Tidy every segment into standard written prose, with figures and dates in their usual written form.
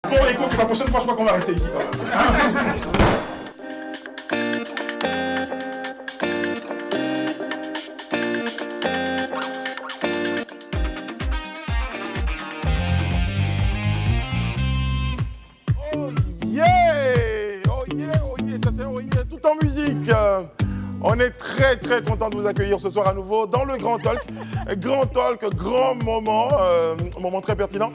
Bon, écoute, la prochaine fois, je crois qu'on va rester ici quand même. Oh yeah! Oh yeah, oh yeah, ça c'est oh yeah, tout en musique. On est très très content de vous accueillir ce soir à nouveau dans le Grand Talk. Grand Talk, grand moment, moment très pertinent.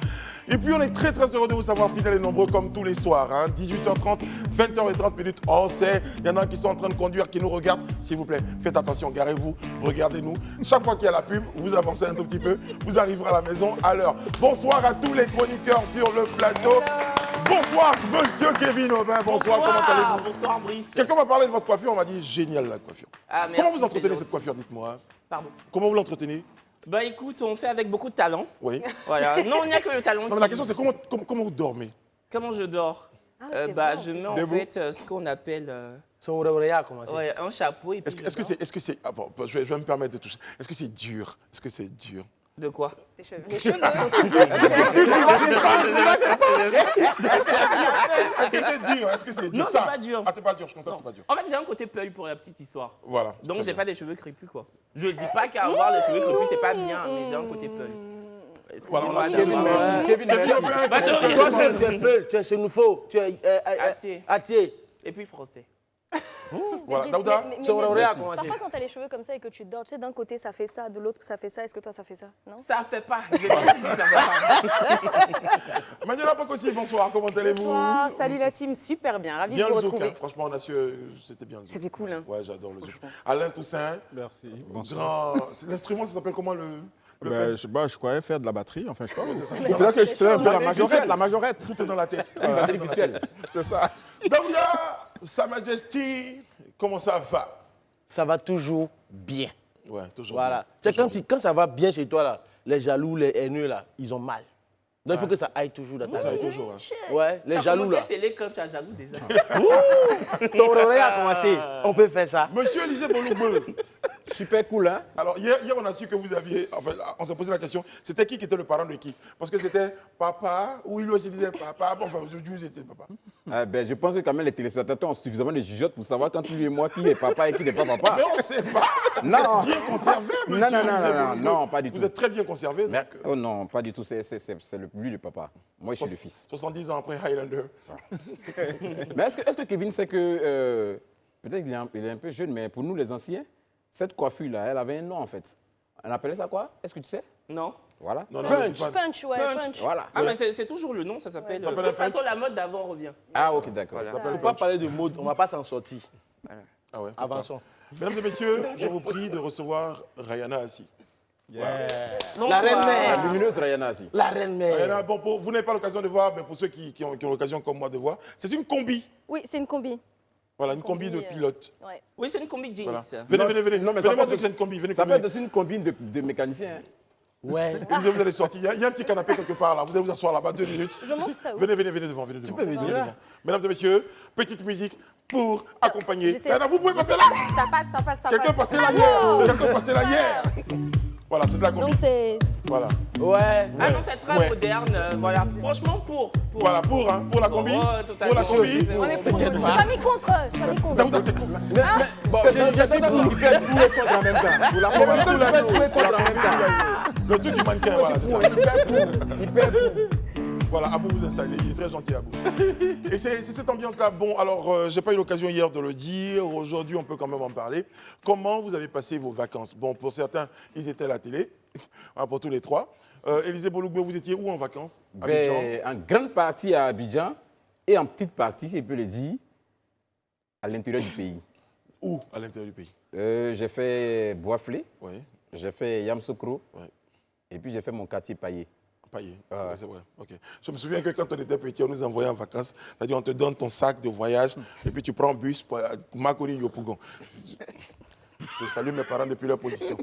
Et puis on est très très heureux de vous savoir fidèles et nombreux comme tous les soirs. 18h30, 20h30. On sait, il y en a qui sont en train de conduire, qui nous regardent. S'il vous plaît, faites attention, garez-vous, regardez-nous. Chaque fois qu'il y a la pub, vous avancez un tout petit peu, vous arriverez à la maison à l'heure. Bonsoir à tous les chroniqueurs sur le plateau. Bonsoir, monsieur Kevin Aubin. Bonsoir, comment allez-vous? Bonsoir, Brice. Quelqu'un m'a parlé de votre coiffure, on m'a dit génial la coiffure. Ah, merci, comment vous entretenez c'est cette coiffure, dites-moi? Pardon. Comment vous l'entretenez? Bah écoute, on fait avec beaucoup de talent. Oui. Voilà. Non, il n'y a que le talent. Non, mais la question c'est comment vous dormez? Comment je dors? Je mets en fait ce qu'on appelle un chapeau et puis Est-ce que c'est... Ah, bon, je vais me permettre de toucher. Est-ce que c'est dur? Est-ce que c'est dur? De quoi? Les cheveux. Les cheveux. Est-ce que c'est dur? Est-ce que c'est dur? Non, c'est pas dur. Ah, c'est pas dur, je constate que c'est pas dur. En fait, j'ai un côté peul pour la petite histoire. Voilà. Donc, j'ai pas des cheveux crépus, quoi. Je dis pas qu'avoir les cheveux crépus, c'est pas bien, mais j'ai un côté peul. Voilà, Kevin, merci. Toi, tu es peul, tu es sénoufo, tu es Atié. Et puis français. Voilà, Daouda. Parfois, quand tu as les cheveux comme ça et que tu dors, tu sais, d'un côté ça fait ça, de l'autre ça fait ça. Est-ce que toi ça fait ça? Non? Ça fait pas. Je dis ça fait pas. Manuela Pokossi, bonsoir, comment allez-vous? Bonsoir, salut la team, super bien, ravi de Bien vous le zouk, retrouver. hein. Franchement, on a su, c'était bien le zouk. C'était cool, hein. Ouais, j'adore le zouk. Alain Toussaint. Merci, bonsoir. L'instrument, ça s'appelle comment Je croyais faire de la batterie, enfin je sais pas. C'est C'est là que je fais un peu la majorette. Tout est dans la tête. La batterie virtuelle. C'est ça. Daouda, Sa Majesty, comment ça va? Ça va toujours bien. Ouais, toujours Voilà. bien. C'est quand ça va bien chez toi, là, les jaloux, les haineux, là, ils ont mal. Donc il faut que ça aille toujours dans ta Ça vie. va toujours. Hein. Ouais, les Tu as jaloux, commencé là. à télé quand tu as jaloux déjà. Ton oreille a commencé. On peut faire ça. Monsieur Élisée Bologbeu. Super cool, hein? Alors, hier, on a su que vous aviez. Enfin, on s'est posé la question c'était qui était le parent de qui? Parce que c'était papa, ou il aussi disait papa. Bon, enfin, vous étiez papa. Je pense que quand même les téléspectateurs ont suffisamment de jugeotes pour savoir quand lui et moi qui est papa et qui n'est pas papa. Mais on ne sait pas. Non. Vous êtes bien conservé, monsieur. Non, pas du tout. Vous êtes très bien conservé. Mais, Donc, oh non, pas du tout, c'est lui le papa. Moi, je suis le fils. 70 ans après Highlander. Mais est-ce que Kevin sait que, peut-être qu'il est un peu jeune, mais pour nous les anciens, cette coiffure-là, elle avait un nom en fait. On appelait ça quoi? Est-ce que tu sais? Non. Voilà. Non, non, Punch. pas- Punch, ouais, punch. Voilà. Ah, mais c'est toujours le nom, ça s'appelle. Ça De s'appelle toute un façon, la mode d'avant revient. Ah, ok, d'accord. Ça Il ne s'appelle faut pas punch. parler de mode, on ne va pas s'en sortir. Ah ouais, pourquoi? Avançons. Mesdames et messieurs, je vous prie de recevoir Rayana Assi. La reine La mère. lumineuse Rayana Assi. La reine mère. Rayana, bon, vous n'avez pas l'occasion de voir, mais pour ceux qui ont l'occasion comme moi de voir, c'est une combi. Oui, c'est une combi. Voilà, une combi de pilote. Ouais. Oui, c'est une comic jeans. Voilà. Non, Venez. non, mais Venez ça montrer peut que c'est une combi. Venez, Ça peut venez. être aussi une combine de mécaniciens. Hein. Ouais. Élisée, vous allez sortir. Il y a un petit canapé quelque part là. Vous allez vous asseoir là-bas 2 minutes. Je montre ça où? Venez devant. Tu peux venir là. Mesdames et messieurs, petite musique pour accompagner. J'essaie- Rayana, vous pouvez passer là. Ça passe. Quelqu'un passait là hier. Quelqu'un passait là hier. Voilà, c'est de la combi. Donc c'est... Voilà. Ouais. Ah non, c'est très Ouais. moderne. Voilà. Franchement, pour. Voilà, pour la combi. Oh, totalement. Pour la combi. On est pour Tu as mis contre. Tu as mis contre. Daouda, c'est cool. Bon, j'ai pour qui peut tout et contre en même temps. Pour la Voilà, combinaison, tout la- il peut tout et contre en même temps. Le truc du mannequin, voilà, c'est ça. Il perd pour. Voilà, Abou vous installez, il est très gentil Abou. Et c'est cette ambiance-là. Bon, alors, j'ai pas eu l'occasion hier de le dire, aujourd'hui on peut quand même en parler. Comment vous avez passé vos vacances? Bon, pour certains, ils étaient à la télé, pour tous les trois. Élisée Bolougbo, vous étiez où en vacances? Ben, en grande partie à Abidjan et en petite partie, si je peux le dire, à l'intérieur du pays. Où à l'intérieur du pays? J'ai fait Boisflé, Oui, j'ai fait Yamsoukro, oui. et puis j'ai fait mon quartier Paillé. Paillé, c'est vrai. Ok. Je me souviens que quand on était petit, on nous envoyait en vacances. C'est-à-dire, on te donne ton sac de voyage et puis tu prends un bus pour Makori Yopougon. Je salue mes parents depuis leur position.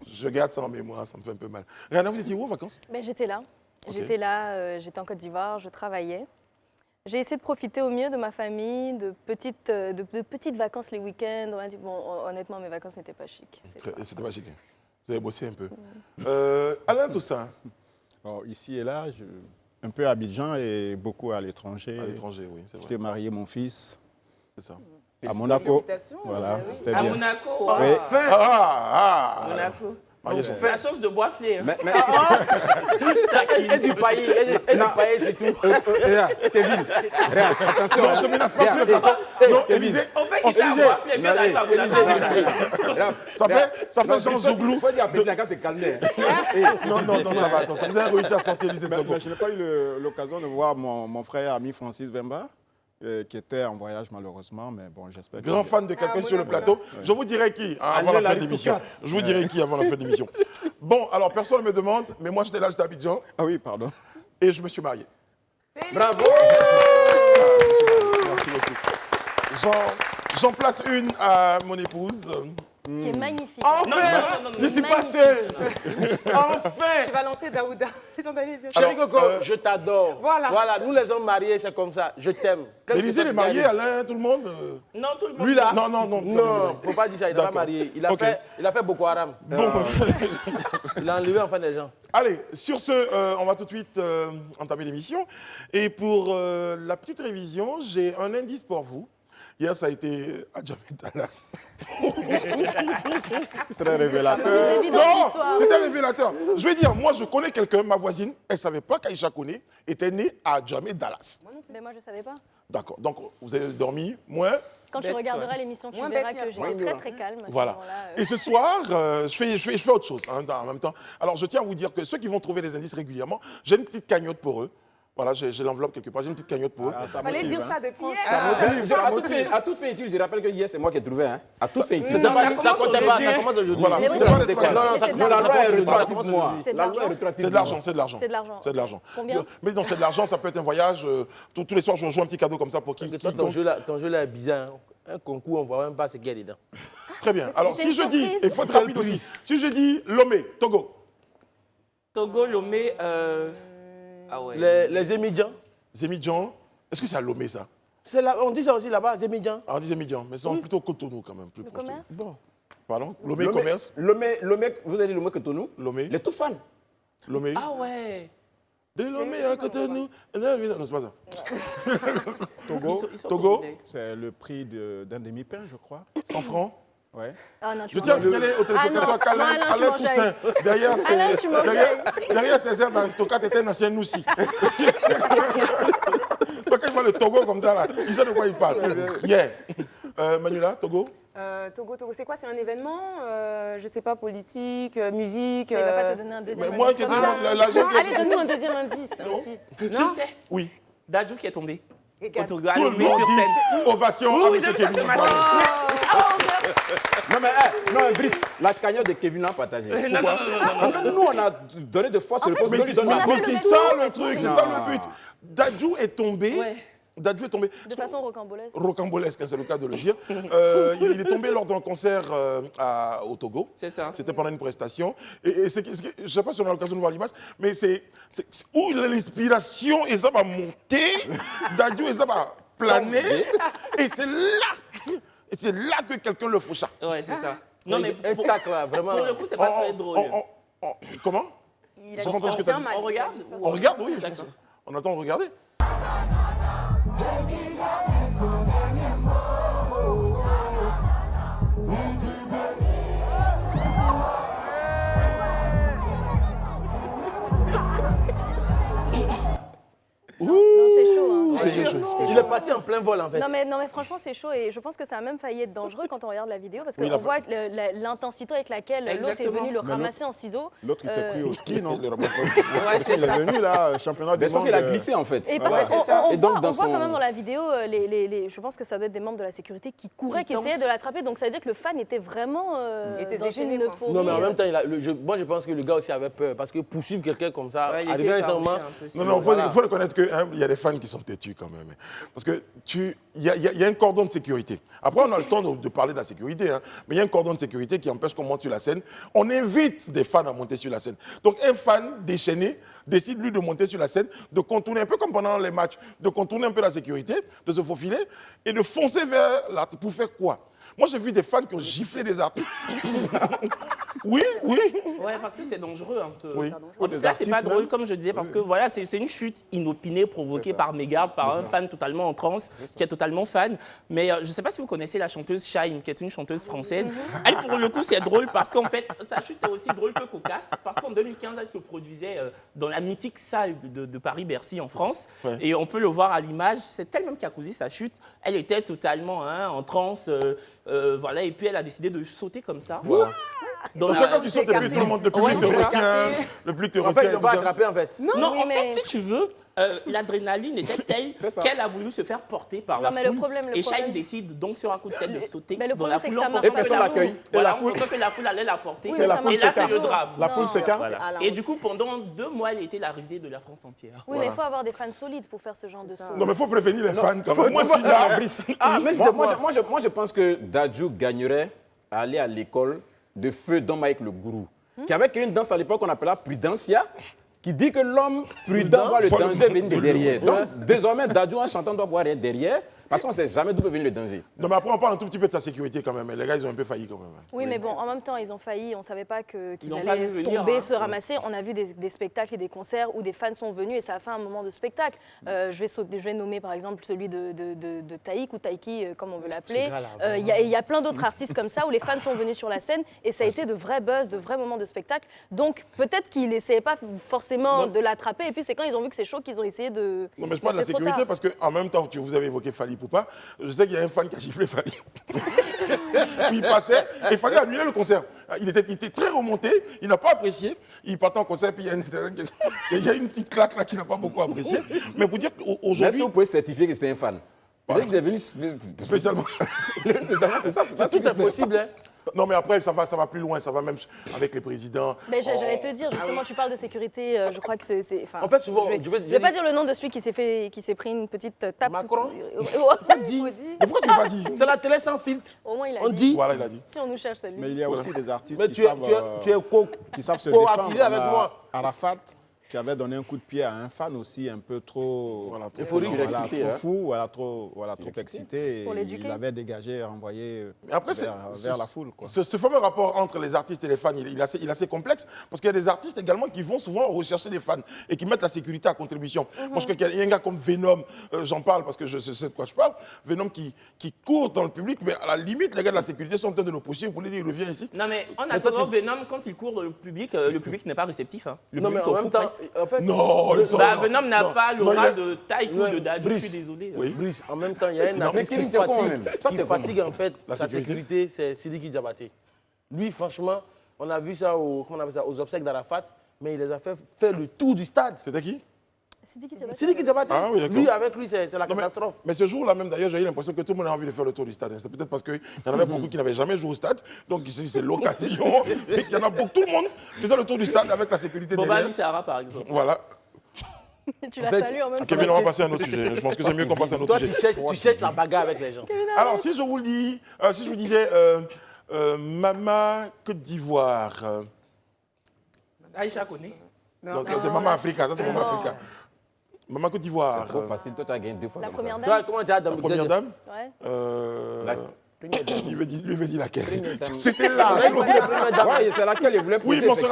Je garde ça en mémoire, ça me fait un peu mal. Rihanna, vous étiez où en vacances? J'étais là. Ok. J'étais en Côte d'Ivoire, je travaillais. J'ai essayé de profiter au mieux de ma famille, de petites vacances les week-ends. Bon, honnêtement, mes vacances n'étaient pas chic. C'était pas chic. Vous avez bossé un peu. Alain Toussaint. Alors, ici et là, un peu à Abidjan et beaucoup à l'étranger. À l'étranger, oui, c'est vrai. J'ai marié mon fils C'est ça. à Monaco. Félicitations. Voilà, Oui. c'était À bien. Monaco. Oui. Monaco. Marié C'est la chance de Boisflé. Hein. Et du paillet, et du paillet, c'est tout. Kevin, attention. Non, on se menace pas sur le plateau. Non, Élisée, On fait qu'il à Boisflé, mais on n'arrive pas à Monaco. ça fait Jean Zouglou. Il faut dire à Pétain quand c'est calmé. Non, ça va, attends. Vous avez réussi à sortir Élisée de Mais Sogo. je n'ai pas eu l'occasion de voir mon frère ami Francis Vemba, qui était en voyage malheureusement, mais bon, j'espère que... Grand fan de quelqu'un sur le plateau. Je vous dirai qui avant la fin de l'émission. Je vous dirai qui avant la fin de l'émission. Bon, alors personne ne me demande, mais moi j'étais là, j'étais à Abidjan Ah oui, pardon. et je me suis marié. Bravo. Merci beaucoup. J'en place une à mon épouse. Qui est magnifique. Non, Je ne suis pas seul. Enfin. Tu vas lancer Daouda. Ils sont dans les yeux. Chérie Coco, je t'adore. Voilà. Nous les hommes mariés, c'est comme ça. Je t'aime. Élisée est marié, Alain, tout le monde Non, tout le monde. Lui là? Non. Non, faut pas dire ça, il n'est pas D'accord. marié. Il Ok. a fait Boko Haram. Il a enlevé enfin des gens. Allez, sur ce, on va tout de suite entamer l'émission. Et pour la petite révision, j'ai un indice pour vous. Hier, ça a été à Djamé Dallas. Très révélateur. C'est évident, Non, l'histoire. c'était révélateur. Je vais dire, moi, je connais quelqu'un, ma voisine, elle ne savait pas qu'Aïcha Koné était née à Djamé Dallas. Mais moi, je ne savais pas. D'accord, donc vous avez dormi moins. Quand tu Bête, regarderas l'émission, tu Moins verras bête hier que soir. j'étais très très calme à ce Voilà. moment-là. Et ce soir, je fais autre chose en même temps. Alors, je tiens à vous dire que ceux qui vont trouver des indices régulièrement, j'ai une petite cagnotte pour eux. Voilà, j'ai l'enveloppe quelque part, j'ai une petite cagnotte pour eux. Ah, ça Fallait motive, dire hein. ça depuis hier. À toute fin utile, je rappelle que hier, c'est moi qui ai trouvé. Hein. À toute fin utile. C'était pas, commence ça comptait pas, aujourd'hui. ça commence aujourd'hui. Voilà. Mais oui, C'est c'est- pas des c'est- fans. Non, mais ça c'est de commence La l'argent. loi est Ça rétroactive commence moi. C'est de La loi est l'argent. rétroactive. C'est de l'argent, c'est de l'argent. C'est de l'argent. C'est de l'argent. Combien? Mais non, c'est de l'argent, ça peut être un voyage. Tous les soirs, je joue un petit cadeau comme ça pour qui. Parce que toi, ton jeu là est bizarre. Hein. Un concours, on ne voit même pas ce qu'il y a dedans. Très bien. Alors, c'est si une je dis, surprise. il faut être rapide aussi. Si je dis Lomé, Togo, Togo, Lomé. Ah ouais. Les Émidjans, Zémidjan, est-ce que c'est à Lomé ça? on dit ça aussi là-bas, Émidjans. Ah, on dit Zémidjan, mais c'est plutôt Cotonou quand même. Plus Le proche. commerce? Bon. Pardon? Lomé, commerce? Lomé, vous avez dit Lomé Cotonou? Lomé, Les tout fans. Lomé. Ah ouais. De Lomé à Cotonou. Non, c'est pas ça. Togo, Ils sont Togo. togolais. c'est le prix d'un demi-pain, je crois. 100 francs. Ouais. Ah non, tu Je tiens à manges. signaler au téléspectateur Ah non, qu'Alain Alain, tu Toussaint, derrière Alain, tu manges. derrière ses airs d'aristocrate, était un ancien Noussi. Quand je vois le Togo comme ça, là, il sait de quoi il parle. Yeah. Manuela, Togo? Togo, c'est quoi? C'est un événement je sais pas, politique, musique. Il va pas te donner un deuxième Mais moi, indice qui ai comme dit ça. l'argent. Allez, donne-nous un deuxième indice. Non. Je sais. Oui. Dadju qui est tombé. Au Regarde. Togo, Tout le Lomé monde sur scène. dit ovation à Oui, M. j'ai vu ça Kevin. ce matin. Non, mais non, Brice, la cagnotte de Kevin l'a partagée. Non, Parce que nous, on a donné de force sur le poste. Mais on lui donne la mais force. c'est ça le truc, c'est ça le but. Dadju est tombé. Ouais. Dadju est tombé. De façon rocambolesque. Rocambolesque, c'est le cas de le dire. Il est tombé lors d'un concert au Togo. C'est ça. C'était pendant une prestation. Et je ne sais pas si on a l'occasion de voir l'image, mais c'est où l'inspiration, et ça va monter, Dadju, et ça va planer. Et c'est là que quelqu'un le faucha. Ouais, c'est ça. Non, mais Un pour tac là, vraiment. le coup, c'est pas très drôle. Comment? Il a J'ai dit entendu ce que ça t'as bien dit. mal. On regarde On regarde, oui. je pense. D'accord. On attend de regarder. parti en plein vol, en fait. Non, mais franchement, c'est chaud. Et je pense que ça a même failli être dangereux quand on regarde la vidéo. Parce qu'on voit l'intensité avec laquelle l'autre est venu le ramasser en ciseaux. L'autre, il s'est pris au ski, non? Ouais, c'est Il ça. est venu, là, championnat du monde. Je pense qu'il a glissé, en fait. Et on voit quand même dans la vidéo, je pense que ça doit être des membres de la sécurité qui couraient, qui essayaient de l'attraper. Donc ça veut dire que le fan était vraiment dans une euphorie. Non, mais en même temps, moi je pense que le gars aussi avait peur. Parce que poursuivre quelqu'un comme ça, arriver à un moment. Non, il faut reconnaître qu'il y a des fans qui sont têtus quand même. Parce que il y a un cordon de sécurité. Après, on a le temps de parler de la sécurité, hein, mais il y a un cordon de sécurité qui empêche qu'on monte sur la scène. On invite des fans à monter sur la scène. Donc un fan déchaîné décide, lui, de monter sur la scène, de contourner un peu comme pendant les matchs, de contourner un peu la sécurité, de se faufiler et de foncer vers l'artiste. Pour faire quoi? Moi, j'ai vu des fans qui ont giflé des artistes. Oui. Ouais, parce que c'est dangereux un peu. Oui. En plus, là, c'est pas drôle, comme je disais, parce que voilà, c'est une chute inopinée provoquée par Megard, par un fan totalement en transe, qui est totalement fan. Mais je sais pas si vous connaissez la chanteuse Shine, qui est une chanteuse française. Elle, pour le coup, c'est drôle parce qu'en fait, sa chute est aussi drôle que cocasse. Parce qu'en 2015, elle se produisait dans la mythique salle de Paris-Bercy en France. Ouais. Et on peut le voir à l'image. C'est elle-même qui a causé sa chute. Elle était totalement en transe. Voilà, et puis elle a décidé de sauter comme ça. Voilà. Donc quand tu sautes, tout le monde, le public te retient. Le public te retient. En fait, ils n'ont pas attrapé, en fait. Non, en fait, si tu veux, l'adrénaline était telle qu'elle a voulu se faire porter par la foule. Et Shine décide donc sur un coup de tête de sauter dans la foule. Et personne l'accueille. Voilà, on pensait que la foule allait la porter. Et là, c'est le drame. La foule s'écarte. Et du coup, pendant 2 mois, elle était la risée de la France entière. Oui, mais il faut avoir des fans solides pour faire ce genre de saut. Non, mais il faut prévenir les fans quand même. Moi, je suis là. Moi, je pense que Dadju gagnerait à aller à l'école de feu d'homme avec le gourou, qui avait créé une danse à l'époque qu'on appelait Prudencia, qui dit que l'homme prudent voit le danger venir de derrière. Donc, désormais, Dadju, en chantant, doit voir rien derrière, parce qu'on ne sait jamais d'où peut venir le danger. Non, mais après, on parle un tout petit peu de sa sécurité quand même. Les gars, ils ont un peu failli quand même. Oui, mais bon, en même temps, ils ont failli. On ne savait pas qu'ils allaient tomber, se ramasser. On a vu des spectacles et des concerts où des fans sont venus et ça a fait un moment de spectacle. Je vais nommer par exemple celui de Taïk ou Taiki, comme on veut l'appeler. Il y a plein d'autres artistes comme ça où les fans sont venus sur la scène et ça a été de vrais buzz, de vrais moments de spectacle. Donc peut-être qu'ils n'essayaient pas forcément de l'attraper et puis c'est quand ils ont vu que c'est chaud qu'ils ont essayé de... Non, mais je parle de la sécurité parce qu'en même temps, vous avez évoqué Fally Poupa. Je sais qu'il y a un fan qui a giflé Fally. Il passait et Fally a annulé le concert. Il était très remonté, il n'a pas apprécié. Il partait en concert, puis il y a une petite claque là qu'il n'a pas beaucoup apprécié. Mais pour dire qu'aujourd'hui... Est-ce que vous pouvez certifier que c'était un fan? Peut-être qu'il est venu spécialement. C'est tout impossible, hein? Non, mais après, ça va plus loin, ça va même avec les présidents. Mais j'allais te dire, justement, tu parles de sécurité, je crois que c'est... En fait, souvent... Je vais pas dire le nom de celui qui s'est pris une petite tape. Macron. Dit. Mais pourquoi tu l'as pas dit? C'est la télé sans filtre. Au moins, il a dit. On dit. Voilà, il a dit. Si on nous cherche, c'est lui. Mais il y a aussi des artistes qui savent se co-accusé avec moi. Arafat, qui avait donné un coup de pied à un fan aussi un peu trop euphorique, trop fou, trop excité. Pour l'éduquer. Il avait dégagé, renvoyé après, vers la foule. Quoi. Ce fameux rapport entre les artistes et les fans, il est assez complexe parce qu'il y a des artistes également qui vont souvent rechercher des fans et qui mettent la sécurité à contribution. Parce qu'il y a un gars comme Venom, j'en parle parce que je sais de quoi je parle, Venom qui court dans le public, mais à la limite, les gars de la sécurité sont en train de le pousser. Vous voulez dire, il revient ici? Non, mais en attendant, Venom, quand il court dans le public n'est pas réceptif. Hein. Le public s'en fout presque. En fait, non, Venom n'a pas l'aura de Taïk ou de Dadju, je suis désolé. Oui. Brice, en même temps, il y a un artiste qui fatigue en fait sa sécurité, c'est Sidiki Diabaté. Lui, franchement, on a vu ça, aux obsèques d'Arafat, mais il les a fait faire le tour du stade. C'était qui? Sidiki Diabaté. Ah, oui, lui, avec lui, c'est la catastrophe. Mais ce jour-là même, d'ailleurs, j'ai eu l'impression que tout le monde a envie de faire le tour du stade. C'est peut-être parce qu'il y en avait beaucoup qui n'avaient jamais joué au stade. Donc, c'est l'occasion. Et qu'il y en a beaucoup. Tout le monde faisait le tour du stade avec la sécurité derrière. Boba Missara, par exemple. Voilà. Tu la salues en même temps. Kevin, on va passer à un autre sujet. Je pense que c'est mieux qu'on passe à un autre sujet. Toi, tu cherches la bagarre avec les gens. Alors, si je vous disais Mama Côte d'Ivoire. Aïcha connaît. C'est Mama Africa, ça c'est Mama Africa. Mama Côte d'Ivoire. C'est trop facile, toi tu as gagné 2 fois. La première dame. Comment tu as La première dame? Ouais. Il veut dire laquelle? C'était là. Ouais, c'est laquelle il voulait poser. Oui, mais on se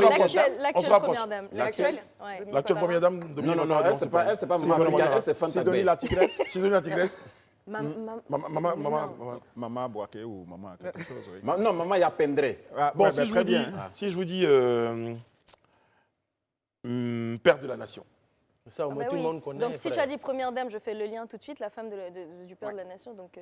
rapproche. L'actuelle première dame. L'actuelle? L'actuelle première dame de Non, elle, c'est pas Mama Africa, elle, c'est Fanta Sidonie la tigresse. Sidonie la tigresse. Maman Boaké ou Maman quelque chose, oui. Non, Maman Yapendre. Bon, si je vous dis Père de la Nation. Ça, au moins, tout le monde connaît. Donc, si tu as dit première dame, je fais le lien tout de suite, la femme du père de la nation, donc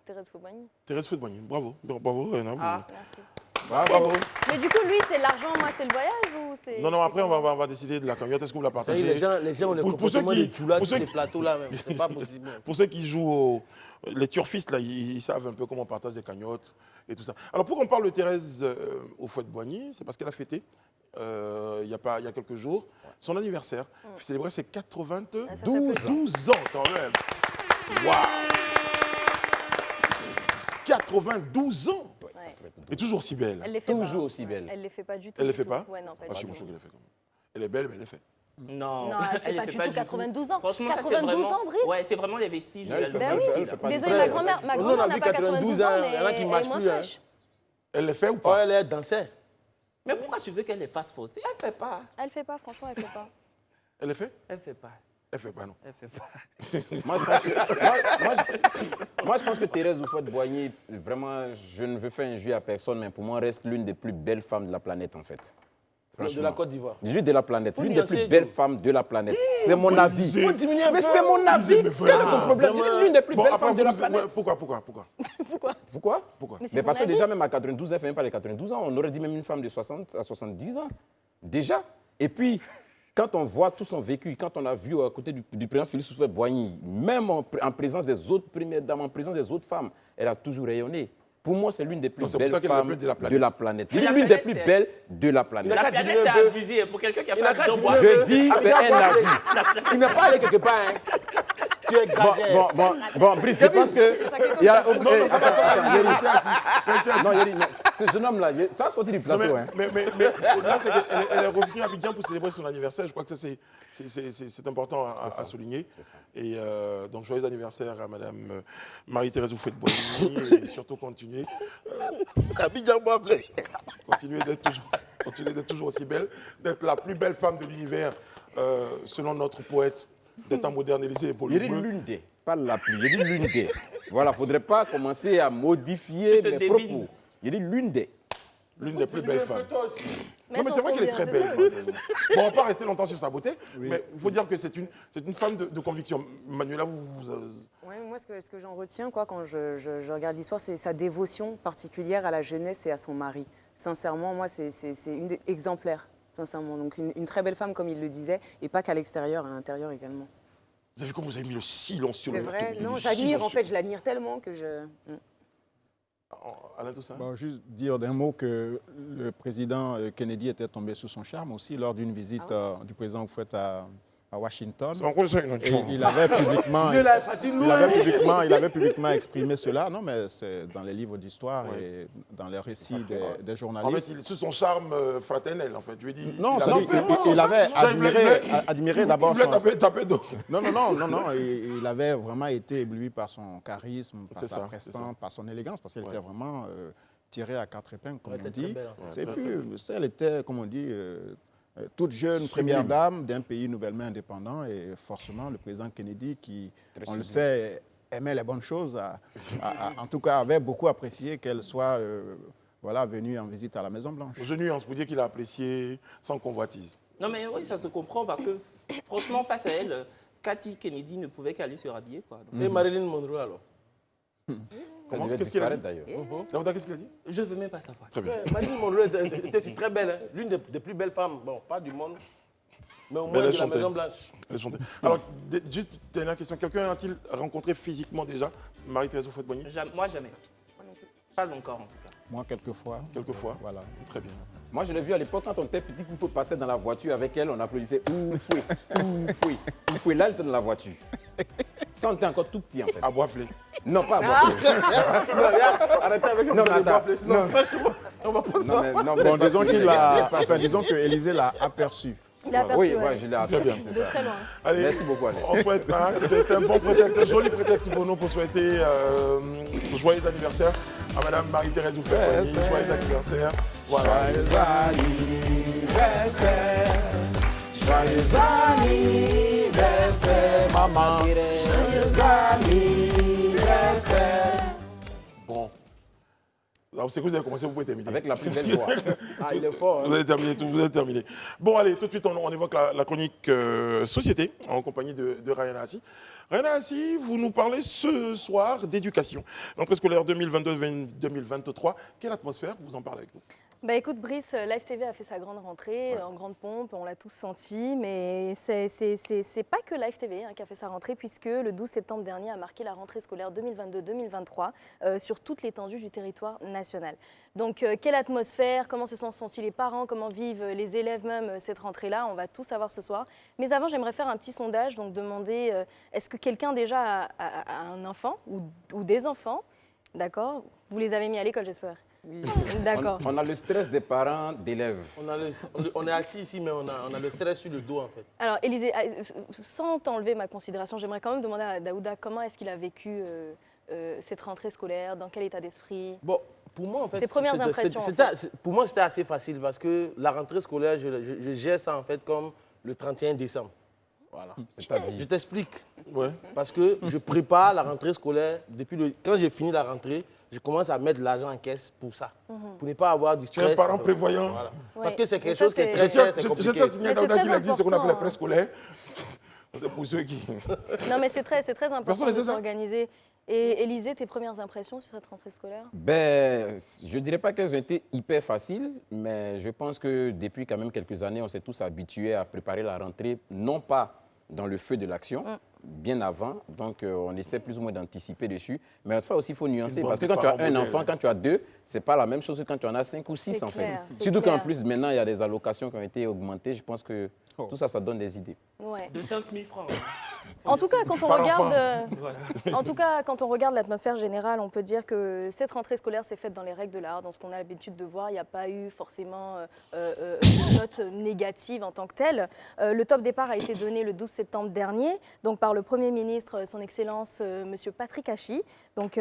Thérèse Faubagny. Thérèse Faubagny, bravo. Bravo, Réna. Merci. Bravo. Mais du coup, lui, c'est l'argent, moi, c'est le voyage ou c'est... Non, après, on va décider de la cagnotte. Est-ce que vous la partagez? Les gens ont les comportements des tchoulas sur ces plateaux-là même. C'est pas possible. Pour ceux qui jouent les turfistes, là, ils savent un peu comment on partage des cagnottes et tout ça. Alors, pourquoi on parle de Thérèse Houphouët-Boigny? C'est parce qu'elle a fêté, il y a quelques jours, son anniversaire. Elle célébrait ses 92 ans quand même. Waouh! 92 ans! Et toujours si belle. Elle les fait toujours pas. aussi belle. Elle les fait pas du tout. Elle les fait pas? Ouais, non, pas Ah, du si, tout. moi, je trouve qu'elle les fait quand même. Elle est belle, mais elle les fait. Non, elle fait pas du tout 92 ans. Franchement, ça, c'est 92 vraiment... ans, Brice? Ouais, c'est vraiment les vestiges de la Elle fait Ben pas- oui. elle fait pas de Désolée, vrai. ma grand-mère On a n'a vu pas 92 ans, mais il y en a qui elle marchent est moins plus, hein. fraîche. Elle les fait ou Oh, pas? elle dansait. Mais pourquoi tu veux qu'elle les fasse fausser? Elle fait pas. Elle fait pas, franchement, elle fait pas. Elle les fait? Elle fait pas. Elle fait pas, non. Elle fait pas. Moi, je pense que Thérèse Houphouët-Boigny, vraiment, je ne veux faire injure à personne, mais pour moi, reste l'une des plus belles femmes de la planète, en fait. De la Côte d'Ivoire. Juste de la planète. Faut L'une des nuancer, plus belles donc. femmes de la planète. C'est mon avis. Faut diminuer un Mais peu. c'est mon avis. Quel est ton problème? L'une des plus Bon, belles après, femmes de la ouais, planète. pourquoi? Pourquoi? Mais c'est Mais son parce que avis. déjà, même à 92 ans, elle fait même pas les 92 ans. On aurait dit même une femme de 60 à 70 ans. Déjà. Et puis, quand on voit tout son vécu, quand on a vu à côté du président Félix Houphouët-Boigny, même en présence des autres premières dames, en présence des autres femmes, elle a toujours rayonné. Pour moi, c'est l'une des plus Non, c'est pour belles ça qu'elle est la femmes plus de la planète. de la planète. Mais la L'une des planète, plus c'est- belles de la planète. La planète, c'est abusé. Pour quelqu'un qui a fait un job, Je dis, c'est un avis. Il n'est pas allé quelque part. Hein. Tu exagères. Bon, Brice, je pense que... Il y a... Non, Yeri, ce jeune homme-là, ça a sorti du Non, plateau. Hein. mais là, c'est qu'elle est revenue à Abidjan pour célébrer son anniversaire. Je crois que ça, c'est important à souligner. Et donc, joyeux anniversaire à Madame Marie-Thérèse Houphouët-Boigny. Et surtout, continuez. Abidjan, continuez d'être toujours aussi belle, d'être la plus belle femme de l'univers, selon notre poète, d'être en moderne Élysée pour Il dit l'une des, pas la plus, il dit l'une des. Voilà, il ne faudrait pas commencer à modifier Tu te mes débines. propos. Il dit l'une des. l'une des plus belles femmes. Non, mais elles c'est vrai sont qu'elle est combien, très c'est belle. ça Bon, on va pas rester longtemps sur sa beauté, mais il faut dire que c'est une femme de conviction. Manuela, Ouais, moi, ce que j'en retiens quand je regarde l'histoire, c'est sa dévotion particulière à la jeunesse et à son mari. Sincèrement, moi, c'est une des exemplaires. Sincèrement. Donc, une très belle femme, comme il le disait, et pas qu'à l'extérieur, à l'intérieur également. Vous avez vu comment vous avez mis le silence sur C'est le vrai. le Non, silence j'admire, en sur- fait, je l'admire tellement que je. Alain Toussaint. Bon, juste dire d'un mot que le président Kennedy était tombé sous son charme aussi lors d'une visite du président Houphouët à Washington. Et il avait publiquement, il avait publiquement exprimé cela. Non, mais c'est dans les livres d'histoire et dans les récits des En fait, journalistes. c'est son charme fraternel, en fait. Je lui dis, Non, il ça avait- dit, il avait admiré d'abord Il voulait son... taper d'eau. Non, il avait vraiment été ébloui par son charisme, par C'est sa ça, c'est prestance, par son élégance, parce qu'elle était Ouais. vraiment tirée à quatre épingles, comme Elle on était très dit. belle, en fait. Et puis, elle était, comme on dit, toute jeune première dame d'un pays nouvellement indépendant, et forcément, le président Kennedy, qui, on le sait, aimait les bonnes choses, en tout cas, avait beaucoup apprécié qu'elle soit venue en visite à la Maison-Blanche. Je nuance pour dire qu'il a apprécié sans convoitise. Non, mais oui, ça se comprend parce que, franchement, face à elle, Cathy Kennedy ne pouvait qu'aller se rhabiller, quoi. Donc, Et Marilyn Monroe, alors? Comment? Elle devait Qu'est-ce qu'il a dit? disparaître, d'ailleurs. Daouda, qu'est-ce qu'il a dit? je veux même pas savoir. Très bien. Marilyn Monroe était aussi très belle. Hein. L'une des plus belles femmes, bon, pas du monde, mais au Mais moins elle de la chantait. Maison-Blanche. Elle chantait. Alors, juste dernière question. Quelqu'un a-t-il rencontré physiquement déjà Marie-Thérèse Houphouët-Boigny? Moi, jamais. Pas encore, en tout cas. Moi, quelquefois. Quelquefois. Voilà. Très bien. Moi, je l'ai vu à l'époque, quand on était petit, qu'il faut passer dans la voiture avec elle, on applaudissait Oufoué, Oufoué, Oufoué. Là, elle était dans la voiture. Ça, on était encore tout petit, en fait. À Boisflé. Non, pas à Boisflé. Arrêtez avec ça. Non, mais attends. Sinon, franchement, on va pas Non, mais, non, Bon, mais disons pas qu'il celui-là. l'a, enfin, disons que Élysée l'a aperçu. Il a aperçu, Oui, ouais. ouais, je l'ai appris, bien. c'est De ça. très loin. Allez, Merci beaucoup, Alain. on souhaite, hein, c'était un bon prétexte, un joli prétexte pour nous pour souhaiter joyeux anniversaire à Madame Marie-Thérèse Houphouët-Boigny. Joyeux anniversaire. Voilà. Joyeux anniversaire, maman. Joyeux anniversaire. Bon. Alors, c'est que vous avez commencé, vous pouvez terminer. Avec la plus belle voix. Ah, il est fort. Hein. Vous avez terminé, vous avez terminé. Bon, allez, tout de suite, on évoque la chronique société en compagnie de Rayana Assi. Rayana Assi, vous nous parlez ce soir d'éducation. L'entrée scolaire 2022-2023. Quelle atmosphère? Vous en parlez avec nous. Bah écoute Brice, Live TV a fait sa grande rentrée en grande pompe, on l'a tous senti, mais c'est pas que Live TV qui a fait sa rentrée puisque le 12 septembre dernier a marqué la rentrée scolaire 2022-2023 sur toute l'étendue du territoire national. Donc quelle atmosphère, comment se sont sentis les parents, comment vivent les élèves même cette rentrée-là, on va tout savoir ce soir. Mais avant j'aimerais faire un petit sondage, donc demander est-ce que quelqu'un déjà a un enfant ou des enfants, d'accord? Vous les avez mis à l'école j'espère? Oui. D'accord. On a le stress des parents d'élèves. On est assis ici, mais on a le stress sur le dos, en fait. Alors, Élisée, sans t'enlever ma considération, j'aimerais quand même demander à Daouda comment est-ce qu'il a vécu cette rentrée scolaire, dans quel état d'esprit? Bon, pour moi, en fait, ses premières impressions. Pour moi, c'était assez facile parce que la rentrée scolaire, je gère ça, en fait, comme le 31 décembre. Voilà. Je t'explique. Ouais. Parce que je prépare la rentrée scolaire quand j'ai fini la rentrée. Je commence à mettre de l'argent en caisse pour ça, pour ne pas avoir du stress. Tu es un parent prévoyant. Voilà. Ouais. Parce que c'est quelque chose qui est très cher, c'est compliqué. Je t'ai signé Daouda qui l'a dit, ce qu'on appelle la presse scolaire. C'est pour ceux qui... Non, mais c'est très important de s'organiser. Et Élisée, tes premières impressions sur cette rentrée scolaire? Je ne dirais pas qu'elles ont été hyper faciles, mais je pense que depuis quand même quelques années, on s'est tous habitués à préparer la rentrée, non pas dans le feu de l'action, bien avant. Donc, on essaie plus ou moins d'anticiper dessus. Mais ça aussi, il faut nuancer. Parce que quand tu as un enfant, quand tu as deux, ce n'est pas la même chose que quand tu en as 5 ou 6, en fait. Surtout qu'en plus, maintenant, il y a des allocations qui ont été augmentées. Je pense que tout ça, ça donne des idées. Ouais. De 5 000 francs. En tout cas, quand on regarde l'atmosphère générale, on peut dire que cette rentrée scolaire s'est faite dans les règles de l'art, dans ce qu'on a l'habitude de voir. Il n'y a pas eu forcément de notes négatives en tant que telles. Le top départ a été donné le 12 septembre dernier, donc par le Premier ministre, son Excellence, M. Patrick Hachi. Donc,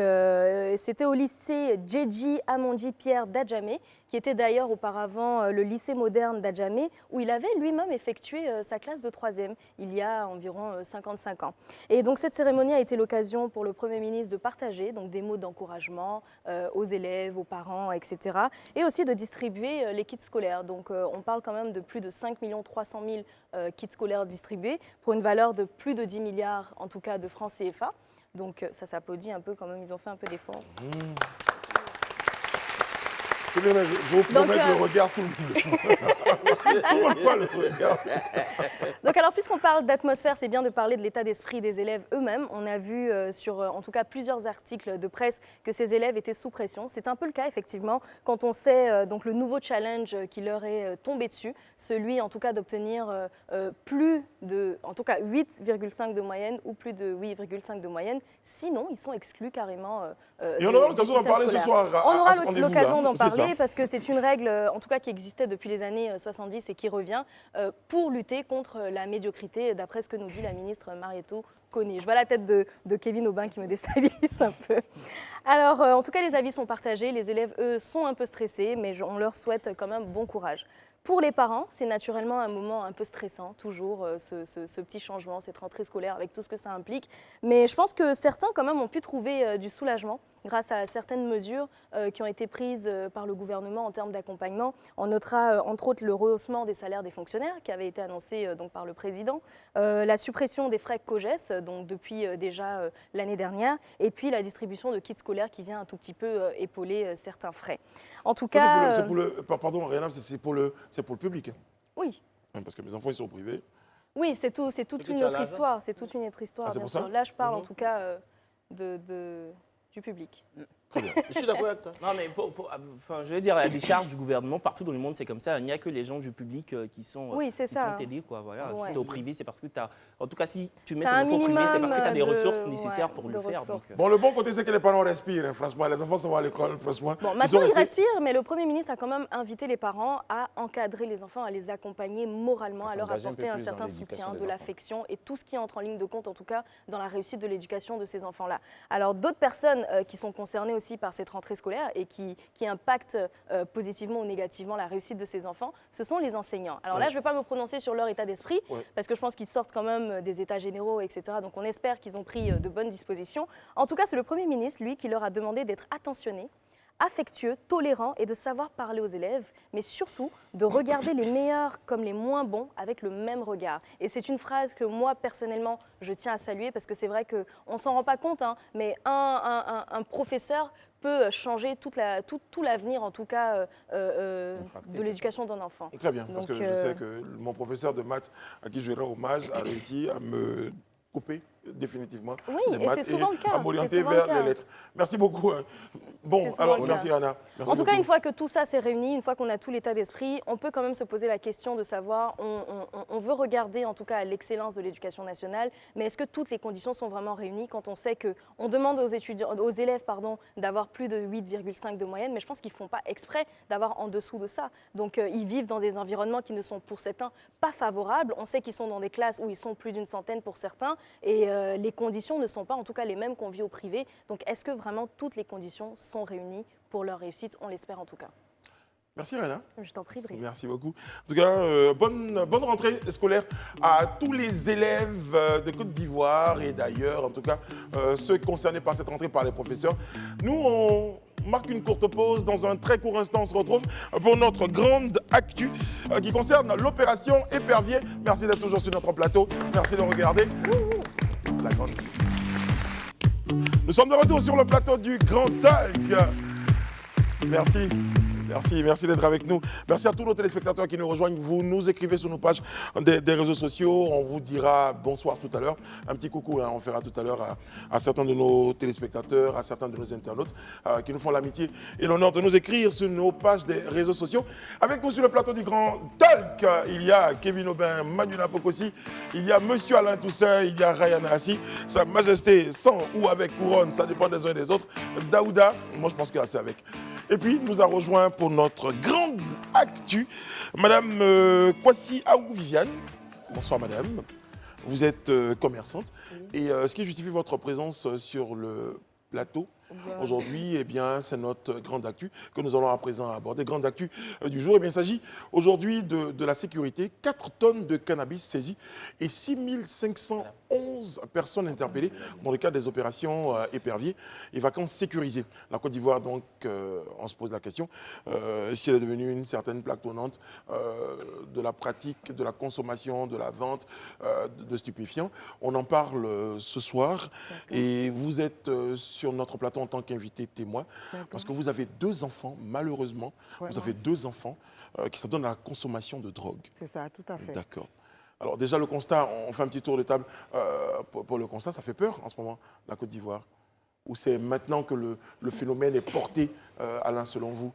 c'était au lycée Djedji Amondi Pierre d'Adjamé, qui était d'ailleurs auparavant le lycée moderne d'Adjamé, où il avait lui-même effectué sa classe de 3e, il y a environ 55 ans. Et donc cette cérémonie a été l'occasion pour le Premier ministre de partager donc, des mots d'encouragement aux élèves, aux parents, etc. Et aussi de distribuer les kits scolaires. Donc on parle quand même de plus de 5 300 000 kits scolaires distribués pour une valeur de plus de 10 milliards, en tout cas de francs CFA. Donc ça s'applaudit un peu quand même, ils ont fait un peu d'effort. Je vous promets que le regard, tout le regard. Donc alors, puisqu'on parle d'atmosphère, c'est bien de parler de l'état d'esprit des élèves eux-mêmes. On a vu sur, en tout cas, plusieurs articles de presse que ces élèves étaient sous pression. C'est un peu le cas, effectivement, quand on sait donc le nouveau challenge qui leur est tombé dessus, celui, en tout cas, d'obtenir plus de, en tout cas, 8,5 de moyenne ou plus de 8,5 de moyenne. Sinon, ils sont exclus carrément. Et on aura l'occasion d'en parler ce soir. On aura l'occasion d'en parler parce que c'est une règle, en tout cas, qui existait depuis les années 70 et qui revient pour lutter contre la médiocrité, d'après ce que nous dit la ministre Marietou Koné. Je vois la tête de Kevin Aubin qui me déstabilise un peu. Alors, en tout cas, les avis sont partagés. Les élèves, eux, sont un peu stressés, mais on leur souhaite quand même bon courage. Pour les parents, c'est naturellement un moment un peu stressant, toujours, ce petit changement, cette rentrée scolaire avec tout ce que ça implique. Mais je pense que certains, quand même, ont pu trouver du soulagement grâce à certaines mesures qui ont été prises par le gouvernement en termes d'accompagnement. On notera, entre autres, le rehaussement des salaires des fonctionnaires qui avait été annoncé donc, par le président, la suppression des frais COGES, donc depuis déjà l'année dernière, et puis la distribution de kits scolaires qui vient un tout petit peu épauler certains frais. En tout cas... Pardon, Rayana, c'est pour le public. Oui. Parce que mes enfants, ils sont privés. Oui, c'est toute une autre histoire. C'est toute une autre histoire, bien sûr. Là, je parle en tout cas du public. Très bien. Je suis d'accord avec toi. Non, mais je veux dire, la décharge du gouvernement, partout dans le monde, c'est comme ça. Il n'y a que les gens du public qui sont aidés. Quoi. Voilà. Ouais. Si tu es au privé, c'est parce que tu as... En tout cas, si tu mets ton enfant au privé, c'est parce que tu as des ressources nécessaires pour le faire. Donc... Bon, le bon côté, c'est que les parents respirent, hein, franchement. Les enfants sont à l'école, franchement. Bon, maintenant, ils respirent, mais le Premier ministre a quand même invité les parents à encadrer les enfants, à les accompagner moralement, à leur apporter un certain soutien, de l'affection et tout ce qui entre en ligne de compte, en tout cas, dans la réussite de l'éducation de ces enfants-là. Alors, d'autres personnes qui sont concernées aussi par cette rentrée scolaire et qui impactent positivement ou négativement la réussite de ces enfants, ce sont les enseignants. Alors là, je ne vais pas me prononcer sur leur état d'esprit, parce que je pense qu'ils sortent quand même des états généraux, etc. Donc on espère qu'ils ont pris de bonnes dispositions. En tout cas, c'est le Premier ministre, lui, qui leur a demandé d'être attentionnés affectueux, tolérant et de savoir parler aux élèves, mais surtout de regarder les meilleurs comme les moins bons avec le même regard. Et c'est une phrase que moi, personnellement, je tiens à saluer parce que c'est vrai qu'on ne s'en rend pas compte, hein, mais un professeur peut changer tout l'avenir, en tout cas, de l'éducation d'un enfant. Très bien, parce que je sais que mon professeur de maths, à qui je rends hommage, a réussi à me couper définitivement les maths et à m'orienter vers les lettres. Merci beaucoup. Bon, alors, merci Anna. En tout cas, une fois que tout ça s'est réuni, une fois qu'on a tout l'état d'esprit, on peut quand même se poser la question de savoir, on veut regarder en tout cas à l'excellence de l'éducation nationale, mais est-ce que toutes les conditions sont vraiment réunies quand on sait qu'on demande aux élèves d'avoir plus de 8,5 de moyenne, mais je pense qu'ils ne font pas exprès d'avoir en dessous de ça. Donc, ils vivent dans des environnements qui ne sont pour certains pas favorables. On sait qu'ils sont dans des classes où ils sont plus d'une centaine pour certains, et les conditions ne sont pas en tout cas les mêmes qu'on vit au privé. Donc est-ce que vraiment toutes les conditions sont réunies pour leur réussite? On l'espère en tout cas. Merci Réna. Je t'en prie Brice. Merci beaucoup. En tout cas, bonne rentrée scolaire à tous les élèves de Côte d'Ivoire et d'ailleurs, en tout cas, ceux concernés par cette rentrée par les professeurs. Nous, on marque une courte pause. Dans un très court instant, on se retrouve pour notre grande actu qui concerne l'opération Épervier. Merci d'être toujours sur notre plateau. Merci de regarder la grande. Nous sommes de retour sur le plateau du Grand Talk. Merci. Merci d'être avec nous. Merci à tous nos téléspectateurs qui nous rejoignent. Vous nous écrivez sur nos pages des réseaux sociaux. On vous dira bonsoir tout à l'heure. Un petit coucou, on fera tout à l'heure à certains de nos téléspectateurs, à certains de nos internautes qui nous font l'amitié et l'honneur de nous écrire sur nos pages des réseaux sociaux. Avec nous sur le plateau du Grand Talk, il y a Kevin Aubin, Manuela Pocosi, il y a Monsieur Alain Toussaint, il y a Ryan Assi, Sa Majesté sans ou avec couronne, ça dépend des uns et des autres. Daouda, moi je pense que c'est avec. Et puis, nous a rejoint pour notre grande actu, Madame Kwasi Aou Viviane. Bonsoir, Madame. Vous êtes commerçante. Et ce qui justifie votre présence sur le plateau aujourd'hui, eh bien, c'est notre grande actu que nous allons à présent aborder. Grande actu du jour, eh bien, il s'agit aujourd'hui de la sécurité. 4 tonnes de cannabis saisies et 6511 personnes interpellées dans le cadre des opérations Épervier et vacances sécurisées. La Côte d'Ivoire, donc, on se pose la question si elle est devenue une certaine plaque tournante de la pratique, de la consommation, de la vente de stupéfiants. On en parle ce soir et vous êtes sur notre plateau en tant qu'invité témoin, parce que vous avez 2 enfants, malheureusement, vous avez 2 enfants qui s'adonnent à la consommation de drogue. C'est ça, tout à fait. D'accord. Alors déjà, le constat, on fait un petit tour de table pour le constat, ça fait peur en ce moment, la Côte d'Ivoire, ou c'est maintenant que le phénomène est porté, Alain, selon vous,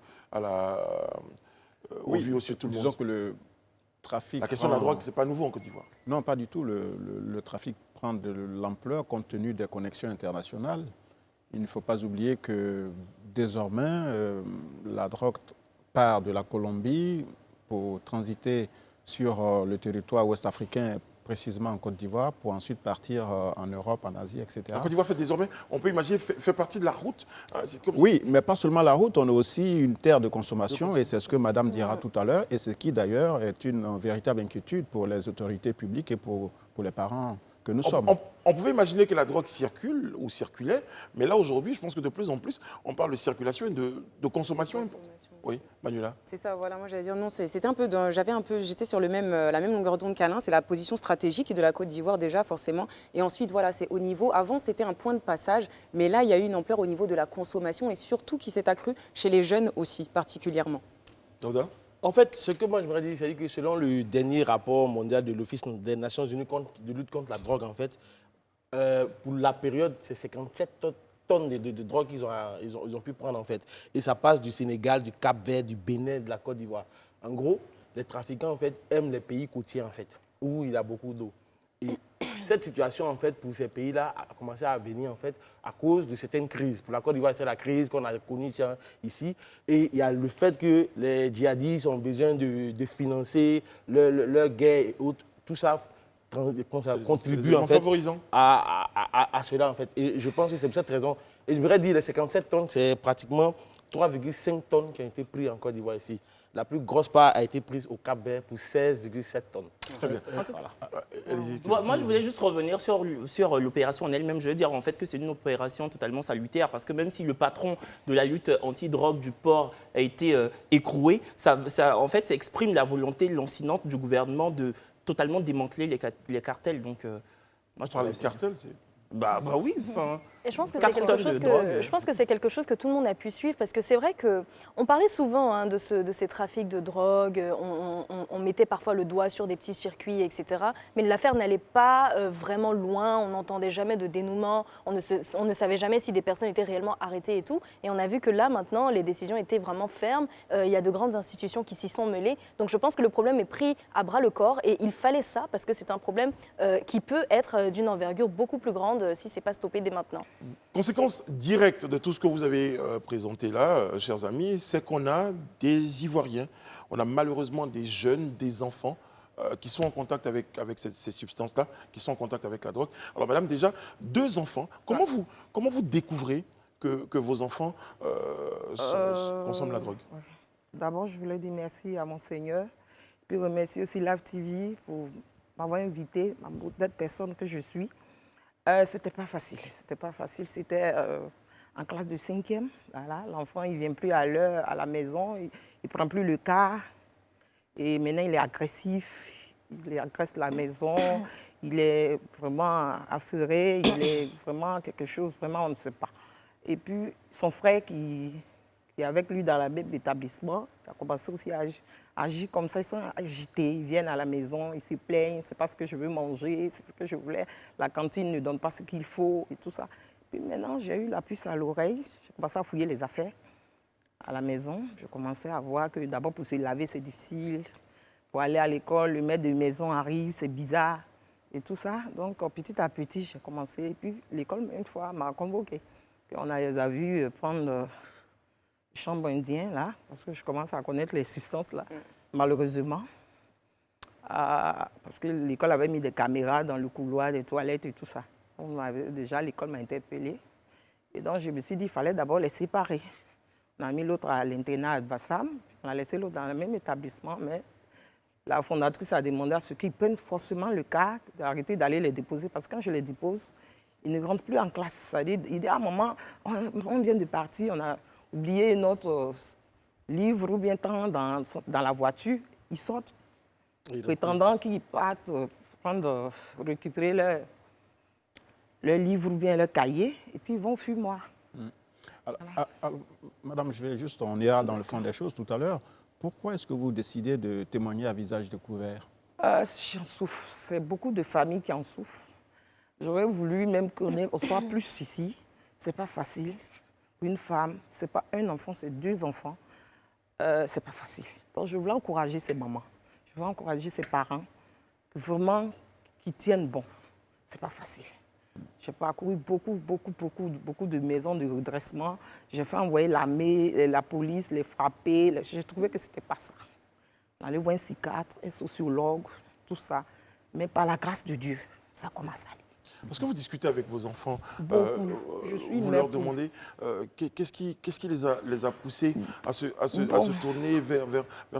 au vu aussi de tout le monde. Disons que le trafic... La question de la drogue, ce n'est pas nouveau en Côte d'Ivoire. Non, pas du tout. Le trafic prend de l'ampleur compte tenu des connexions internationales. Il ne faut pas oublier que désormais, la drogue part de la Colombie pour transiter sur le territoire ouest-africain, précisément en Côte d'Ivoire, pour ensuite partir en Europe, en Asie, etc. La Côte d'Ivoire fait désormais, on peut imaginer, fait partie de la route. Oui, mais pas seulement la route, on a aussi une terre de consommation, et c'est ce que Madame dira tout à l'heure, et ce qui d'ailleurs est une véritable inquiétude pour les autorités publiques et pour les parents que nous sommes. On pouvait imaginer que la drogue circule ou circulait, mais là aujourd'hui, je pense que de plus en plus, on parle de circulation et de consommation. Oui, Manuela. C'est ça, voilà, moi j'allais dire non, c'était un peu, j'étais sur la même longueur d'onde qu'Alain, c'est la position stratégique de la Côte d'Ivoire déjà forcément, et ensuite voilà, c'est au niveau, avant c'était un point de passage, mais là il y a eu une ampleur au niveau de la consommation et surtout qui s'est accrue chez les jeunes aussi particulièrement. Dauda ? En fait, ce que moi je voudrais dire, c'est que selon le dernier rapport mondial de l'Office des Nations Unies de lutte contre la drogue, en fait, pour la période, c'est 57 tonnes de drogue qu'ils ont pu prendre, en fait. Et ça passe du Sénégal, du Cap-Vert, du Bénin, de la Côte d'Ivoire. En gros, les trafiquants, en fait, aiment les pays côtiers, en fait, où il y a beaucoup d'eau. Et cette situation, en fait, pour ces pays-là, a commencé à venir, en fait, à cause de certaines crises. Pour la Côte d'Ivoire, c'est la crise qu'on a connue ici. Et il y a le fait que les djihadistes ont besoin de financer leur guerre et autres. Tout ça contribue, en fait, à cela, en fait. Et je pense que c'est pour cette raison. Et je voudrais dire, les 57 tonnes, c'est pratiquement 3,5 tonnes qui ont été prises en Côte d'Ivoire ici. La plus grosse part a été prise au Cap-Vert pour 16,7 tonnes. Très bien. Moi, je voulais juste revenir sur l'opération en elle-même. Je veux dire en fait que c'est une opération totalement salutaire parce que même si le patron de la lutte anti-drogue du port a été écroué, en fait, ça exprime la volonté lancinante du gouvernement de totalement démanteler les cartels. Donc, moi, je parle des cartels, c'est... Bah oui, enfin... Et je pense que c'est quelque chose que tout le monde a pu suivre parce que c'est vrai qu'on parlait souvent de ces trafics de drogue, on mettait parfois le doigt sur des petits circuits, etc. Mais l'affaire n'allait pas vraiment loin, on n'entendait jamais de dénouement, on ne savait jamais si des personnes étaient réellement arrêtées et tout. Et on a vu que là, maintenant, les décisions étaient vraiment fermes, il y a de grandes institutions qui s'y sont mêlées. Donc je pense que le problème est pris à bras le corps et il fallait ça parce que c'est un problème qui peut être d'une envergure beaucoup plus grande si ce n'est pas stoppé dès maintenant. Conséquence directe de tout ce que vous avez présenté là, chers amis, c'est qu'on a des Ivoiriens, on a malheureusement des jeunes, des enfants qui sont en contact avec ces substances-là, qui sont en contact avec la drogue. Alors madame, déjà, 2 enfants, comment vous découvrez que vos enfants consomment la drogue? D'abord, je voulais dire merci à mon Seigneur, puis remercier aussi Live TV pour m'avoir invité, ma modeste personne que je suis. C'était pas facile, c'était en classe de 5e, voilà. L'enfant il vient plus à l'heure à la maison, il prend plus le car et maintenant il est agressif, il agresse la maison, il est vraiment affairé, il est vraiment quelque chose, vraiment on ne sait pas. Et puis son frère qui est avec lui dans le même établissement, il a commencé aussi à agir comme ça, ils sont agités, ils viennent à la maison, ils se plaignent, c'est pas ce que je veux manger, c'est ce que je voulais, la cantine ne donne pas ce qu'il faut et tout ça. Puis maintenant, j'ai eu la puce à l'oreille, j'ai commencé à fouiller les affaires à la maison, je commençais à voir que d'abord pour se laver c'est difficile, pour aller à l'école, le maître de maison arrive, c'est bizarre et tout ça. Donc petit à petit, j'ai commencé, et puis l'école une fois m'a convoqué. On les a vus prendre chambre indien, là, parce que je commence à connaître les substances, là, malheureusement. Parce que l'école avait mis des caméras dans le couloir des toilettes et tout ça. Déjà, l'école m'a interpellée. Et donc, je me suis dit qu'il fallait d'abord les séparer. On a mis l'autre à l'internat à Bassam, on a laissé l'autre dans le même établissement, mais la fondatrice a demandé à ceux qui prennent forcément le cas d'arrêter d'aller les déposer, parce que quand je les dépose, ils ne rentrent plus en classe. C'est-à-dire, il dit à un moment, on vient de partir, on a oublier notre livre ou bien temps dans la voiture, ils sortent prétendant qu'ils partent récupérer leur livre ou bien leur cahier et puis ils vont fumoir. Alors, madame, on ira dans le fond des choses tout à l'heure. Pourquoi est-ce que vous décidez de témoigner à visage découvert? J'en souffre. C'est beaucoup de familles qui en souffrent. J'aurais voulu même qu'on soit plus ici. C'est pas facile. Une femme, ce n'est pas un enfant, c'est 2 enfants. Ce n'est pas facile. Donc, je voulais encourager ces mamans. Je voulais encourager ces parents, vraiment, qui tiennent bon. Ce n'est pas facile. J'ai parcouru beaucoup de maisons de redressement. J'ai fait envoyer la police, les frapper. J'ai trouvé que ce n'était pas ça. On allait voir un psychiatre, un sociologue, tout ça. Mais par la grâce de Dieu, ça commence à aller. Parce que vous discutez avec vos enfants, vous leur demandez qu'est-ce qui les a poussés à se tourner vers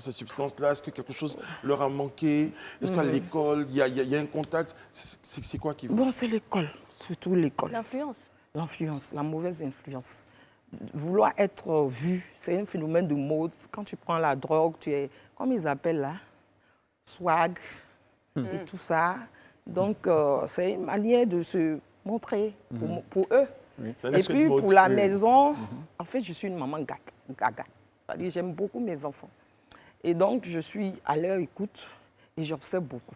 ces substances-là? Est-ce que quelque chose leur a manqué? Est-ce qu'à l'école, il y a un contact? C'est quoi qui... Bon, c'est l'école, surtout l'école. L'influence. L'influence, la mauvaise influence. Vouloir être vu, c'est un phénomène de mode. Quand tu prends la drogue, tu es, comme ils appellent là, swag et tout ça. Donc, c'est une manière de se montrer pour eux. Oui. Et puis, pour la maison, en fait, je suis une maman gaga. C'est-à-dire, j'aime beaucoup mes enfants. Et donc, je suis à leur écoute et j'observe beaucoup.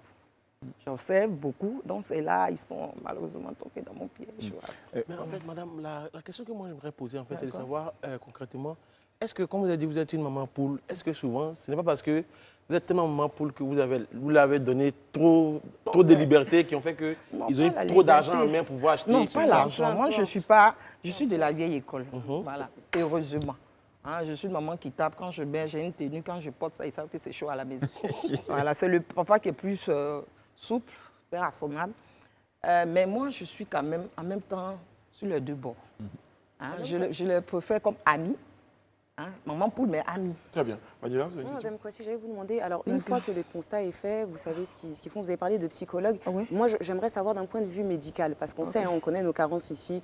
J'observe beaucoup. Donc, c'est là, ils sont malheureusement tombés dans mon piège. Mais en fait, madame, la question que moi, j'aimerais poser, en fait, c'est de savoir concrètement, est-ce que, comme vous avez dit, vous êtes une maman poule, est-ce que souvent, ce n'est pas parce que vous êtes tellement maman poule que vous l'avez donné trop de liberté qui ont fait qu'ils ont eu trop d'argent en main pour pouvoir acheter. Non, pas l'argent. Moi, je suis de la vieille école. Voilà, heureusement. Hein, je suis une maman qui tape quand je bain, j'ai une tenue, quand je porte ça, ils savent que c'est chaud à la maison. Voilà, c'est le papa qui est plus souple, père à son âme. Mais moi, je suis quand même, en même temps, sur les 2 bords. Hein, je les préfère comme amis. Hein? Maman poule, mais amie. Très bien. Madila, vous avez une Madame Kouassi, j'allais vous demander, alors une fois que le constat est fait, vous savez ce qu'ils font, vous avez parlé de psychologues. Moi, j'aimerais savoir d'un point de vue médical, parce qu'on sait, on connaît nos carences ici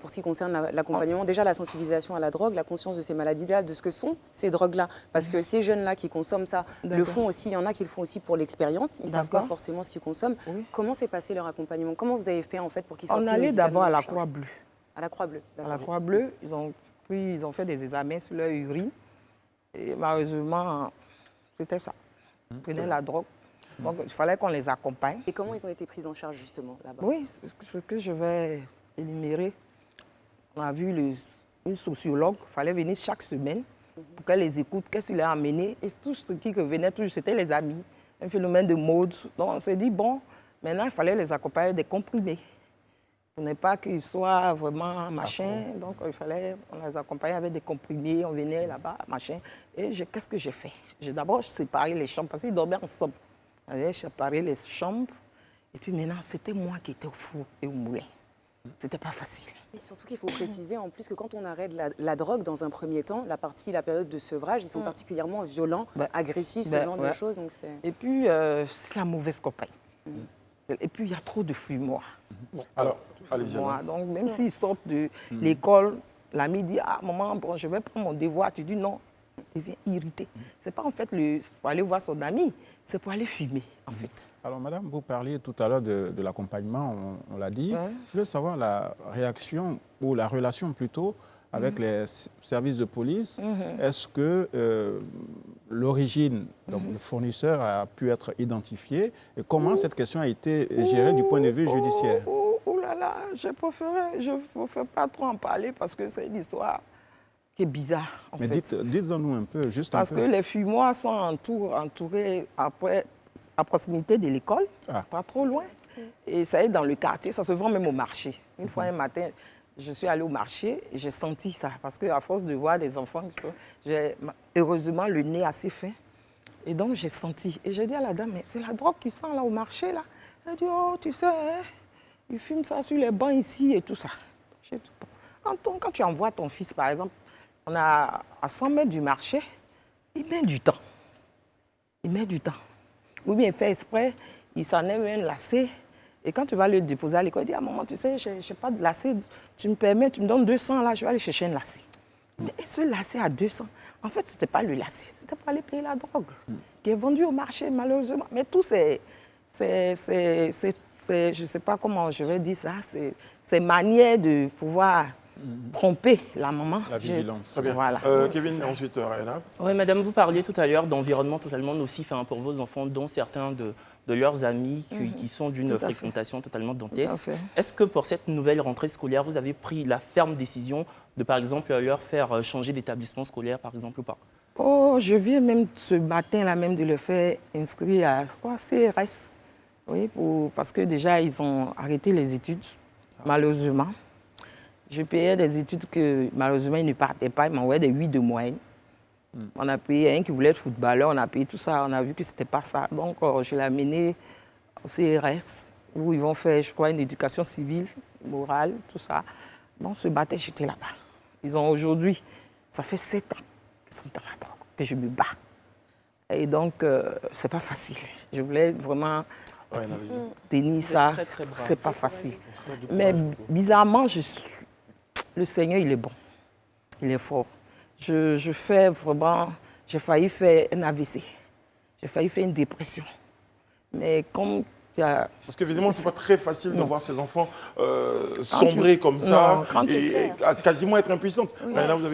pour ce qui concerne l'accompagnement. Déjà, la sensibilisation à la drogue, la conscience de ces maladies, de ce que sont ces drogues-là. Parce que ces jeunes-là qui consomment ça le font aussi, il y en a qui le font aussi pour l'expérience, ils ne savent pas forcément ce qu'ils consomment. Comment s'est passé leur accompagnement? Comment vous avez fait en fait pour qu'ils soient On allait d'abord à la Croix-Bleue. À la Croix-Bleue, d'accord. À la Croix-Bleue, ils ont fait des examens sur leur urine. Et malheureusement, c'était ça. Ils prenaient la drogue. Donc, il fallait qu'on les accompagne. Et comment ils ont été pris en charge, justement, là-bas? Oui, c'est ce que je vais énumérer. On a vu une sociologue. Il fallait venir chaque semaine pour qu'elle les écoute. Qu'est-ce qu'il a amené? Et tout ce qui revenait, c'était les amis. Un phénomène de mode. Donc, on s'est dit, bon, maintenant, il fallait les accompagner des comprimés. Pour ne pas qu'ils soient vraiment machin. Donc, il fallait, on les accompagnait avec des comprimés, on venait là-bas, machin. Et qu'est-ce que j'ai fait? J'ai d'abord séparé les chambres, parce qu'ils dormaient ensemble. J'ai séparé les chambres. Et puis maintenant, c'était moi qui étais au four et au moulin. C'était pas facile. Et surtout qu'il faut préciser en plus que quand on arrête la drogue dans un premier temps, la période de sevrage, ils sont particulièrement violents, agressifs, ce genre de choses. Donc et puis, c'est la mauvaise compagnie. Et puis, il y a trop de fumoir. Alors, allez-y. Donc, même s'ils sortent de l'école, l'ami dit, ah, maman, bon, je vais prendre mon devoir. Tu dis non, tu deviens irrité. C'est pas en fait pour aller voir son ami, c'est pour aller fumer, en fait. Alors, madame, vous parliez tout à l'heure de l'accompagnement, on l'a dit. Je veux savoir la réaction, ou la relation plutôt, avec les services de police. Est-ce que l'origine, donc le fournisseur, a pu être identifié? Et comment cette question a été gérée du point de vue judiciaire? Oh là là, je ne préfère pas trop en parler parce que c'est une histoire qui est bizarre, en fait. Mais dites-en nous un peu, juste un peu. Parce que les fumoirs sont entourés à proximité de l'école, pas trop loin. Et ça est dans le quartier, ça se vend même au marché. Une fois un matin, je suis allée au marché et j'ai senti ça. Parce qu'à force de voir des enfants, j'ai heureusement le nez assez fin. Et donc j'ai senti. Et j'ai dit à la dame, mais c'est la drogue qui sent là au marché là. Elle dit, oh, tu sais, hein, ils fument ça sur les bancs ici et tout ça. J'ai dit, bon. Quand tu envoies ton fils, par exemple, on a à 100 mètres du marché, il met du temps. Il met du temps. Ou bien il fait exprès, il s'en aime un lacet. Et quand tu vas le déposer à l'école, il dit, ah maman, tu sais, je n'ai pas de lacet, tu me permets, tu me donnes 200 là, je vais aller chercher un lacet. Mais ce lacet à 200, en fait, ce n'était pas le lacet, c'était pour aller payer la drogue, qui est vendue au marché, malheureusement. Mais tout c'est je ne sais pas comment je vais dire ça, c'est manière de pouvoir tromper la maman. La vigilance. Très bien. Voilà. Kevin, ensuite, Rayana. Oui, madame, vous parliez tout à l'heure d'environnement totalement nocif pour vos enfants, dont certains de leurs amis qui sont d'une fréquentation totalement dantesque. Est-ce que pour cette nouvelle rentrée scolaire, vous avez pris la ferme décision de, par exemple, leur faire changer d'établissement scolaire, par exemple, ou pas? Oh, je viens même ce matin-là même de le faire inscrire à CRS. Oui, parce que déjà, ils ont arrêté les études, malheureusement. Je payais des études que, malheureusement, ils ne partaient pas. Ils m'envoyaient des 8 de moyenne. On a payé un qui voulait être footballeur, on a payé tout ça. On a vu que ce n'était pas ça. Donc, je l'ai amené au CRS, où ils vont faire, je crois, une éducation civile, morale, tout ça. Bon, ce matin, j'étais là-bas. Ils ont aujourd'hui, ça fait 7 ans qu'ils sont dans la drogue, que je me bats. Et donc, ce n'est pas facile. Je voulais vraiment tenir ça. Ce n'est pas facile. Mais bizarrement, le Seigneur, il est bon. Il est fort. Je fais vraiment... J'ai failli faire un AVC. J'ai failli faire une dépression. Mais comme... Parce qu'évidemment, ce n'est pas très facile de voir ces enfants sombrer comme ça et quasiment être impuissantes.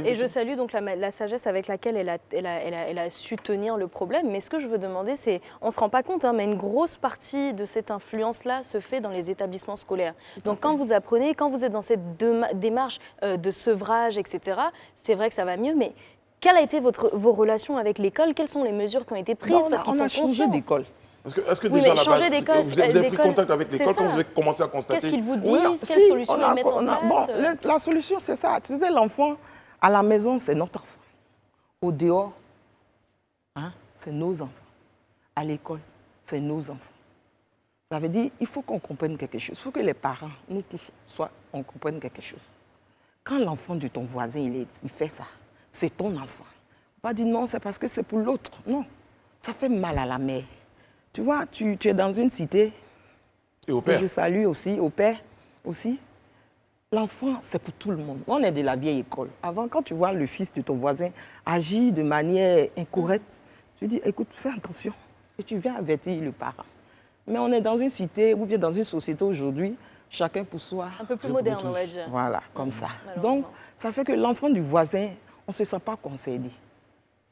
Et je salue donc la sagesse avec laquelle elle a su tenir le problème. Mais ce que je veux demander, c'est, on ne se rend pas compte, mais une grosse partie de cette influence-là se fait dans les établissements scolaires. Donc quand vous apprenez, quand vous êtes dans cette démarche de sevrage, etc., c'est vrai que ça va mieux, mais quelles ont été vos relations avec l'école? Quelles sont les mesures qui ont été prises? Parce qu'ils sont changé d'école. Est-ce que déjà, à la base, vous avez pris contact avec l'école quand vous avez commencé à constater? Qu'est-ce qu'ils vous disent? Quelles solutions ils mettent en place? Bon, la solution, c'est ça. Tu sais, l'enfant, à la maison, c'est notre enfant. Au dehors, c'est nos enfants. À l'école, c'est nos enfants. Ça veut dire qu'il faut qu'on comprenne quelque chose. Il faut que les parents, nous tous, on comprenne quelque chose. Quand l'enfant de ton voisin, il fait ça, c'est ton enfant. Pas dire non, c'est parce que c'est pour l'autre. Non, ça fait mal à la mère. Tu vois, tu es dans une cité. Et au père. Je salue aussi, au père aussi. L'enfant, c'est pour tout le monde. On est de la vieille école. Avant, quand tu vois le fils de ton voisin agir de manière incorrecte, tu dis, écoute, fais attention. Et tu viens avertir le parent. Mais on est dans une cité ou bien dans une société aujourd'hui, chacun pour soi. Un peu plus moderne, on va dire. Voilà, comme ça. Donc, ça fait que l'enfant du voisin, on ne se sent pas concerné.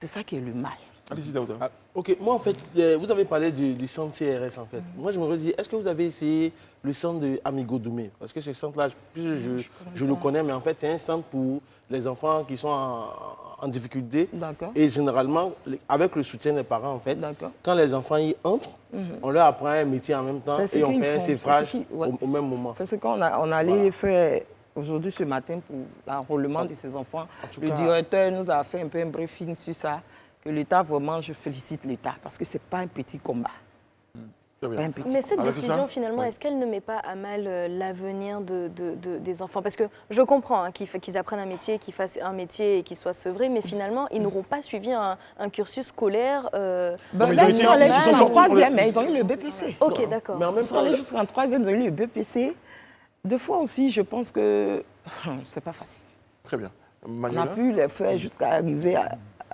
C'est ça qui est le mal. Allez-y, Daouda. Ah, ok, moi en fait, vous avez parlé du centre CRS en fait. Moi je me redis, est-ce que vous avez essayé le centre de Amigo Doumé? Parce que ce centre-là, je le connais, mais en fait c'est un centre pour les enfants qui sont en difficulté. Et généralement, avec le soutien des parents en fait, quand les enfants y entrent, on leur apprend un métier en même temps et on fait un sévrage au même moment. C'est ce qu'on allait faire aujourd'hui, ce matin, pour l'enrôlement de ces enfants. Le directeur nous a fait un peu un briefing sur ça. Que l'État, vraiment, je félicite l'État parce que ce n'est pas un petit combat. Mais cette décision, finalement, est-ce qu'elle ne met pas à mal l'avenir des enfants? Parce que je comprends qu'ils apprennent un métier, qu'ils fassent un métier et qu'ils soient sevrés, mais finalement, ils n'auront pas suivi un cursus scolaire. Ils sont allés jusqu'en troisième, mais ils ont eu le BPC. Ok, d'accord. Mais en même temps, ils sont allés jusqu'en troisième, ils ont eu le BPC. Deux fois aussi, je pense que ce n'est pas facile. Très bien. Manuela? On a pu les faire jusqu'à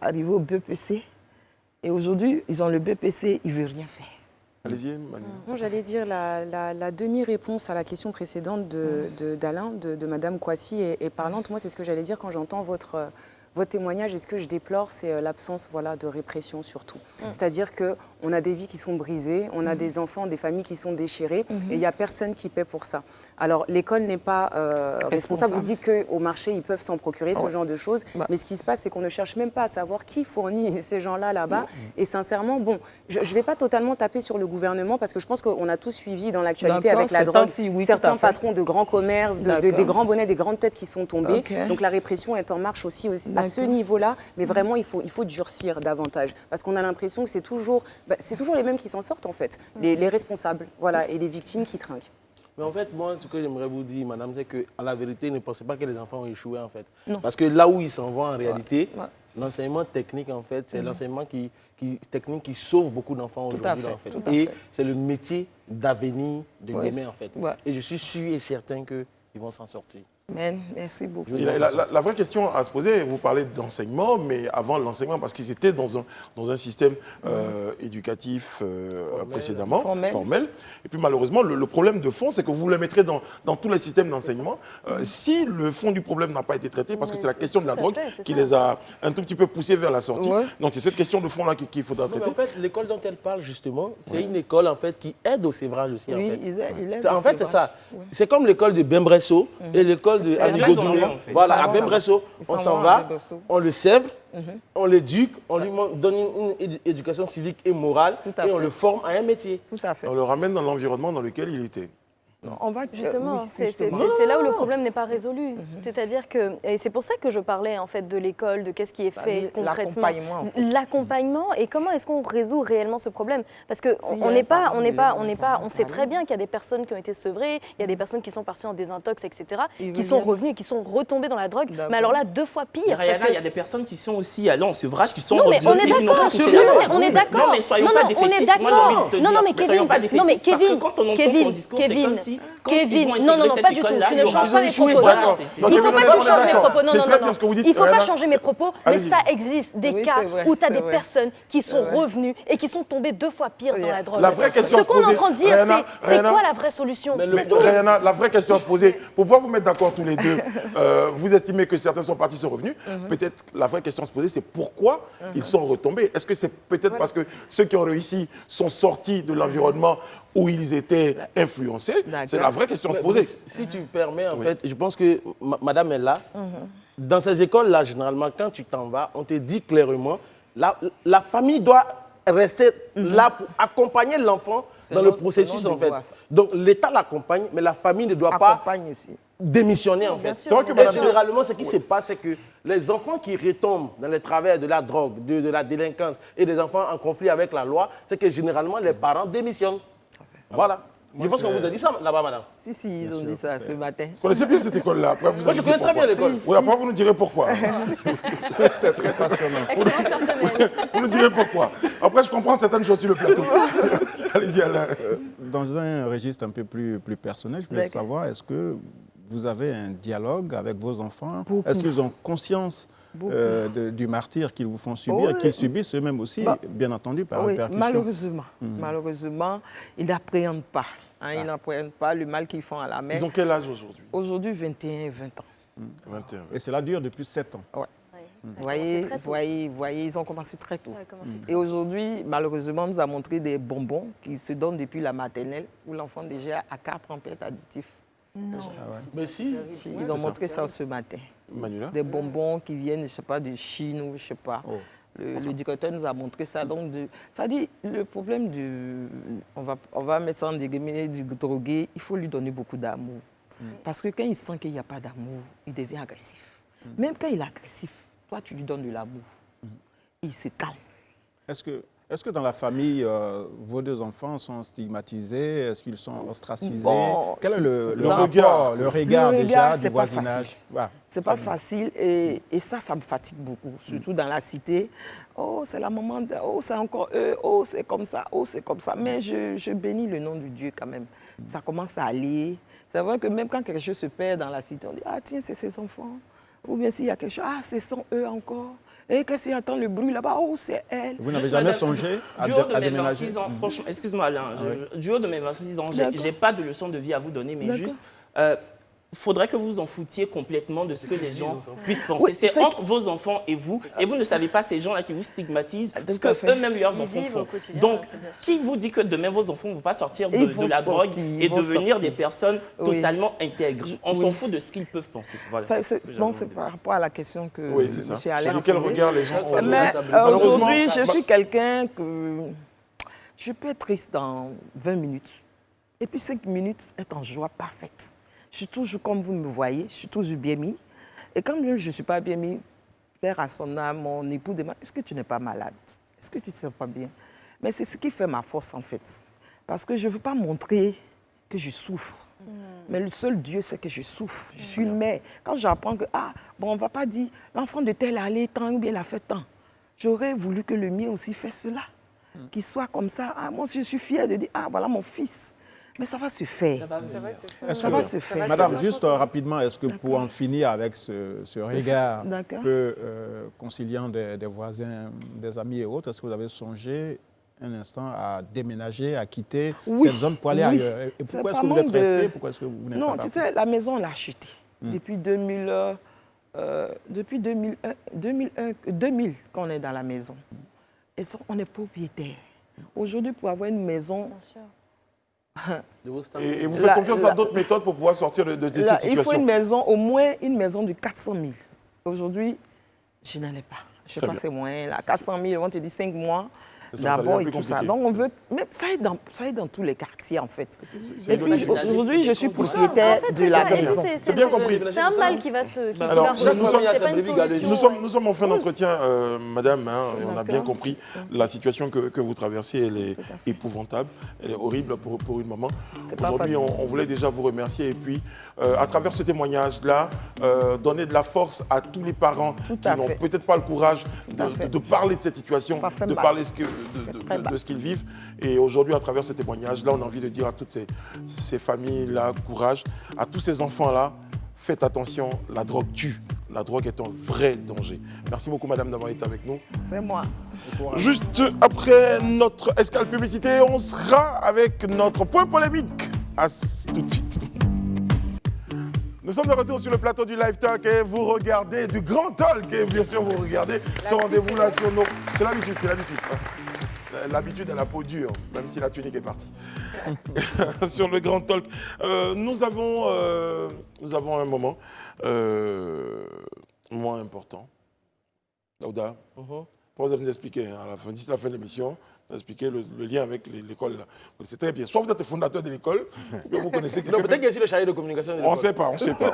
arriver au BPC. Et aujourd'hui, ils ont le BPC, ils ne veulent rien faire. Allez-y, Manuela. Bon, j'allais dire la demi-réponse à la question précédente d'Alain, de Madame Kouassi est parlante. Moi, c'est ce que j'allais dire quand j'entends votre témoignage. Et ce que je déplore, c'est l'absence de répression surtout. C'est-à-dire qu'on a des vies qui sont brisées, on a des enfants, des familles qui sont déchirées, et il n'y a personne qui paie pour ça. Alors, l'école n'est pas responsable. Vous dites qu'au marché, ils peuvent s'en procurer, ce genre de choses. Mais ce qui se passe, c'est qu'on ne cherche même pas à savoir qui fournit ces gens-là là-bas. Et sincèrement, bon, je ne vais pas totalement taper sur le gouvernement, parce que je pense qu'on a tous suivi dans l'actualité avec la drogue certains patrons de grands commerces, des grands bonnets, des grandes têtes qui sont tombés. Donc, la répression est en marche aussi à ce niveau-là, mais vraiment, il faut durcir davantage. Parce qu'on a l'impression que c'est toujours les mêmes qui s'en sortent, en fait. Les responsables, voilà, et les victimes qui trinquent. Mais en fait, moi, ce que j'aimerais vous dire, madame, c'est qu'à la vérité, ne pensez pas que les enfants ont échoué, en fait. Non. Parce que là où ils s'en vont, en réalité, l'enseignement technique, en fait, c'est l'enseignement technique qui sauve beaucoup d'enfants aujourd'hui, en fait. Et c'est le métier d'avenir de demain, en fait. Et je suis sûr et certain qu'ils vont s'en sortir. Merci beaucoup. La vraie question à se poser, vous parlez d'enseignement, mais avant l'enseignement, parce qu'ils étaient dans un système éducatif précédemment, formel. Et puis malheureusement, le problème de fond, c'est que vous le mettrez dans tous les systèmes d'enseignement. Si le fond du problème n'a pas été traité, parce que c'est la question de la drogue qui les a un tout petit peu poussés vers la sortie. Donc c'est cette question de fond-là qu'il faudra traiter. En fait, l'école dont elle parle justement, c'est une école en fait, qui aide au sévrage aussi. En fait, c'est ça. C'est comme l'école de Bembresso et l'école de Amigo Doumé. Voilà, à Bembresso, on s'en va, on le sèvre, on l'éduque, on lui donne une éducation civique et morale et on le forme à un métier. Tout à fait. On le ramène dans l'environnement dans lequel il était. Justement, c'est là où le problème n'est pas résolu. C'est-à-dire que, et c'est pour ça que je parlais en fait de l'école, de qu'est-ce qui est fait concrètement. L'accompagnement et comment est-ce qu'on résout réellement ce problème? Parce que on sait très bien qu'il y a des personnes qui ont été sevrées, il y a des personnes qui sont parties en désintox, etc., qui sont revenues et qui sont retombées dans la drogue. Mais alors là, 2 fois pire. Il y a des personnes qui sont aussi allées en sevrage, qui sont revenues, qui n'ont pas touché la drogue. On est d'accord. Non, mais soyons pas défaitistes. Moi, j'ai envie de te dire, mais soyons pas défaitistes. Parce que quand on entend ton discours, c'est comme si Kevin, non, pas du tout. Tu ne changes pas mes propos. Il ne faut pas que tu changes mes propos. Non. Il ne faut pas changer mes propos, mais ça existe des cas où tu as des personnes qui sont revenues et qui sont tombées 2 fois pire dans la drogue. Ce qu'on est en train de dire, c'est quoi la vraie solution? Rayana, la vraie question à se poser, pour pouvoir vous mettre d'accord tous les deux, vous estimez que certains sont partis, sont revenus. Peut-être la vraie question à se poser, c'est pourquoi ils sont retombés. Est-ce que c'est peut-être parce que ceux qui ont réussi sont sortis de l'environnement où ils étaient influencés? C'est la vraie question à se poser. Si tu me permets, en fait, je pense que madame est là. Dans ces écoles-là, généralement, quand tu t'en vas, on te dit clairement, la famille doit rester là pour accompagner l'enfant dans le processus, en fait. Donc, l'État l'accompagne, mais la famille ne doit pas démissionner, en fait. C'est vrai que généralement, ce qui se passe, c'est que les enfants qui retombent dans les travers de la drogue, de la délinquance et des enfants en conflit avec la loi, c'est que généralement, les parents démissionnent. Voilà. Je pense qu'on vous a dit ça là-bas, madame. Si, ils ont dit ça ce matin. Vous connaissez bien cette école-là. Moi, je connais très bien l'école. Oui, après, vous nous direz pourquoi. C'est très passionnant. Expérience personnelle. Vous nous direz pourquoi. Après, je comprends certaines choses sur le plateau. Allez-y, Alain. Dans un registre un peu plus personnel, je voulais savoir, est-ce que vous avez un dialogue avec vos enfants? Est-ce qu'ils ont conscience du martyre qu'ils vous font subir, qu'ils subissent eux-mêmes aussi, bien entendu, par répercussion? Malheureusement, ils n'appréhendent pas. Ils n'appréhendent pas le mal qu'ils font à la mère. Ils ont quel âge aujourd'hui? Aujourd'hui, 21 et 20 ans. 21. Et cela dure depuis 7 ans. Ouais. Vous voyez, ils ont commencé très tôt. Et aujourd'hui, malheureusement, on nous a montré des bonbons qui se donnent depuis la maternelle, où l'enfant déjà a 4 ampères additifs. Non. Mais si. Ils ont montré ça ce matin. Manuela? Des bonbons qui viennent, je ne sais pas, de Chine ou je ne sais pas. Le directeur nous a montré ça. Donc, ça dit, le problème on va mettre ça en guillemets, du drogué, il faut lui donner beaucoup d'amour. Parce que quand il sent qu'il n'y a pas d'amour, il devient agressif. Même quand il est agressif, toi, tu lui donnes de l'amour. Il se calme. Est-ce que dans la famille, vos 2 enfants sont stigmatisés? Est-ce qu'ils sont ostracisés? Quel est le regard déjà du voisinage? C'est pas facile et ça me fatigue beaucoup, surtout dans la cité. Oh, c'est la maman, oh, c'est encore eux, oh, c'est comme ça, oh, c'est comme ça. Mais je bénis le nom de Dieu quand même. Ça commence à aller. C'est vrai que même quand quelque chose se perd dans la cité, on dit, ah tiens, c'est ses enfants. Ou bien s'il y a quelque chose, ah, ce sont eux encore. Et qu'est-ce qu'il entend le bruit là-bas? Oh, c'est elle. Vous n'avez jamais songé à déménager? 26 ans, franchement, excuse-moi Alain, du haut de mes 26 ans, je n'ai pas de leçon de vie à vous donner, mais juste, il faudrait que vous en foutiez complètement de ce que les gens puissent penser. Oui, c'est entre vos enfants et vous ne savez pas ces gens-là qui vous stigmatisent, ce que eux-mêmes leurs enfants font. Donc, qui vous dit que demain vos enfants ne vont pas sortir de la drogue et devenir des personnes totalement intègres? On s'en fout de ce qu'ils peuvent penser. Voilà, c'est par rapport à la question que M. Alain a posée. Quel regard les gens ont? Mais aujourd'hui, je suis quelqu'un que je peux être triste dans 20 minutes. Et puis 5 minutes, être en joie parfaite. Je suis toujours comme vous me voyez, je suis toujours bien mis. Et quand même je ne suis pas bien mis, père à son âme, mon époux demande, est-ce que tu n'es pas malade? Est-ce que tu ne te sens pas bien? Mais c'est ce qui fait ma force en fait. Parce que je ne veux pas montrer que je souffre. Mais le seul Dieu sait que je souffre. Je suis une mère. Quand j'apprends que, on ne va pas dire, l'enfant de tel allait tant ou bien il a fait tant. J'aurais voulu que le mien aussi fasse cela. Qu'il soit comme ça. Moi, je suis fière de dire, voilà mon fils. Mais ça va se faire. Ça va se faire. Madame, juste rapidement, est-ce que pour en finir avec ce regard peu conciliant des voisins, des amis et autres, est-ce que vous avez songé un instant à déménager, à quitter cette zone pour aller ailleurs? Et pourquoi est-ce que vous êtes resté? Pourquoi est-ce que vous n'êtes pas tu sais, la maison, on l'a achetée depuis 2000, qu'on est dans la maison. Et ça, on est propriétaire. Aujourd'hui, pour avoir une maison... Et vous faites confiance à d'autres méthodes pour pouvoir sortir de cette situation? Il faut une maison, au moins une maison de 400 000. Aujourd'hui, je n'en ai pas. Je ne sais pas ces moyens-là. 400 000, on te dit 5 mois. D'abord et tout ça. Donc on veut, mais ça aide dans tous les quartiers en fait. Et puis aujourd'hui, je suis propriétaire de la maison. C'est bien compris. C'est un mal qui va se. Alors, nous sommes en fin d'entretien, madame, et on a bien compris la situation que vous traversez. Elle est épouvantable, elle est horrible pour une maman. Aujourd'hui, on voulait déjà vous remercier et puis, à travers ce témoignage-là, donner de la force à tous les parents qui n'ont peut-être pas le courage de parler de cette situation, de parler de ce qu'ils vivent. Et aujourd'hui, à travers ce témoignage-là, on a envie de dire à toutes ces familles-là, courage. À tous ces enfants-là, faites attention, la drogue tue. La drogue est un vrai danger. Merci beaucoup, madame, d'avoir été avec nous. C'est moi. Juste après notre escale publicité, on sera avec notre point polémique. À tout de suite. Nous sommes de retour sur le plateau du Live Talk et vous regardez du Grand Talk. Et bien sûr, vous regardez ce rendez-vous là sur nos... C'est l'habitude, c'est l'habitude. L'habitude à la peau dure, même si la tunique est partie. Sur le Grand Talk, nous avons un moment important. Daouda, Vous allez nous expliquer d'ici la fin de l'émission. Expliquer le lien avec l'école. C'est très bien. Soit vous êtes le fondateur de l'école, ou bien vous connaissez quelqu'un. Peut-être qu'il y a sur le chargé de communication de l'école. On ne sait pas.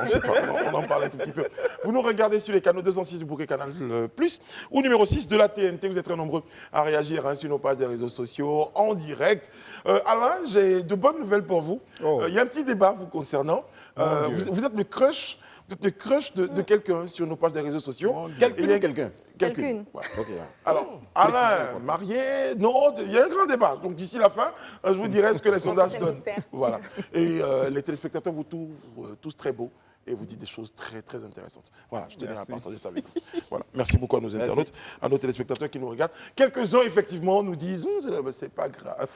On en parle un tout petit peu. Vous nous regardez sur les canaux 206 du bouquet Canal Plus ou numéro 6 de la TNT. Vous êtes très nombreux à réagir sur nos pages des réseaux sociaux en direct. Alain, j'ai de bonnes nouvelles pour vous. Il y a un petit débat vous concernant. Vous êtes le crush. Vous êtes le crush de quelqu'un sur nos pages des réseaux sociaux. Quelqu'un. Quelqu'une. Ouais. Okay. Alors, Alain, marié, non, il y a un grand débat. Donc d'ici la fin, je vous dirai ce que les sondages donnent. Voilà. Et les téléspectateurs vous trouvent tous très beaux et vous dites des choses très, très intéressantes. Voilà, je tenais à partager ça avec vous. Voilà. Merci beaucoup à nos internautes, à nos téléspectateurs qui nous regardent. Quelques-uns, effectivement, nous disent c'est pas grave.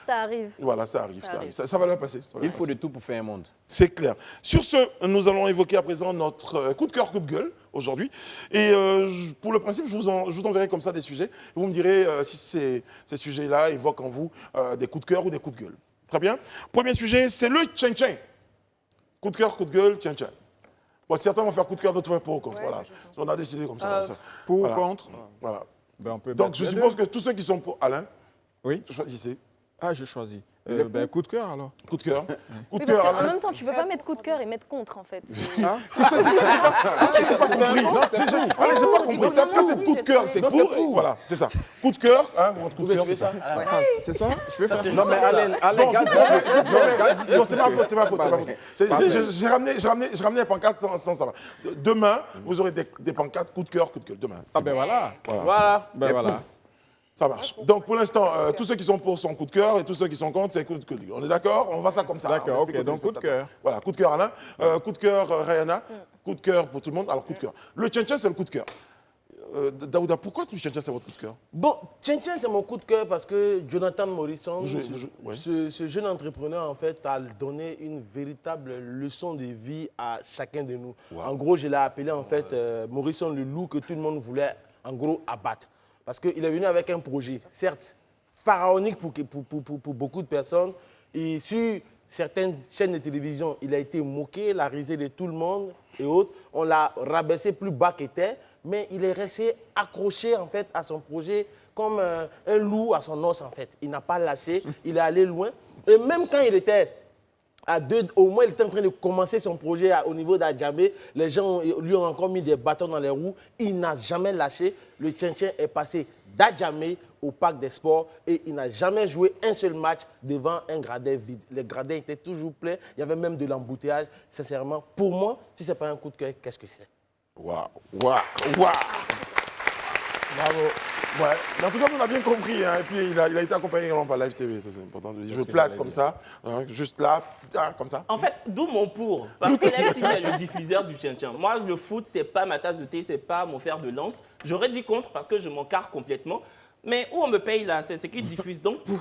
Ça arrive. Voilà, ça arrive. Ça va leur passer. Il faut de tout pour faire un monde. C'est clair. Sur ce, nous allons évoquer à présent notre coup de cœur, coup de gueule aujourd'hui. Et pour le principe, je vous enverrai comme ça des sujets. Vous me direz si ces sujets-là évoquent en vous des coups de cœur ou des coups de gueule. Très bien. Premier sujet, c'est le tchin-tchin. Coup de cœur, coup de gueule, tchin-tchin. Bon, certains vont faire coup de cœur, d'autres vont faire pour ou contre. Voilà. On a décidé comme ça. Pour ou contre. Voilà. Ben, on peut donc, je suppose que tous ceux qui sont pour Alain, choisissez. Ah, je choisis. Coup de cœur, alors. Coup de cœur. Coup de cœur. En même temps, tu ne peux pas mettre coup de cœur et mettre contre, en fait. C'est ça, j'ai pas compris. Non, j'ai pas compris. Ça, c'est coup de cœur, c'est pour. Voilà, c'est ça. Coup de cœur, votre coup de cœur, c'est ça. C'est ça? Je peux faire ça. Non, mais Alain, non, c'est ma faute. J'ai ramené les pancartes sans ça. Demain, vous aurez des pancartes coup de cœur, demain. Ah ben voilà. Ben voilà. Ça marche. Donc, pour l'instant, tous ceux qui sont pour sont coup de cœur et tous ceux qui sont contre, c'est coup de cœur. On est d'accord? On va ça comme ça. D'accord, ok. Donc, coup de cœur. Voilà, coup de cœur Alain, coup de cœur Rayana, coup de cœur pour tout le monde. Alors, coup de cœur. Le tchin-tchin, c'est le coup de cœur. Daouda, pourquoi le tchin-tchin, c'est votre coup de cœur? Bon, tchin-tchin, c'est mon coup de cœur parce que Jonathan Morrison, ce jeune entrepreneur, en fait, a donné une véritable leçon de vie à chacun de nous. Wow. En gros, je l'ai appelé, en fait, Morrison le loup que tout le monde voulait, en gros, abattre. Parce qu'il est venu avec un projet, certes, pharaonique pour beaucoup de personnes. Et sur certaines chaînes de télévision, il a été moqué, la risée de tout le monde et autres. On l'a rabaissé plus bas qu'était, mais il est resté accroché, en fait, à son projet comme un loup à son os, en fait. Il n'a pas lâché, il est allé loin. Et même quand il était au moins, il était en train de commencer son projet au niveau d'Adjamé. Les gens lui ont encore mis des bâtons dans les roues. Il n'a jamais lâché. Le tchin-tchin est passé d'Adjamé au Parc des Sports et il n'a jamais joué un seul match devant un gradin vide. Les gradins étaient toujours pleins. Il y avait même de l'embouteillage. Sincèrement, pour moi, si ce n'est pas un coup de cœur, qu'est-ce que c'est? Waouh. Bravo. Ouais. Mais en tout cas, on a bien compris. Hein. Et puis, il a été accompagné également par Live TV. Ça, c'est important. Je place comme ça. Hein, juste là, comme ça. En fait, d'où mon pour. Parce que Live TV est le diffuseur du tchin-tchin. Moi, le foot, c'est pas ma tasse de thé, c'est pas mon fer de lance. J'aurais dit contre parce que je m'en carre complètement. Mais où on me paye là? C'est qui diffuse donc pour...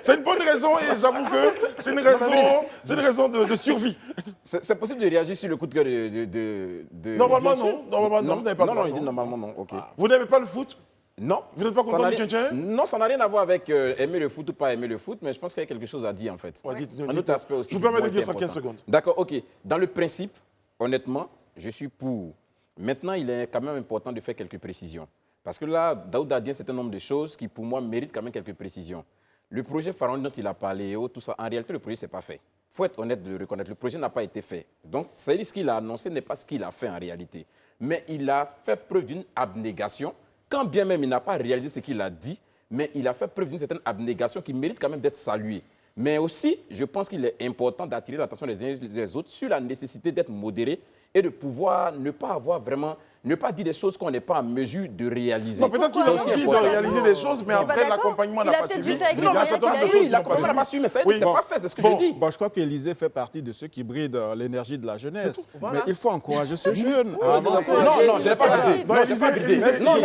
C'est une bonne raison et j'avoue que c'est une raison de survie. C'est possible de réagir sur le coup de cœur de... Normalement non. Normalement non. Vous n'avez pas non, il dit normalement non. Ok. Vous n'aimez pas le foot? Non. Vous n'êtes pas content du tchin-tchin? Non, ça n'a rien à voir avec aimer le foot ou pas aimer le foot, mais je pense qu'il y a quelque chose à dire en fait. Ouais, un autre aspect aussi. Je vous permets de dire ça en 15 secondes. D'accord, ok. Dans le principe, honnêtement, je suis pour. Maintenant, il est quand même important de faire quelques précisions. Parce que là, Daouda a dit un certain nombre de choses qui, pour moi, méritent quand même quelques précisions. Le projet Pharaon dont il a parlé, tout ça, en réalité, le projet, ce n'est pas fait. Il faut être honnête de le reconnaître. Le projet n'a pas été fait. Donc, ça veut dire ce qu'il a annoncé n'est pas ce qu'il a fait en réalité. Mais il a fait preuve d'une abnégation, quand bien même il n'a pas réalisé ce qu'il a dit, mais il a fait preuve d'une certaine abnégation qui mérite quand même d'être saluée. Mais aussi, je pense qu'il est important d'attirer l'attention des uns et des autres sur la nécessité d'être modéré et de pouvoir ne pas dire des choses qu'on n'est pas en mesure de réaliser. Non, peut-être qu'il a envie de réaliser des choses, mais après, l'accompagnement n'a pas suivi. Il y a un certain nombre de choses qui n'ont pas suivi. L'accompagnement n'a pas suivi, mais ça, c'est pas fait, c'est ce que je dis. Bon, je crois qu'Élysée fait partie de ceux qui brident l'énergie de la jeunesse. Mais il faut encourager ce jeune à avancer. Non, je n'ai pas bridé. Non, Élysée, non,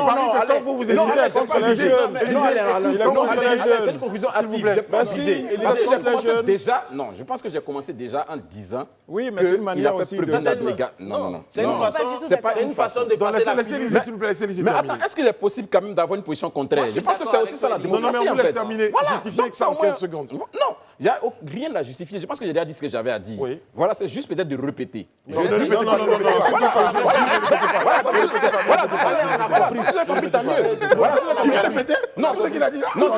quand vous vous élisez, elle contre les jeunes. Il est contre les jeunes. C'est une conclusion hâtive. Déjà, non, je pense que j'ai commencé déjà en disant oui, mais c'est une manière aussi de... Non. C'est une façon de passer la laissez Élisée, s'il vous plaît, laissez Élisée Mais terminer. attends, est-ce qu'il est possible quand même d'avoir une position contraire? Je pense que c'est aussi ça la démocratie. Non, mais on vous laisse terminer. Voilà. Justifiez que ça en 15 secondes. Non, il n'y a rien à justifier. Je pense que j'ai déjà dit ce que j'avais à dire. Oui. Voilà, c'est juste peut-être de répéter. Non, ne répétez pas. Voilà, si vous avez compris, tant mieux. Voilà, si vous avez compris, répétez. Non, c'est ce qu'il a dit. Non,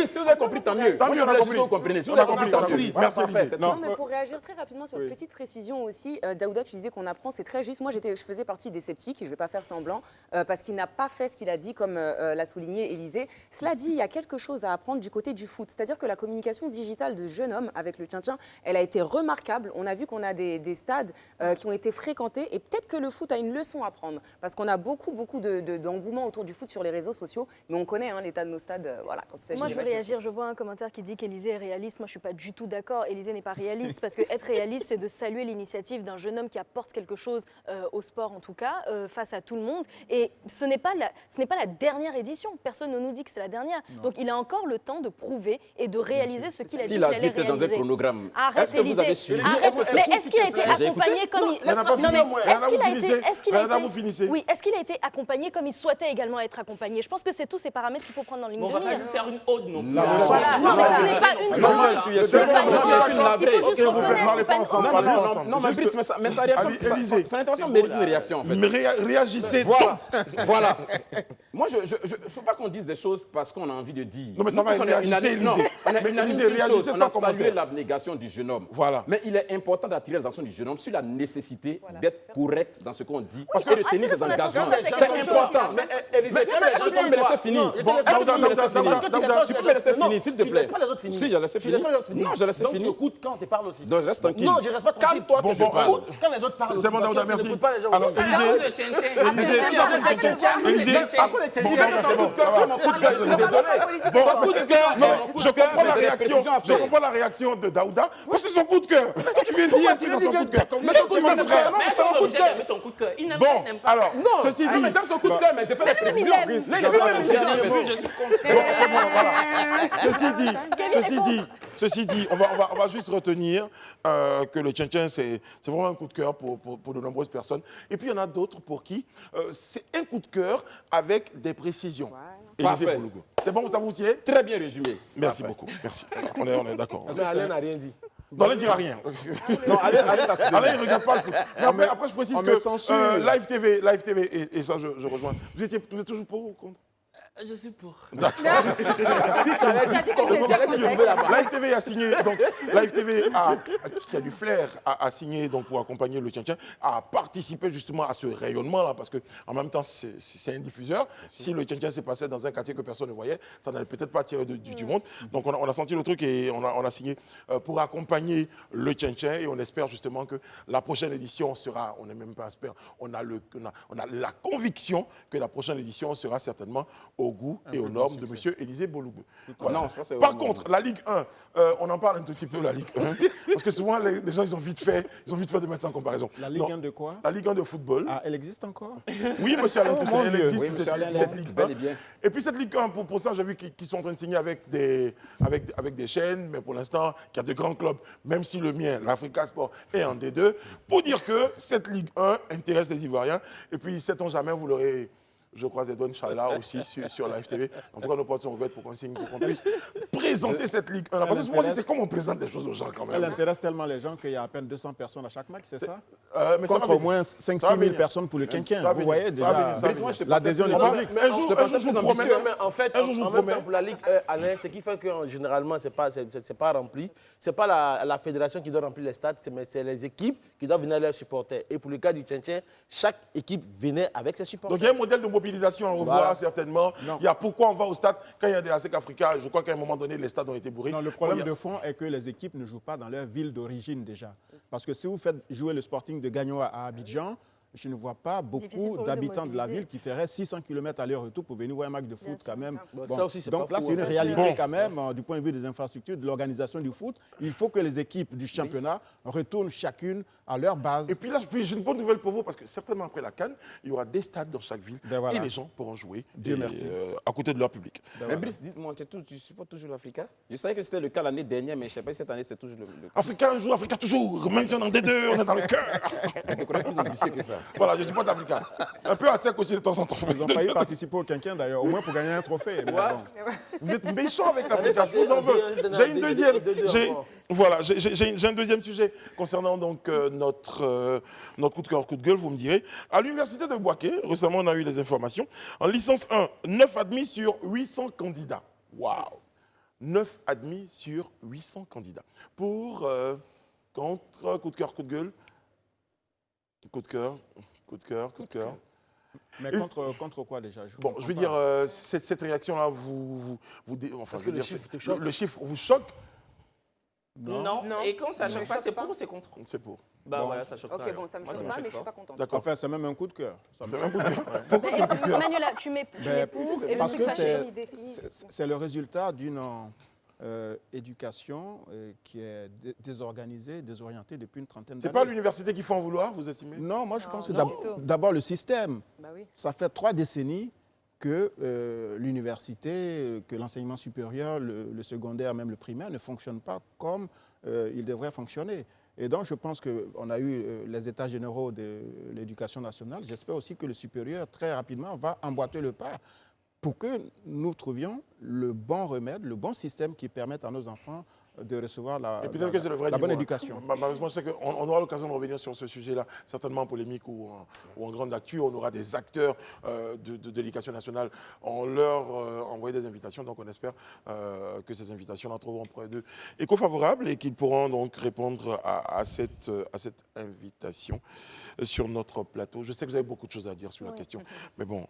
si vous avez compris, tant mieux. Tant mieux, on a compris. Vous comprenez. Si vous On a avez compris, tant mieux. Merci, Élisée. Non, mais pour réagir très rapidement sur une petite précision aussi, Daouda, tu disais qu'on apprend, c'est très juste. Moi, je faisais partie des sceptiques, et je ne vais pas faire semblant, parce qu'il n'a pas fait ce qu'il a dit, comme l'a souligné Élisée. Cela dit, il y a quelque chose à apprendre du côté du foot. C'est-à-dire que la communication digitale de ce jeune homme avec le Tien-Tien, elle a été remarquable. On a vu qu'on a des stades qui ont été fréquentés, et peut-être que le foot a une leçon à prendre, parce qu'on a beaucoup d'engouement autour du foot sur les réseaux sociaux, mais on connaît l'état de nos stades. Voilà, quand il s'agit moi, je veux réagir. Je vois un commentaire qui dit qu'Élisée est réaliste. Moi, je ne suis pas du tout d'accord. Élisée n'est pas réaliste, parce que être réaliste, c'est de saluer l'initiative d'un jeune homme qui apporte quelque chose au sport, en tout cas, face à tout le monde. Et ce n'est pas la dernière édition. Personne ne nous dit que c'est la dernière. Non. Donc, il a encore le temps de prouver et de réaliser ce qu'il a dit qu'il allait réaliser. Il a dit dans un chronogramme. Arrête, Élisée. Mais est-ce qu'il a été accompagné comme il... Est-ce qu'il a été accompagné comme il souhaitait également être accompagné? Je pense que c'est tous ces paramètres qu'il faut prendre en ligne de mire. On va pas lui faire une ode non plus. Voilà. Non, mais ce n'est pas une ode. Je suis navré. S'il vous plaît, parlez pas ensemble. Non, mais sa réaction, son intervention mérite une réaction, en fait. Mais réagissez. Voilà. Moi, je ne veux pas qu'on dise des choses parce qu'on a envie de dire. Non, mais ça va, réagissez, Élisée. On a réagissez sans salué commentaire. l'abnégation du jeune homme. Voilà. Mais il est important d'attirer l'attention du jeune homme sur la nécessité d'être correct dans ce qu'on dit parce et de tenir ses engagements. C'est important. Mais est-ce que tu peux me laisser finir? Tu peux me laisser finir, s'il te plaît. Si, je laisse finir. Non, je laisse finir. Donc tu écoutes quand tu parles aussi. Donc, reste tranquille. Non, je reste pas tranquille. Calme-toi que je parle. Quand les autres parlent aussi. C'est bon, Daouda, merci. Alors, Élisée, je comprends la réaction de Daouda, parce que c'est son coup de cœur. Tu viens de dire un truc dans son coup de cœur. Mais son coup de cœur, frère. Mais c'est obligé d'aimer ton coup de cœur. Il n'aime pas. Alors, ceci dit... Mais j'aime son coup de cœur, mais j'ai fait des précisions. Je suis contre. Ceci dit, on va juste retenir que le Tien-Tien, c'est vraiment un coup de cœur pour de nombreuses personnes. Et puis, il y en a d'autres pour qui c'est un coup de cœur avec des précisions. Élisée Boulougou. C'est bon, ça vous y est? Très bien résumé. Merci beaucoup. Merci. On est d'accord. Alain n'a rien dit. Non, Alain ne dira rien. Non, Alain ne regarde pas le foot. Mais après, je précise que Live TV, et ça, je rejoins. Vous êtes toujours pour ou contre? Je suis pour. D'accord. Live TV a signé, donc Live TV qui a du flair, a signé donc pour accompagner le Tien-Tien, a participé justement à ce rayonnement-là, parce que en même temps c'est un diffuseur. Si le Tien-Tien s'est passé dans un quartier que personne ne voyait, ça n'allait peut-être pas attirer du monde. Donc on a senti le truc et on a signé pour accompagner le Tien-Tien, et on espère justement que la prochaine édition sera, on n'est même pas espère, on a la conviction que la prochaine édition sera certainement au goût et aux normes de M. Élisée Boulougou. Voilà. Non, par contre, la Ligue 1, on en parle un tout petit peu, la Ligue 1, parce que souvent, les gens, ils ont vite fait de mettre ça en comparaison. La Ligue 1 de quoi? La Ligue 1 de football. Ah, elle existe encore? Oui, monsieur Alain Toussaint, elle existe, oui, cette Ligue 1. Et puis cette Ligue 1, pour ça, j'ai vu qu'ils sont en train de signer avec des chaînes, mais pour l'instant, qu'il y a de grands clubs, même si le mien, l'Africa Sport, est en D2, pour dire que cette Ligue 1 intéresse les Ivoiriens. Et puis, sait-on jamais, vous l'aurez... Je croise les doigts, Inch'Allah, aussi sur Live TV. En tout cas, nos portes sont ouvertes pour qu'on signe, pour qu'on puisse présenter cette Ligue 1. Parce que souvent, c'est comme on présente des choses aux gens quand même. Elle intéresse tellement les gens qu'il y a à peine 200 personnes à chaque match, c'est ça? Mais contre au moins 5-6 000 personnes pour le Tien-Tien. Vous voyez déjà l'adhésion du public. Un jour, je vous promets. En fait, en même temps, pour la Ligue 1, Alain, ce qui fait que généralement, ce n'est pas rempli. Ce n'est pas la fédération qui doit remplir les stades, mais c'est les équipes qui doivent venir leurs supporters. Et pour le cas du Tien-Tien, chaque équipe venait avec ses supporters. Donc il y a un modèle de mobilisation à revoir, certainement. Non. Il y a pourquoi on va au stade quand il y a des ASEC Africa. Je crois qu'à un moment donné, les stades ont été bourrés. Non, le problème de fond est que les équipes ne jouent pas dans leur ville d'origine déjà. Parce que si vous faites jouer le Sporting de Gagnoa à Abidjan, je ne vois pas beaucoup d'habitants de la ville qui feraient 600 km aller-retour pour venir voir un match de foot quand même. Bon, ça aussi, donc là, c'est une réalité quand même du point de vue des infrastructures, de l'organisation du foot. Il faut que les équipes du championnat retournent chacune à leur base. Et puis là, j'ai une bonne nouvelle pour vous, parce que certainement après la CAN, il y aura des stades dans chaque ville et les gens pourront jouer à côté de leur public. Mais Brice, dites-moi, tu supportes toujours l'Africa? Je savais que c'était le cas l'année dernière, mais je ne sais pas si cette année c'est toujours le cas. Africain joue, Africa toujours. Même si on est en D2, on est dans le cœur. Je connais plus ambitieux que ça. Voilà, je supporte l'Africa. Un peu à sec aussi de temps en temps. Ils ont failli participer au quinquin d'ailleurs, au moins pour gagner un trophée. Mais bon. Vous êtes méchants avec l'Africa, je vous en veux. J'ai une deuxième. Voilà, j'ai un deuxième sujet concernant donc notre coup de cœur, coup de gueule, vous me direz. À l'université de Bouaké, récemment on a eu les informations, en licence 1, 9 admis sur 800 candidats. Waouh! 9 admis sur 800 candidats. Pour, contre, coup de cœur, coup de gueule. Coup de cœur, coup de cœur, coup de cœur. Mais contre quoi déjà? Je veux dire, cette réaction-là, le chiffre vous choque? Non. Et quand ça ne choque pas, c'est pour ou c'est contre? C'est pour. Bah voilà, ça choque pas. Ok, bon, ça me choque pas, mais je ne suis pas contente. D'accord. Enfin, c'est même un coup de cœur. Pourquoi c'est un coup de cœur? Manuela, tu mets pour et parce le que truc c'est le résultat d'une éducation qui est désorganisée, désorientée depuis une trentaine d'années. C'est pas l'université qu'il faut en vouloir, vous estimez? Non, moi je pense que d'abord le système. Bah oui. Ça fait 3 décennies que l'université, que l'enseignement supérieur, le secondaire, même le primaire, ne fonctionne pas comme il devrait fonctionner. Et donc, je pense qu'on a eu les états généraux de l'éducation nationale. J'espère aussi que le supérieur, très rapidement, va emboîter le pas pour que nous trouvions le bon remède, le bon système qui permette à nos enfants de recevoir la bonne éducation. Malheureusement, je sais qu'on aura l'occasion de revenir sur ce sujet-là, certainement en polémique ou en grande actu. On aura des acteurs de l'éducation nationale. On leur envoie des invitations, donc on espère que ces invitations-là trouveront près d'eux écho favorable et qu'ils pourront donc répondre à cette invitation sur notre plateau. Je sais que vous avez beaucoup de choses à dire sur la question, mais bon,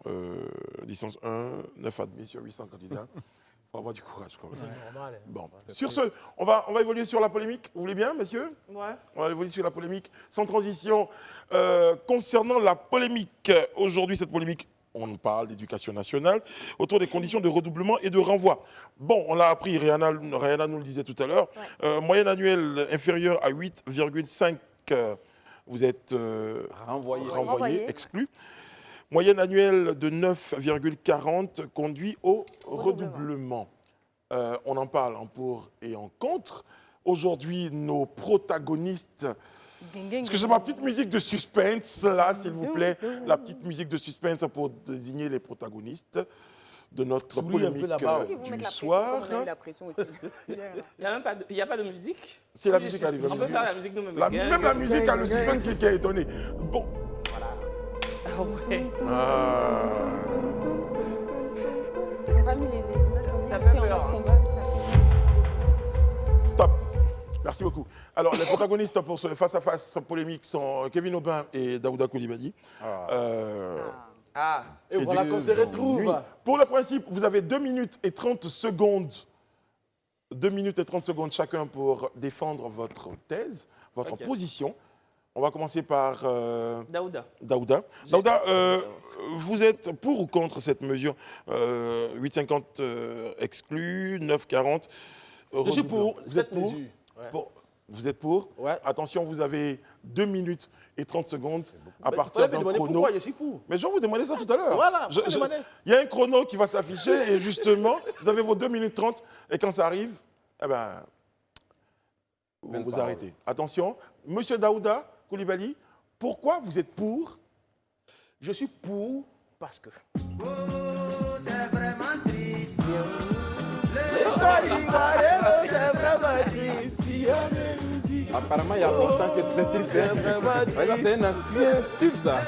licence 1, 9 admis sur 800 candidats. Il faut avoir du courage quand même. C'est normal. Bon. Sur ce, on va évoluer sur la polémique. Vous voulez bien, messieurs? Ouais. On va évoluer sur la polémique. Sans transition, concernant la polémique, aujourd'hui, cette polémique, on parle d'éducation nationale, autour des conditions de redoublement et de renvoi. Bon, on l'a appris, Rihanna nous le disait tout à l'heure, moyenne annuelle inférieure à 8,5, vous êtes renvoyé, exclu. Moyenne annuelle de 9,40 conduit au redoublement. On en parle en pour et en contre. Aujourd'hui, nos protagonistes... Est-ce que j'ai ma petite musique de suspense, là, s'il vous plaît? La petite musique de suspense pour désigner les protagonistes de notre polémique du soir. Il n'y a pas de musique? C'est la musique arrive. On peut faire la musique nous-mêmes. Même la musique a le suspense qui est étonné. Bon. Ah ouais. C'est pas mis les ça fait peur. Top. Merci beaucoup. Alors, les protagonistes pour ce face-à-face polémique sont Kevin Aubin et Daouda Coulibaly. Et voilà qu'on se retrouve. Pour le principe, vous avez 2 minutes et 30 secondes. 2 minutes et 30 secondes chacun pour défendre votre thèse, votre position. On va commencer par Daouda. Daouda, vous êtes pour ou contre cette mesure 8,50 exclu, 9,40 Je suis pour. Vous êtes pour? Vous êtes pour? Ouais. Attention, vous avez 2 minutes et 30 secondes à partir d'un chrono. Pourquoi je suis pour? Mais je vais vous demander ça tout à l'heure. Voilà, il y a un chrono qui va s'afficher et justement, vous avez vos 2 minutes 30 et quand ça arrive, eh ben, vous vous arrêtez. Attention, Monsieur Daouda Coulibaly, pourquoi vous êtes pour? Je suis pour parce que... c'est vraiment triste. Apparemment, il y a longtemps que c'est triste. C'est un ancien tube, ça.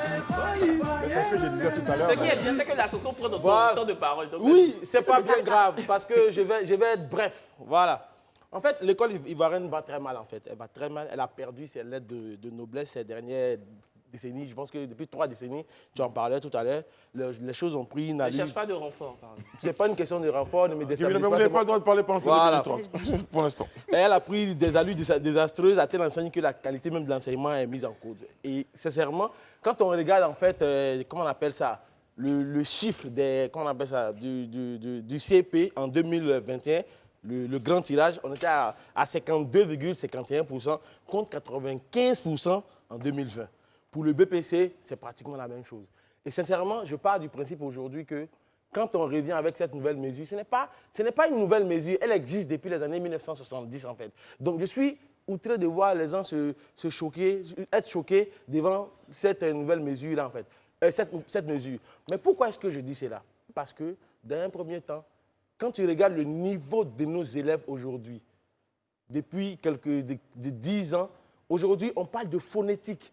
C'est ce que je disais tout à l'heure. Ce qui est bien, c'est que la chanson prend autant de paroles. Donc oui, c'est pas bien grave, parce que je vais être bref. Voilà. En fait, l'école ivoirienne va très mal, en fait. Elle va très mal. Elle a perdu ses lettres de noblesse ces dernières décennies. Je pense que depuis 3 décennies, tu en parlais tout à l'heure, les choses ont pris une allure. Ne cherche pas de renfort, pardon. Ce n'est pas une question de renfort, ne me déstabilise pas. Vous n'avez pas le droit de parler pendant ces 2 minutes 30, pour l'instant. Elle a pris des allures désastreuses à telle enseigne que la qualité même de l'enseignement est mise en cause. Et sincèrement, quand on regarde en fait, comment on appelle ça, le chiffre du CP en 2021, le grand tirage, on était à 52,51% contre 95% en 2020. Pour le BPC, c'est pratiquement la même chose. Et sincèrement, je pars du principe aujourd'hui que quand on revient avec cette nouvelle mesure, ce n'est pas une nouvelle mesure, elle existe depuis les années 1970 en fait. Donc je suis outré de voir les gens être choqués devant cette nouvelle mesure-là en fait, cette mesure. Mais pourquoi est-ce que je dis cela? Parce que dans un premier temps, quand tu regardes le niveau de nos élèves aujourd'hui, depuis de 10 ans, aujourd'hui on parle de phonétique.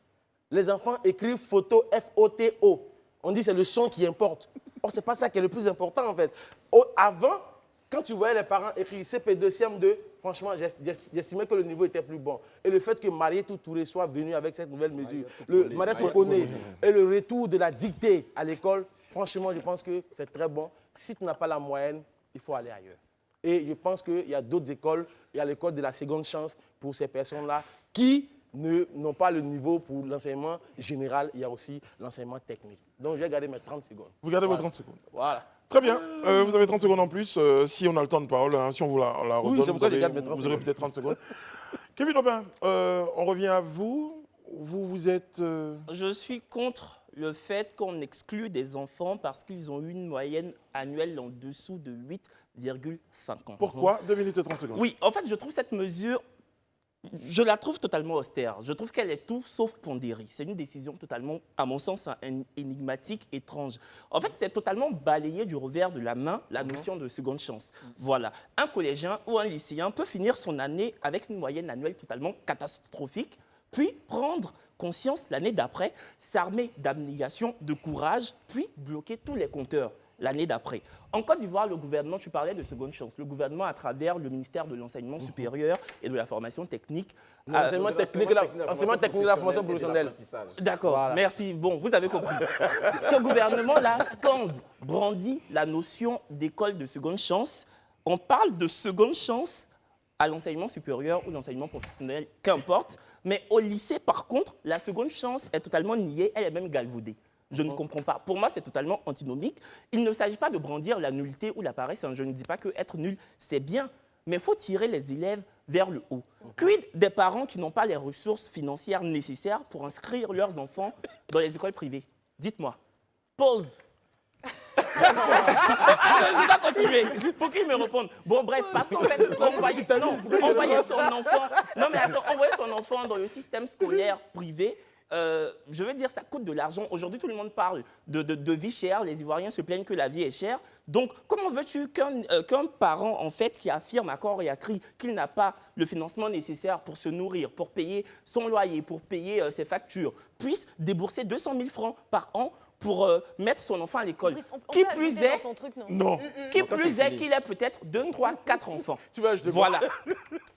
Les enfants écrivent photo, F-O-T-O. On dit que c'est le son qui importe. Or, ce n'est pas ça qui est le plus important, en fait. Avant, quand tu voyais les parents écrire CP2, CM2, franchement, j'estimais que le niveau était plus bon. Et le fait que Marietou Touré soit venue avec cette nouvelle mesure, Marietou Koné, et le retour de la dictée à l'école, franchement, je pense que c'est très bon. Si tu n'as pas la moyenne, il faut aller ailleurs. Et je pense qu'il y a d'autres écoles. Il y a l'école de la seconde chance pour ces personnes-là qui n'ont pas le niveau pour l'enseignement général, il y a aussi l'enseignement technique. Donc, je vais garder mes 30 secondes. Vous gardez vos 30 secondes. Voilà. Très bien. Vous avez 30 secondes en plus. Si on a le temps de parole, hein, si on vous la redonne, oui, c'est pourquoi je garde mes 30 vous aurez peut-être 30 secondes. Kevin Aubin, on revient à vous. Vous êtes... Je suis contre le fait qu'on exclue des enfants parce qu'ils ont eu une moyenne annuelle en dessous de 8,50. Pourquoi 2 minutes et 30 secondes. Oui, en fait, je trouve cette mesure... Je la trouve totalement austère. Je trouve qu'elle est tout sauf pondérée. C'est une décision totalement, à mon sens, énigmatique, étrange. En fait, c'est totalement balayé du revers de la main la notion de seconde chance. Voilà. Un collégien ou un lycéen peut finir son année avec une moyenne annuelle totalement catastrophique, puis prendre conscience l'année d'après, s'armer d'abnégation, de courage, puis bloquer tous les compteurs l'année d'après. En Côte d'Ivoire, le gouvernement, tu parlais de seconde chance, le gouvernement, à travers le ministère de l'Enseignement supérieur et de la formation technique... L'enseignement technique et la formation professionnelle. D'accord, voilà. Merci. Bon, vous avez compris. Ce gouvernement-là scande, brandit la notion d'école de seconde chance. On parle de seconde chance à l'enseignement supérieur ou l'enseignement professionnel, qu'importe. Mais au lycée, par contre, la seconde chance est totalement niée, elle est même galvaudée. Je ne comprends pas. Pour moi, c'est totalement antinomique. Il ne s'agit pas de brandir la nullité ou la paresse. Je ne dis pas qu'être nul, c'est bien. Mais il faut tirer les élèves vers le haut. Quid des parents qui n'ont pas les ressources financières nécessaires pour inscrire leurs enfants dans les écoles privées? Dites-moi. Pause. Je dois continuer. Pour qu'il me réponde. Bon, bref, parce qu'en fait, envoyer son enfant dans le système scolaire privé, je veux dire, ça coûte de l'argent. Aujourd'hui, tout le monde parle de vie chère. Les Ivoiriens se plaignent que la vie est chère. Donc, comment veux-tu qu'un parent, en fait, qui affirme à corps et à cri qu'il n'a pas le financement nécessaire pour se nourrir, pour payer son loyer, pour payer ses factures, puisse débourser 200 000 francs par an pour mettre son enfant à l'école? Qui plus est, qui plus est qu'il ait peut-être 2, 3, 4 enfants. Voilà.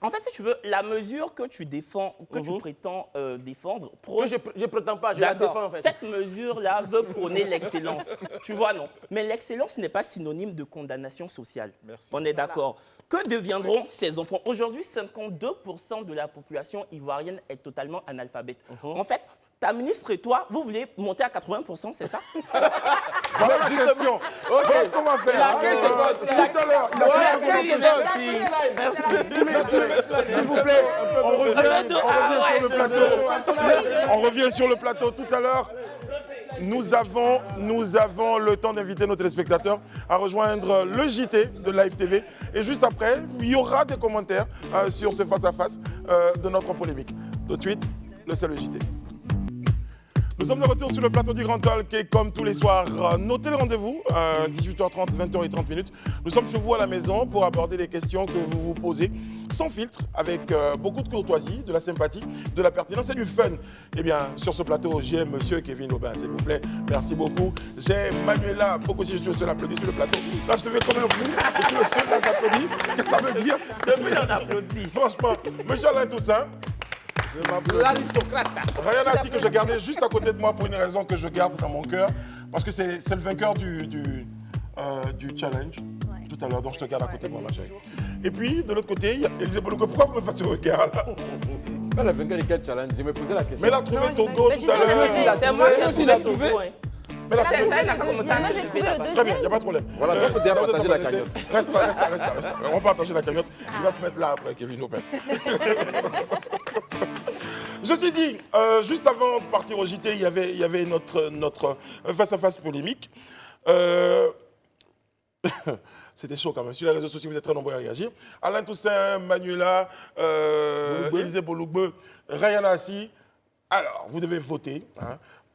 En fait, si tu veux, la mesure que tu défends, que tu prétends défendre... je ne prétends pas, je la défends en fait. Cette mesure-là veut prôner l'excellence. Tu vois, non. Mais l'excellence n'est pas synonyme de condamnation sociale. Merci. On est d'accord. Que deviendront ces enfants? Aujourd'hui, 52% de la population ivoirienne est totalement analphabète. En fait, ta ministre et toi, vous voulez monter à 80%, c'est ça? Voilà la question. Voilà ce qu'on va faire. Tout à l'heure. Merci. S'il vous plaît, on revient sur le plateau tout à l'heure. Nous avons le temps d'inviter nos téléspectateurs à rejoindre le JT de Live TV. Et juste après, il y aura des commentaires sur ce face-à-face de notre polémique. Tout de suite, c'est le JT. Nous sommes de retour sur le plateau du Grand Talk et comme tous les soirs, notez le rendez-vous, 18h30, 20h30. Nous sommes chez vous à la maison pour aborder les questions que vous vous posez sans filtre, avec beaucoup de courtoisie, de la sympathie, de la pertinence et du fun. Eh bien, sur ce plateau, j'ai monsieur Kevin Aubin, s'il vous plaît. Merci beaucoup. J'ai Manuela Bokosi, je suis le seul applaudi sur le plateau. Là, je te fais comme un fou. Je suis le seul à t'applaudir. Qu'est-ce que ça veut dire? Depuis, on applaudit. Franchement, monsieur Alain Toussaint. L'aristocrate. Ryan Assi que je gardais juste à côté de moi pour une raison que je garde dans mon cœur, parce que c'est le vainqueur du challenge tout à l'heure, donc je te garde à côté de moi, ma chérie. Et puis, de l'autre côté, il y a Élisée Bologo. Pourquoi vous me faites ce regard là? Pas le vainqueur de quel challenge? Je me posais la question. Mais il a trouvé Togo tout à l'heure. C'est moi qui ai trouvé Togo. Mais la C'est ça, il a commencé à se Moi, j'ai trouvé le Très bien, il n'y a deuxième. pas de problème. Voilà, il faut déjà partager la cagnotte. Reste là. On va partager la cagnotte. Il va se mettre là après, Kevin Aubin. Ceci dit, juste avant de partir au JT, il y avait notre face-à-face polémique. C'était chaud quand même. Sur les réseaux sociaux, vous êtes très nombreux à réagir. Alain Toussaint, Manuela, Élisée Bologo, Ryan Assi. Alors, vous devez voter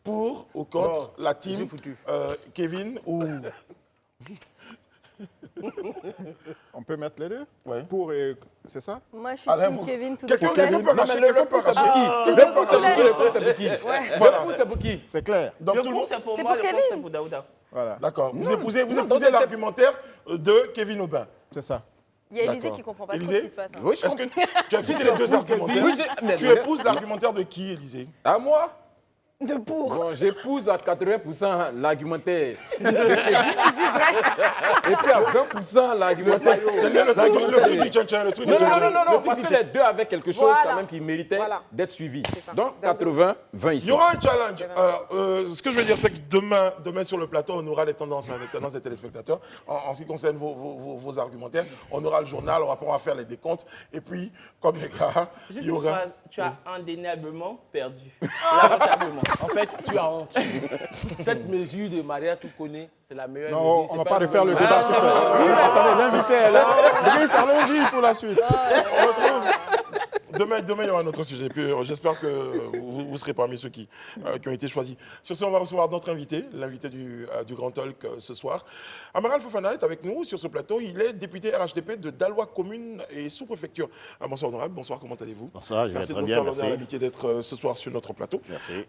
pour ou contre la team Kevin ou... On peut mettre les deux? Ouais. Pour, c'est ça? Moi, je suis Alain, team Kevin tout de Quelqu'un suite. peut arracher, quelqu'un peut arracher. Le pour c'est pour qui? Voilà. Le pour c'est pour qui? C'est clair. Donc Le tout le pour, monde... c'est pour C'est moi, pour le pour, Kevin. c'est pour Daouda. Voilà. D'accord. Vous épousez l'argumentaire de Kevin Aubin. C'est ça. Il y a Élisée D'accord. qui ne comprend pas trop ce Élisée qui se passe. Oui, je Est-ce que tu as cité les deux argumentaires? Oui, mais Tu épouses l'argumentaire de qui, Élisée? À moi? De pour. Bon, j'épouse à 80% l'argumentaire. Et puis à 20% l'argumentaire. C'est bien le truc du tchan-tchan, le truc du tchan-tchan. Non, parce que les deux avaient quelque chose Voilà. quand même qui méritait Voilà. d'être suivi. ça. Donc 80, 20 Il ici. y aura un challenge. Ce que je veux dire, c'est que demain sur le plateau, on aura les tendances des téléspectateurs. En ce qui concerne vos argumentaires, on aura le journal, on va faire les décomptes. Et puis, comme les gars, il Juste y une aura... phrase, tu as indéniablement perdu. Lamentablement. En fait, tu as honte. Cette mesure de Maria, tu connais, c'est la meilleure Non, mesure. on ne va pas refaire le débat. Attendez, l'invité est là. Brice, allons-y pour la suite. On retrouve... Demain, il y aura un autre sujet. Et puis, j'espère que vous serez parmi ceux qui ont été choisis. Sur ce, on va recevoir notre invité, l'invité du Grand Talk ce soir. Amaral Fofana est avec nous sur ce plateau. Il est député RHDP de Daloa Commune et sous-préfecture. Bonsoir, honorable. Bonsoir, comment allez-vous? Bonsoir, je vais merci très de nous bien, faire merci. l'amitié d'être ce soir sur notre plateau. Merci.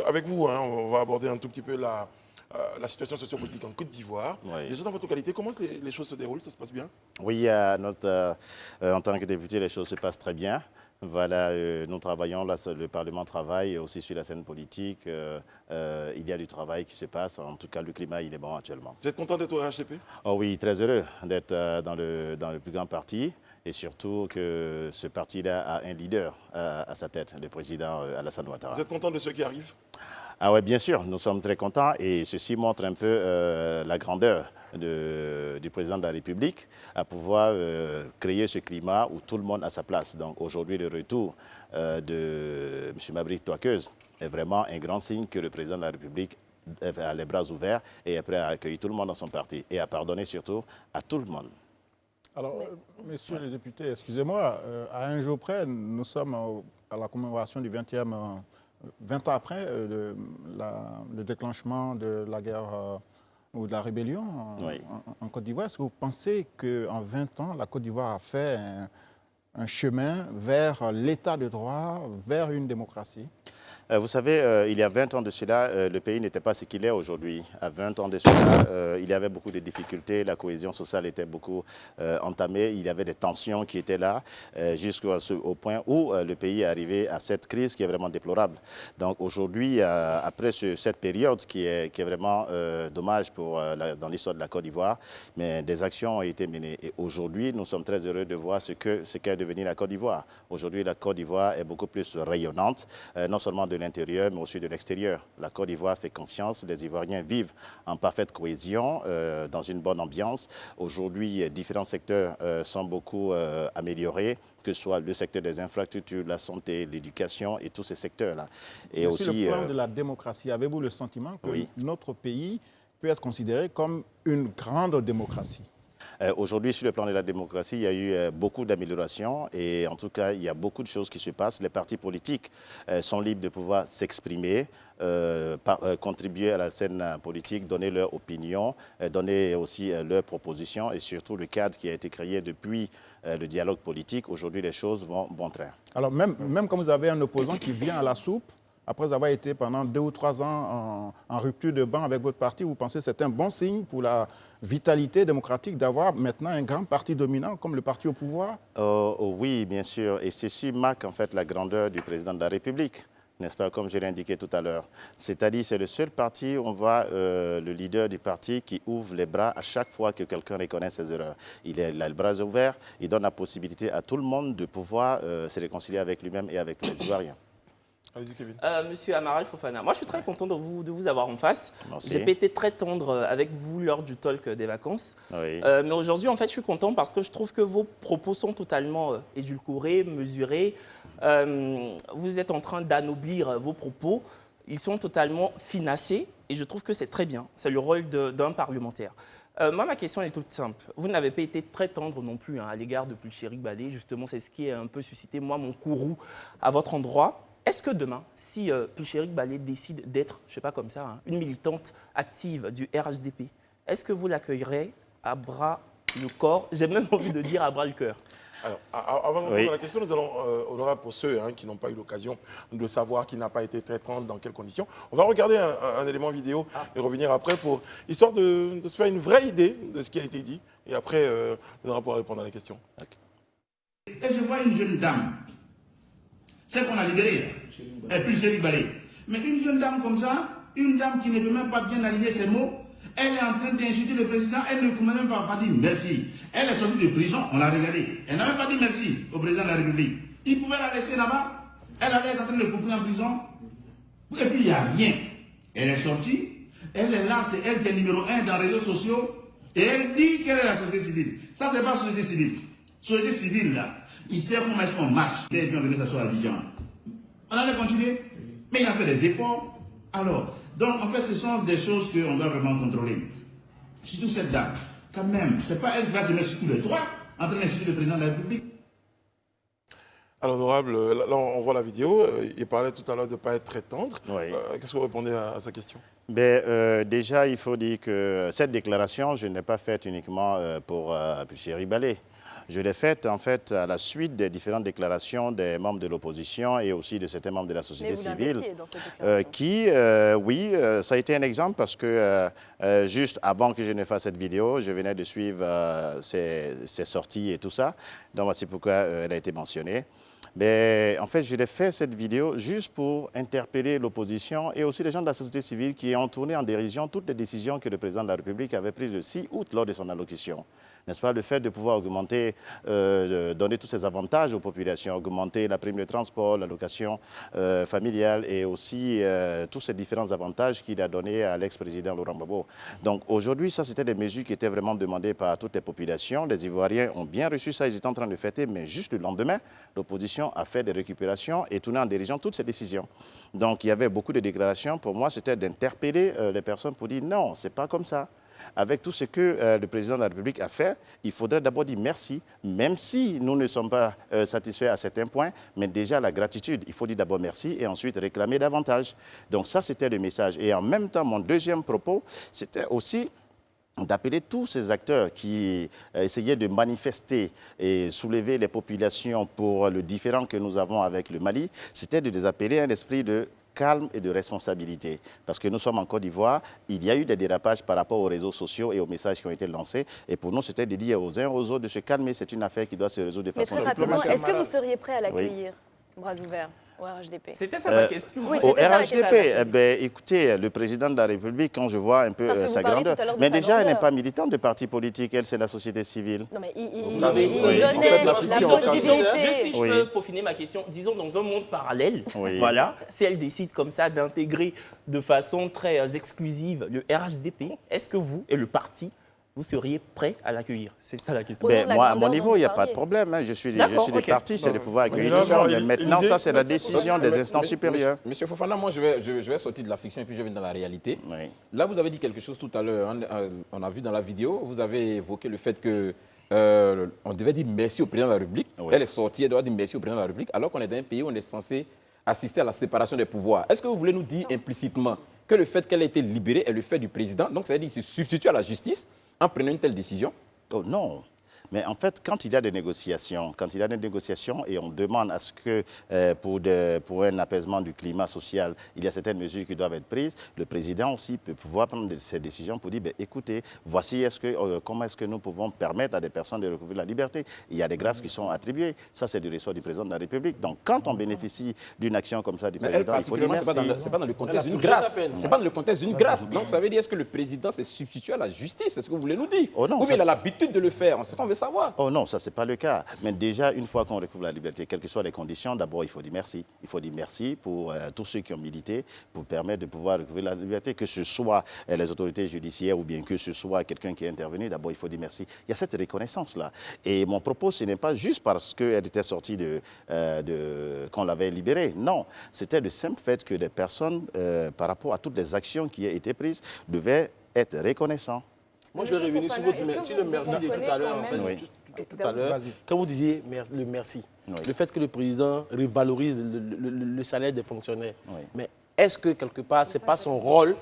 Avec vous, on va aborder un tout petit peu la situation sociopolitique en Côte d'Ivoire. Oui. Déjà dans votre qualité, comment les choses se déroulent? Ça se passe bien? Oui, en tant que député, les choses se passent très bien. Voilà, nous travaillons, là, le Parlement travaille aussi sur la scène politique. Il y a du travail qui se passe. En tout cas, le climat, il est bon actuellement. Vous êtes content d'être au RHDP? Oh oui, très heureux d'être dans le plus grand parti. Et surtout que ce parti-là a un leader à sa tête, le président Alassane Ouattara. Vous êtes content de ceux qui arrivent? Ah oui, bien sûr, nous sommes très contents et ceci montre un peu la grandeur du président de la République à pouvoir créer ce climat où tout le monde a sa place. Donc aujourd'hui, le retour de M. Mabrik Touakeuse est vraiment un grand signe que le président de la République a les bras ouverts et est prêt à accueillir tout le monde dans son parti et à pardonner surtout à tout le monde. Alors, messieurs les députés, excusez-moi, à un jour près, nous sommes à la commémoration du 20 ans après le déclenchement de la guerre ou de la rébellion en Côte d'Ivoire. Est-ce que vous pensez qu'en 20 ans, la Côte d'Ivoire a fait un chemin vers l'état de droit, vers une démocratie? Vous savez, il y a 20 ans de cela, le pays n'était pas ce qu'il est aujourd'hui. À 20 ans de cela, il y avait beaucoup de difficultés, la cohésion sociale était beaucoup entamée, il y avait des tensions qui étaient là, jusqu'au point où le pays est arrivé à cette crise qui est vraiment déplorable. Donc aujourd'hui, après cette période qui est vraiment dommage dans l'histoire de la Côte d'Ivoire, mais des actions ont été menées. Et aujourd'hui, nous sommes très heureux de voir ce qu'est devenue la Côte d'Ivoire. Aujourd'hui, la Côte d'Ivoire est beaucoup plus rayonnante, non seulement de l'intérieur, mais aussi de l'extérieur. La Côte d'Ivoire fait confiance, les Ivoiriens vivent en parfaite cohésion, dans une bonne ambiance. Aujourd'hui, différents secteurs sont beaucoup améliorés, que ce soit le secteur des infrastructures, la santé, l'éducation et tous ces secteurs-là. Et sur aussi, le plan de la démocratie, avez-vous le sentiment que notre pays peut être considéré comme une grande démocratie? Aujourd'hui, sur le plan de la démocratie, il y a eu beaucoup d'améliorations et en tout cas, il y a beaucoup de choses qui se passent. Les partis politiques sont libres de pouvoir s'exprimer, contribuer à la scène politique, donner leur opinion, donner aussi leurs propositions et surtout le cadre qui a été créé depuis le dialogue politique. Aujourd'hui, les choses vont bon train. Alors même quand vous avez un opposant qui vient à la soupe, après avoir été pendant 2 ou 3 ans en rupture de banc avec votre parti, vous pensez que c'est un bon signe pour la vitalité démocratique d'avoir maintenant un grand parti dominant comme le parti au pouvoir? Oui, bien sûr. Et ceci marque en fait la grandeur du président de la République, n'est-ce pas, comme je l'ai indiqué tout à l'heure. C'est-à-dire c'est le seul parti où on voit le leader du parti qui ouvre les bras à chaque fois que quelqu'un reconnaît ses erreurs. Il a les bras ouverts, il donne la possibilité à tout le monde de pouvoir se réconcilier avec lui-même et avec tous les Ivoiriens. Allez-y, Kevin. Monsieur Amaral Fofana, moi je suis très content de vous avoir en face. Merci. J'ai été très tendre avec vous lors du talk des vacances. Oui. Mais aujourd'hui, en fait, je suis content parce que je trouve que vos propos sont totalement édulcorés, mesurés. Vous êtes en train d'anoblir vos propos. Ils sont totalement finassés et je trouve que c'est très bien. C'est le rôle d'un parlementaire. Moi, ma question est toute simple. Vous n'avez pas été très tendre non plus à l'égard de Pulchérik Balé. Justement, c'est ce qui a un peu suscité, moi, mon courroux à votre endroit. Est-ce que demain, si Pulchérik Balé décide d'être, je ne sais pas comme ça, une militante active du RHDP, est-ce que vous l'accueillerez à bras le corps, j'ai même envie de dire à bras le cœur? Alors, avant de répondre à la question, nous allons, honorable pour ceux qui n'ont pas eu l'occasion de savoir qui n'a pas été très tendre, dans quelles conditions, on va regarder un élément vidéo et revenir après, histoire de se faire une vraie idée de ce qui a été dit. Et après, nous allons pouvoir répondre à la question. Et je vois une jeune dame, celle qu'on a libérée, et puis Pulchérik Balé. Mais une jeune dame comme ça, une dame qui ne peut même pas bien aligner ses mots, elle est en train d'insulter le président, elle ne commence même pas dire merci. Elle est sortie de prison, on l'a regardée. Elle n'a même pas dit merci au président de la République. Il pouvait la laisser là-bas, elle allait être en train de couper en prison, et puis il n'y a rien. Elle est sortie, elle est là, c'est elle qui est numéro 1 dans les réseaux sociaux, et elle dit qu'elle est la société civile. Ça, c'est pas société civile. Société civile, là, il sait comment est-ce qu'on marche. Dès qu'on veut s'asseoir à Abidjan. On allait continuer, mais il a fait des efforts. Alors, donc en fait, ce sont des choses qu'on doit vraiment contrôler. Surtout cette dame, quand même, c'est pas elle qui va se mettre sur tous les droits en train d'insulter le président de la République. Alors, honorable, là, on voit la vidéo. Il parlait tout à l'heure de ne pas être très tendre. Oui. Qu'est-ce que vous répondez à sa question? Déjà, il faut dire que cette déclaration, je ne l'ai pas faite uniquement pour Pulchérik Balé. Je l'ai faite en fait à la suite des différentes déclarations des membres de l'opposition et aussi de certains membres de la société civile qui, oui, ça a été un exemple parce que juste avant que je ne fasse cette vidéo, je venais de suivre ses sorties et tout ça. Donc voici pourquoi elle a été mentionnée. Mais en fait, je l'ai fait cette vidéo juste pour interpeller l'opposition et aussi les gens de la société civile qui ont tourné en dérision toutes les décisions que le président de la République avait prises le 6 août lors de son allocution. N'est-ce pas, le fait de pouvoir augmenter, donner tous ces avantages aux populations, augmenter la prime de transport, l'allocation familiale et aussi tous ces différents avantages qu'il a donnés à l'ex-président Laurent Gbagbo. Donc aujourd'hui, ça c'était des mesures qui étaient vraiment demandées par toutes les populations. Les Ivoiriens ont bien reçu ça, ils étaient en train de fêter, mais juste le lendemain, l'opposition a fait des récupérations et tourné en dirigeant toutes ces décisions. Donc il y avait beaucoup de déclarations. Pour moi, c'était d'interpeller les personnes pour dire non, c'est pas comme ça. Avec tout ce que le président de la République a fait, il faudrait d'abord dire merci, même si nous ne sommes pas satisfaits à certains points, mais déjà la gratitude, il faut dire d'abord merci et ensuite réclamer davantage. Donc ça, c'était le message. Et en même temps, mon deuxième propos, c'était aussi d'appeler tous ces acteurs qui essayaient de manifester et soulever les populations pour le différend que nous avons avec le Mali, c'était de les appeler à un esprit de calme et de responsabilité. Parce que nous sommes en Côte d'Ivoire, il y a eu des dérapages par rapport aux réseaux sociaux et aux messages qui ont été lancés. Et pour nous, c'était de dire aux uns aux autres de se calmer. C'est une affaire qui doit se résoudre de façon diplomatique. Est-ce que vous seriez prêt à l'accueillir, bras ouverts, au RHDP? C'était ça ma question. Oui, au RHDP, écoutez, le président de la République, quand je vois un peu sa grandeur, mais déjà, elle n'est pas militante de parti politique, elle, c'est la société civile. Non, mais il donnait la possibilité. Si je peux peaufiner ma question, disons dans un monde parallèle, voilà, si elle décide comme ça d'intégrer de façon très exclusive le RHDP, est-ce que vous et le parti, vous seriez prêt à l'accueillir? C'est ça la question. Moi, à mon niveau, il n'y a pas de problème. Je suis des partis, c'est de pouvoir accueillir les gens. Mais maintenant, ça, c'est la décision des instances supérieures. Monsieur Fofana, moi, je vais sortir de la fiction et puis je vais dans la réalité. Oui. Là, vous avez dit quelque chose tout à l'heure. On a vu dans la vidéo, vous avez évoqué le fait que on devait dire merci au président de la République. Oui. Elle est sortie, elle doit dire merci au président de la République, alors qu'on est dans un pays où on est censé assister à la séparation des pouvoirs. Est-ce que vous voulez nous dire implicitement que le fait qu'elle ait été libérée est le fait du président, donc ça veut dire qu'il se substitue à la justice en prenant une telle décision? Oh non. Mais en fait, quand il y a des négociations, et on demande à ce que pour un apaisement du climat social, il y a certaines mesures qui doivent être prises, le président aussi peut pouvoir prendre ces décisions pour dire, écoutez, voici comment est-ce que nous pouvons permettre à des personnes de recouvrir la liberté. Il y a des grâces qui sont attribuées. Ça, c'est du ressort du président de la République. Donc, quand on bénéficie d'une action comme ça du président, il faut dire merci. C'est pas dans le contexte d'une grâce. C'est pas dans le contexte d'une grâce. Donc, ça veut dire, est-ce que le président s'est substitué à la justice? C'est ce que vous voulez nous dire? Oh non, ou bien il a l'habitude de le faire? C'est ce qu'on veut savoir. Oh non, ça, c'est pas le cas. Mais déjà, une fois qu'on recouvre la liberté, quelles que soient les conditions, d'abord, il faut dire merci. Il faut dire merci pour tous ceux qui ont milité pour permettre de pouvoir recouvrir la liberté, que ce soit les autorités judiciaires ou bien que ce soit quelqu'un qui est intervenu. D'abord, il faut dire merci. Il y a cette reconnaissance-là. Et mon propos, ce n'est pas juste parce qu'elle était sortie qu'on l'avait libérée. Non, c'était le simple fait que des personnes, par rapport à toutes les actions qui ont été prises, devaient être reconnaissants. Moi, je vais revenir sur le merci de tout à l'heure. En fait, oui. Tout à l'heure, quand vous disiez le merci, le fait que le président revalorise le salaire des fonctionnaires, mais est-ce que quelque part, ce n'est pas son rôle?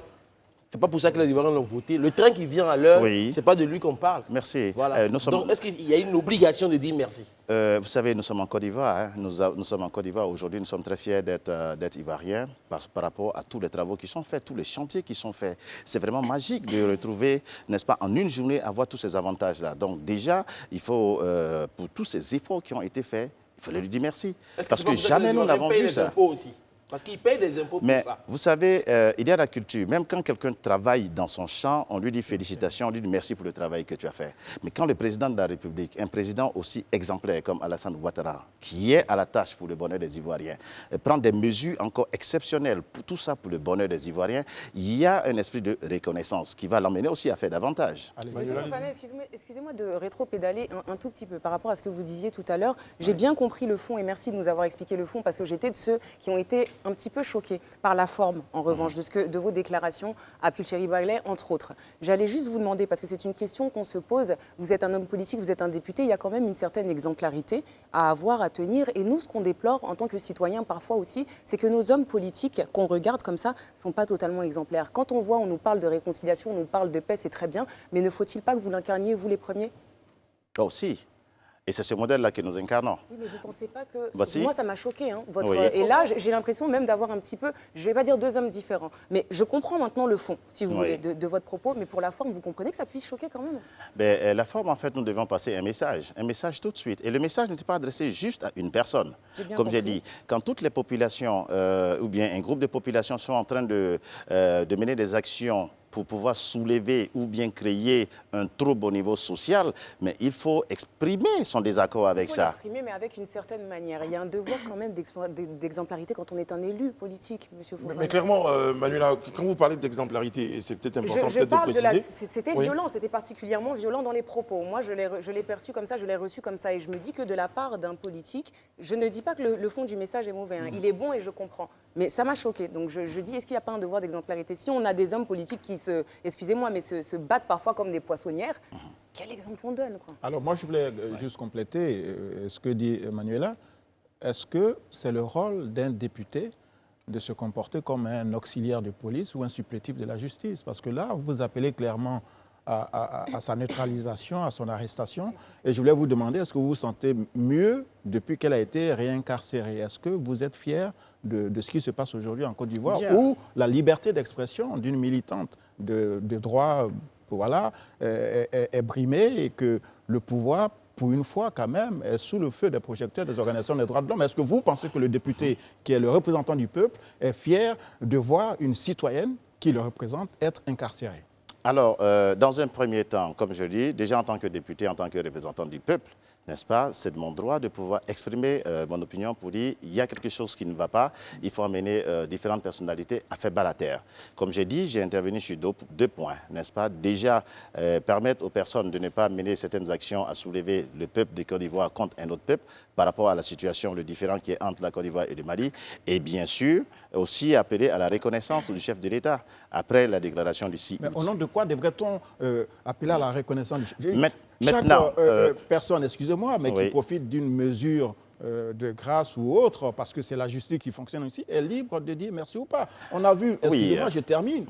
C'est pas pour ça que les Ivoiriens l'ont voté. Le train qui vient à l'heure, c'est pas de lui qu'on parle. Merci. Voilà. Donc, est-ce qu'il y a une obligation de dire merci? Vous savez, nous sommes en Côte d'Ivoire. Hein. Nous sommes en Côte d'Ivoire. Aujourd'hui, nous sommes très fiers d'être Ivoiriens par rapport à tous les travaux qui sont faits, tous les chantiers qui sont faits. C'est vraiment magique de retrouver, n'est-ce pas, en une journée, avoir tous ces avantages-là. Donc déjà, il faut, pour tous ces efforts qui ont été faits, il fallait lui dire merci. Parce que jamais nous n'avons vu ça. Parce qu'ils payent des impôts pour ça. Vous savez, il y a la culture. Même quand quelqu'un travaille dans son champ, on lui dit félicitations, on lui dit merci pour le travail que tu as fait. Mais quand le président de la République, un président aussi exemplaire comme Alassane Ouattara, qui est à la tâche pour le bonheur des Ivoiriens, prend des mesures encore exceptionnelles, pour tout ça pour le bonheur des Ivoiriens, il y a un esprit de reconnaissance qui va l'emmener aussi à faire davantage. Monsieur Fofana, excusez-moi de rétro-pédaler un tout petit peu par rapport à ce que vous disiez tout à l'heure. J'ai bien compris le fond et merci de nous avoir expliqué le fond parce que j'étais de ceux qui ont été un petit peu choqué par la forme, en revanche, de vos déclarations à Pulchéry Bagley, entre autres. J'allais juste vous demander, parce que c'est une question qu'on se pose, vous êtes un homme politique, vous êtes un député, il y a quand même une certaine exemplarité à avoir, à tenir. Et nous, ce qu'on déplore en tant que citoyens, parfois aussi, c'est que nos hommes politiques, qu'on regarde comme ça, ne sont pas totalement exemplaires. Quand on voit, on nous parle de réconciliation, on nous parle de paix, c'est très bien, mais ne faut-il pas que vous l'incarniez, vous les premiers? Oh, si. Et c'est ce modèle-là que nous incarnons. Oui, mais vous ne pensez pas que... Si. Moi, ça m'a choqué. Hein, Oui. Et là, j'ai l'impression même d'avoir un petit peu... Je ne vais pas dire deux hommes différents. Mais je comprends maintenant le fond, si vous voulez, de votre propos. Mais pour la forme, vous comprenez que ça puisse choquer quand même? La forme, en fait, nous devons passer un message tout de suite. Et le message n'était pas adressé juste à une personne. Comme j'ai dit, quand toutes les populations, ou bien un groupe de populations sont en train de mener des actions pour pouvoir soulever ou bien créer un trouble au niveau social, mais il faut exprimer son désaccord avec ça. Il faut l'exprimer, mais avec une certaine manière. Il y a un devoir quand même d'exemplarité quand on est un élu politique, monsieur Fofana. Mais clairement, Manuela, quand vous parlez d'exemplarité, et c'est peut-être important peut-être de préciser... C'était violent, c'était particulièrement violent dans les propos. Moi, je l'ai perçu comme ça, je l'ai reçu comme ça, et je me dis que de la part d'un politique, je ne dis pas que le fond du message est mauvais, hein. Il est bon et je comprends. Mais ça m'a choqué. Donc je dis, est-ce qu'il n'y a pas un devoir d'exemplarité? Si on a des hommes politiques qui excusez-moi, mais se battent parfois comme des poissonnières, quel exemple on donne, quoi? Alors moi, je voulais juste compléter ce que dit Manuela. Est-ce que c'est le rôle d'un député de se comporter comme un auxiliaire de police ou un supplétif de la justice? Parce que là, vous appelez clairement à sa neutralisation, à son arrestation. Et je voulais vous demander, est-ce que vous vous sentez mieux depuis qu'elle a été réincarcérée? Est-ce que vous êtes fier de ce qui se passe aujourd'hui en Côte d'Ivoire, où la liberté d'expression d'une militante de droit voilà, est brimée et que le pouvoir, pour une fois quand même, est sous le feu des projecteurs des organisations des droits de l'homme? Est-ce que vous pensez que le député, qui est le représentant du peuple, est fier de voir une citoyenne qui le représente être incarcérée? Alors, dans un premier temps, comme je dis, déjà en tant que député, en tant que représentant du peuple, n'est-ce pas, c'est de mon droit de pouvoir exprimer mon opinion pour dire il y a quelque chose qui ne va pas, il faut amener différentes personnalités à faire bas la terre. Comme j'ai dit, j'ai intervenu sur deux points, n'est-ce pas? Déjà, permettre aux personnes de ne pas mener certaines actions à soulever le peuple de Côte d'Ivoire contre un autre peuple par rapport à la situation, le différend qui est entre la Côte d'Ivoire et le Mali. Et bien sûr, aussi appeler à la reconnaissance du chef de l'État après la déclaration du 6 août. Mais au nom de quoi devrait-on appeler à la reconnaissance du Maintenant, chaque personne, excusez-moi, mais qui profite d'une mesure de grâce ou autre, parce que c'est la justice qui fonctionne ici, est libre de dire merci ou pas. On a vu, excusez-moi, je termine,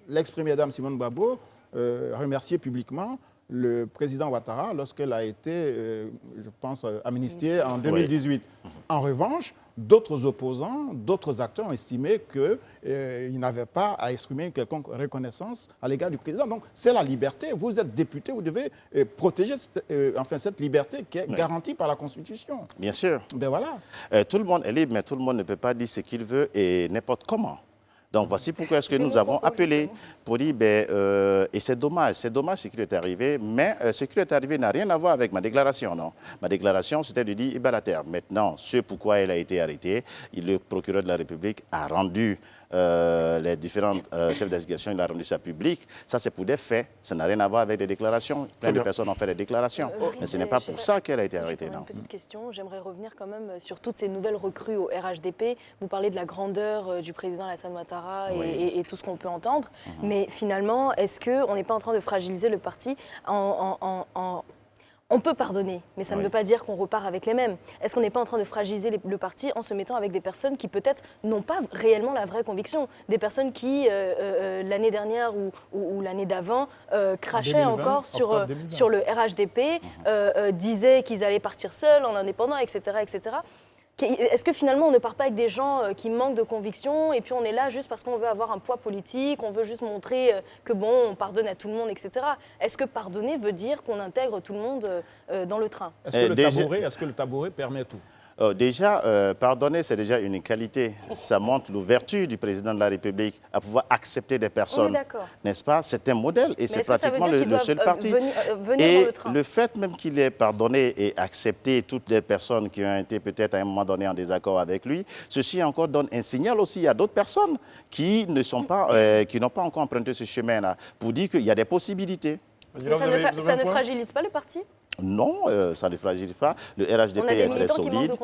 l'ex-première dame Simone Gbagbo remercier publiquement le président Ouattara lorsqu'elle a été, je pense, amnistiée en 2018. Oui. En revanche, d'autres opposants, d'autres acteurs ont estimé qu'ils n'avaient pas à exprimer une quelconque reconnaissance à l'égard du président. Donc, c'est la liberté. Vous êtes député, vous devez protéger cette liberté qui est garantie par la Constitution. Bien sûr. Ben voilà. Tout le monde est libre, mais tout le monde ne peut pas dire ce qu'il veut et n'importe comment. Donc, voici pourquoi est-ce que nous avons appelé pour dire, et c'est dommage ce qui lui est arrivé, mais ce qui lui est arrivé n'a rien à voir avec ma déclaration, non. Ma déclaration, c'était de dire, la terre. Maintenant, ce pourquoi elle a été arrêtée, le procureur de la République a rendu les différents chefs d'investigation, il a rendu ça public. Ça, c'est pour des faits, ça n'a rien à voir avec des déclarations. Plein de personnes ont fait des déclarations, mais ce n'est pas pour ça qu'elle a été arrêtée, non. Une petite question, j'aimerais revenir quand même sur toutes ces nouvelles recrues au RHDP. Vous parlez de la grandeur du président Alassane Ouattara et tout ce qu'on peut entendre. Mais finalement, est-ce qu'on n'est pas en train de fragiliser le parti On peut pardonner, mais ça ne veut pas dire qu'on repart avec les mêmes. Est-ce qu'on n'est pas en train de fragiliser le parti en se mettant avec des personnes qui peut-être n'ont pas réellement la vraie conviction? Des personnes qui, l'année dernière ou l'année d'avant, crachaient encore sur le RHDP, disaient qu'ils allaient partir seuls, en indépendant, etc., etc. Est-ce que finalement on ne part pas avec des gens qui manquent de conviction et puis on est là juste parce qu'on veut avoir un poids politique, on veut juste montrer que bon, on pardonne à tout le monde, etc. Est-ce que pardonner veut dire qu'on intègre tout le monde dans le train? Est-ce que le tabouret permet tout? Pardonner, c'est déjà une qualité. Ça montre l'ouverture du président de la République à pouvoir accepter des personnes. N'est-ce pas? C'est un modèle et c'est pratiquement le seul parti. Et le fait même qu'il ait pardonné et accepté toutes les personnes qui ont été peut-être à un moment donné en désaccord avec lui, ceci encore donne un signal aussi à d'autres personnes qui n'ont pas encore emprunté ce chemin-là pour dire qu'il y a des possibilités. Ça ne fragilise pas le parti? Non, ça ne fragilise pas. Le RHDP est très solide.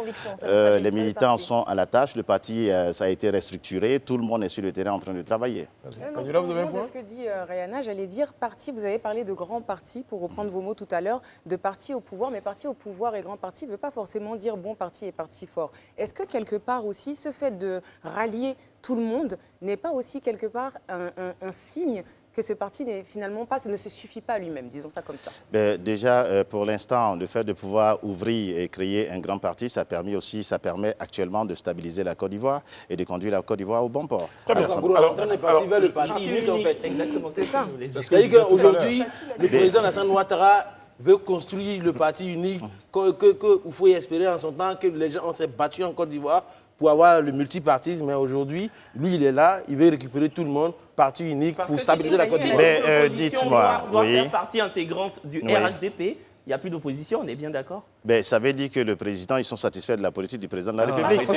Les militants sont à la tâche. Le parti, ça a été restructuré. Tout le monde est sur le terrain en train de travailler. Vous avez un point? De ce que dit Rayana, j'allais dire parti. Vous avez parlé de grands partis, pour reprendre vos mots tout à l'heure, de parti au pouvoir. Mais parti au pouvoir et grand parti ne veut pas forcément dire bon parti et parti fort. Est-ce que quelque part aussi, ce fait de rallier tout le monde n'est pas aussi quelque part un signe que ce parti finalement ne se suffit pas à lui-même, disons ça comme ça? Déjà, pour l'instant, le fait de pouvoir ouvrir et créer un grand parti, ça permet actuellement de stabiliser la Côte d'Ivoire et de conduire la Côte d'Ivoire au bon port. Très bien. Alors, on est parti vers le parti unique, en fait. Exactement, c'est ça. C'est-à-dire qu'aujourd'hui, le président Alassane Ouattara veut construire le parti unique, qu'il faut y espérer en son temps que les gens s'est battus en Côte d'Ivoire pour avoir le multipartisme, mais aujourd'hui, lui, il est là, il veut récupérer tout le monde, parti unique, pour stabiliser la Côte d'Ivoire. Mais dites-moi, doit faire partie intégrante du RHDP. Il n'y a plus d'opposition, on est bien d'accord? Ça veut dire que le président, ils sont satisfaits de la politique du président de la République.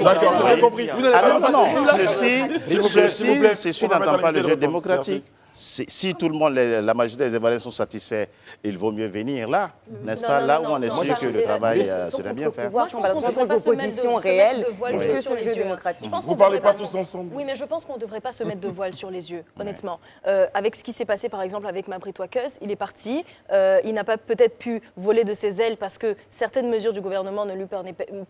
D'accord, j'ai bien compris. Alors non, ceci n'entend pas le jeu démocratique. Si tout le monde, la majorité des Ivoiriens sont satisfaits, il vaut mieux venir là, n'est-ce pas? Là où on est sûr que le travail serait bien fait. Sans opposition réelle, est-ce que ce jeu démocratique? Vous ne parlez pas tous ensemble? Oui, mais je pense qu'on ne devrait pas se mettre de voile sur les yeux, honnêtement. Avec ce qui s'est passé, par exemple, avec Mabry Touakeus, il est parti. Il n'a pas peut-être pu voler de ses ailes parce que certaines mesures du gouvernement ne lui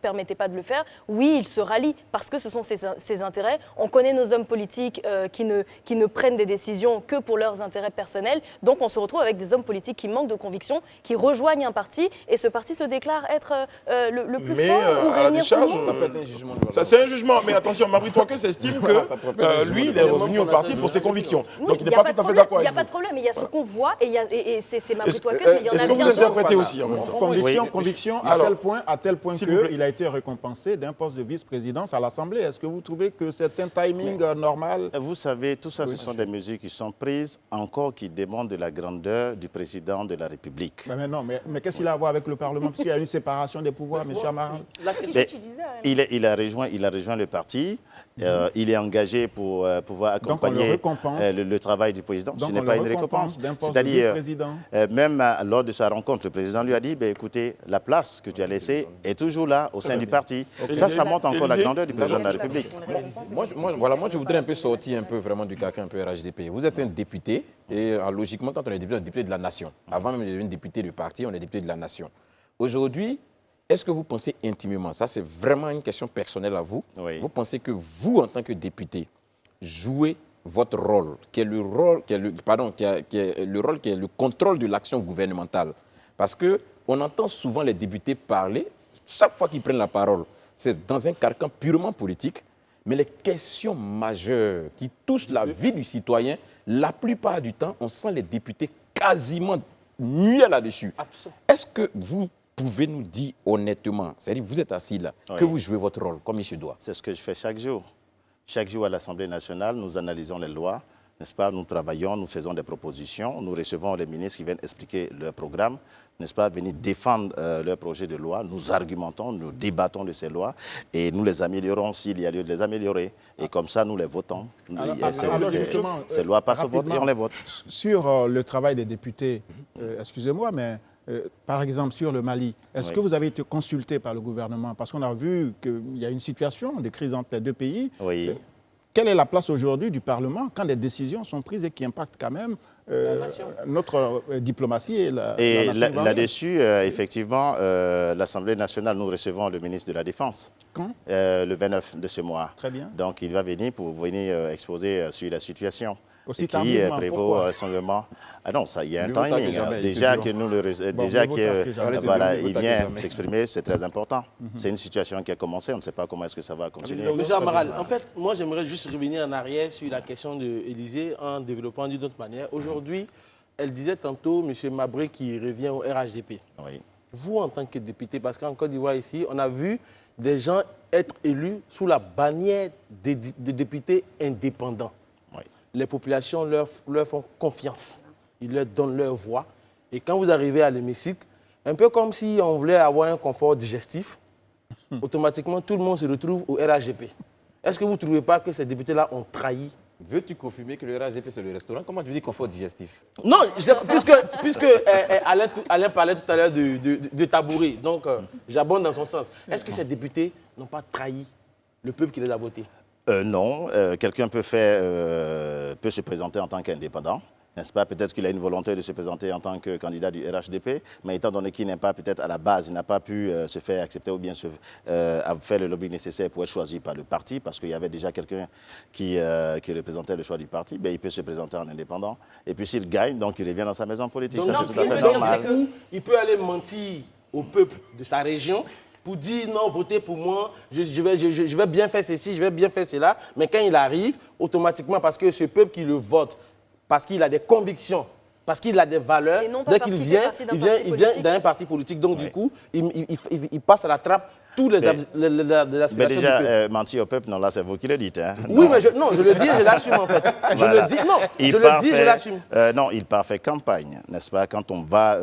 permettaient pas de le faire. Oui, il se rallie parce que ce sont ses intérêts. On connaît nos hommes politiques qui ne prennent des décisions que pour leurs intérêts personnels. Donc on se retrouve avec des hommes politiques qui manquent de conviction, qui rejoignent un parti et ce parti se déclare être le plus fort pour réunir tout le monde. Ça fait un jugement. Ça, c'est un jugement. Mais attention, Mabry Touakeus estime que lui, il est revenu au parti pour ses convictions. Donc il n'est pas tout à fait d'accord avec vous. Il n'y a pas de problème. Il y a ce qu'on voit et c'est Mabry Touakeus, mais il y en a bien d'autres. Est-ce que vous interprétez aussi en même temps? Conviction à tel point qu'il a été récompensé d'un poste de vice-présidence à l'Assemblée. Est-ce que vous trouvez que c'est un timing normal? Vous savez, tout ça, ce sont des mesures qui sont prises encore qui démontrent de la grandeur du président de la République. Mais qu'est-ce qu'il a à voir avec le Parlement? Parce qu'il y a une séparation des pouvoirs, M. Amaral. Il a rejoint le parti. Il est engagé pour pouvoir accompagner le travail du président. Ce n'est pas une récompense. C'est-à-dire, même lors de sa rencontre, le président lui a dit, écoutez, la place que tu as laissée est toujours là au sein du parti. Ça montre encore la grandeur du président de la République. Moi, je voudrais un peu sortir un peu vraiment du caca, un peu RHDP. Vous êtes un député, et logiquement, quand on est député de la nation, avant même de devenir député du parti, on est député de la nation. Aujourd'hui, est-ce que vous pensez intimement, ça c'est vraiment une question personnelle à vous, vous pensez que vous, en tant que député, jouez votre rôle, qui est le rôle, qui est le contrôle de l'action gouvernementale. Parce qu'on entend souvent les députés parler, chaque fois qu'ils prennent la parole, c'est dans un carcan purement politique, mais les questions majeures qui touchent la vie du citoyen, la plupart du temps, on sent les députés quasiment muets là-dessus. Est-ce que vous pouvez nous dire honnêtement, c'est-à-dire vous êtes assis là, que vous jouez votre rôle comme il se doit? C'est ce que je fais chaque jour. Chaque jour à l'Assemblée nationale, nous analysons les lois, n'est-ce pas? Nous travaillons, nous faisons des propositions, nous recevons les ministres qui viennent expliquer leur programme, n'est-ce pas? Venir défendre leur projet de loi, nous argumentons, nous débattons de ces lois et nous les améliorons s'il y a lieu de les améliorer. Et comme ça, nous les votons. Ces lois passent au vote et on les vote. Sur le travail des députés, excusez-moi, mais par exemple, sur le Mali, est-ce que vous avez été consulté par le gouvernement? Parce qu'on a vu qu'il y a une situation de crise entre les deux pays. Oui. Quelle est la place aujourd'hui du Parlement quand des décisions sont prises et qui impactent quand même notre diplomatie et la nation? Là-dessus, effectivement, l'Assemblée nationale, nous recevons le ministre de la Défense. Quand? Le 29 de ce mois. Très bien. Donc, il va venir pour venir exposer sur la situation. Aussi qui prévaut rassemblement. Ah non, ça, il y a un timing. Déjà que nous voilà, il vient s'exprimer, c'est très important. C'est une situation qui a commencé, on ne sait pas comment est-ce que ça va continuer. Monsieur Amaral, en fait, moi j'aimerais juste revenir en arrière sur la question d'Élysée en développant d'une autre manière. Aujourd'hui, elle disait tantôt, M. Mabré qui revient au RHDP. Oui. Vous, en tant que député, parce qu'en Côte d'Ivoire ici, on a vu des gens être élus sous la bannière des députés indépendants. Les populations leur font confiance, ils leur donnent leur voix. Et quand vous arrivez à l'hémicycle, un peu comme si on voulait avoir un confort digestif, automatiquement tout le monde se retrouve au RHGP. Est-ce que vous ne trouvez pas que ces députés-là ont trahi? Veux-tu confirmer que le RHGP c'est le restaurant? Comment tu dis confort digestif? Non, puisque Alain parlait tout à l'heure de tabouret, donc j'abonde dans son sens. Est-ce que ces députés n'ont pas trahi le peuple qui les a votés? Non, quelqu'un peut se présenter en tant qu'indépendant, n'est-ce pas? Peut-être qu'il a une volonté de se présenter en tant que candidat du RHDP, mais étant donné qu'il n'est pas peut-être à la base, il n'a pas pu se faire accepter ou bien faire le lobby nécessaire pour être choisi par le parti, parce qu'il y avait déjà quelqu'un qui représentait le choix du parti, ben, il peut se présenter en indépendant. Et puis s'il gagne, donc il revient dans sa maison politique. Donc, ça, c'est tout à fait normal. Il peut aller mentir au peuple de sa région pour dire non, votez pour moi, je vais bien faire ceci, je vais bien faire cela. Mais quand il arrive, automatiquement, parce que ce peuple qui le vote, parce qu'il a des convictions, parce qu'il a des valeurs, dès qu'il vient, il vient d'un parti politique. Donc du coup, il passe à la trappe tous les aspirations mais déjà, du peuple. mentir au peuple, non, là, c'est vous qui le dites. Hein. Oui, mais je le dis et je l'assume en fait. Voilà. Je l'assume. Non, il part faire campagne, n'est-ce pas? Quand on va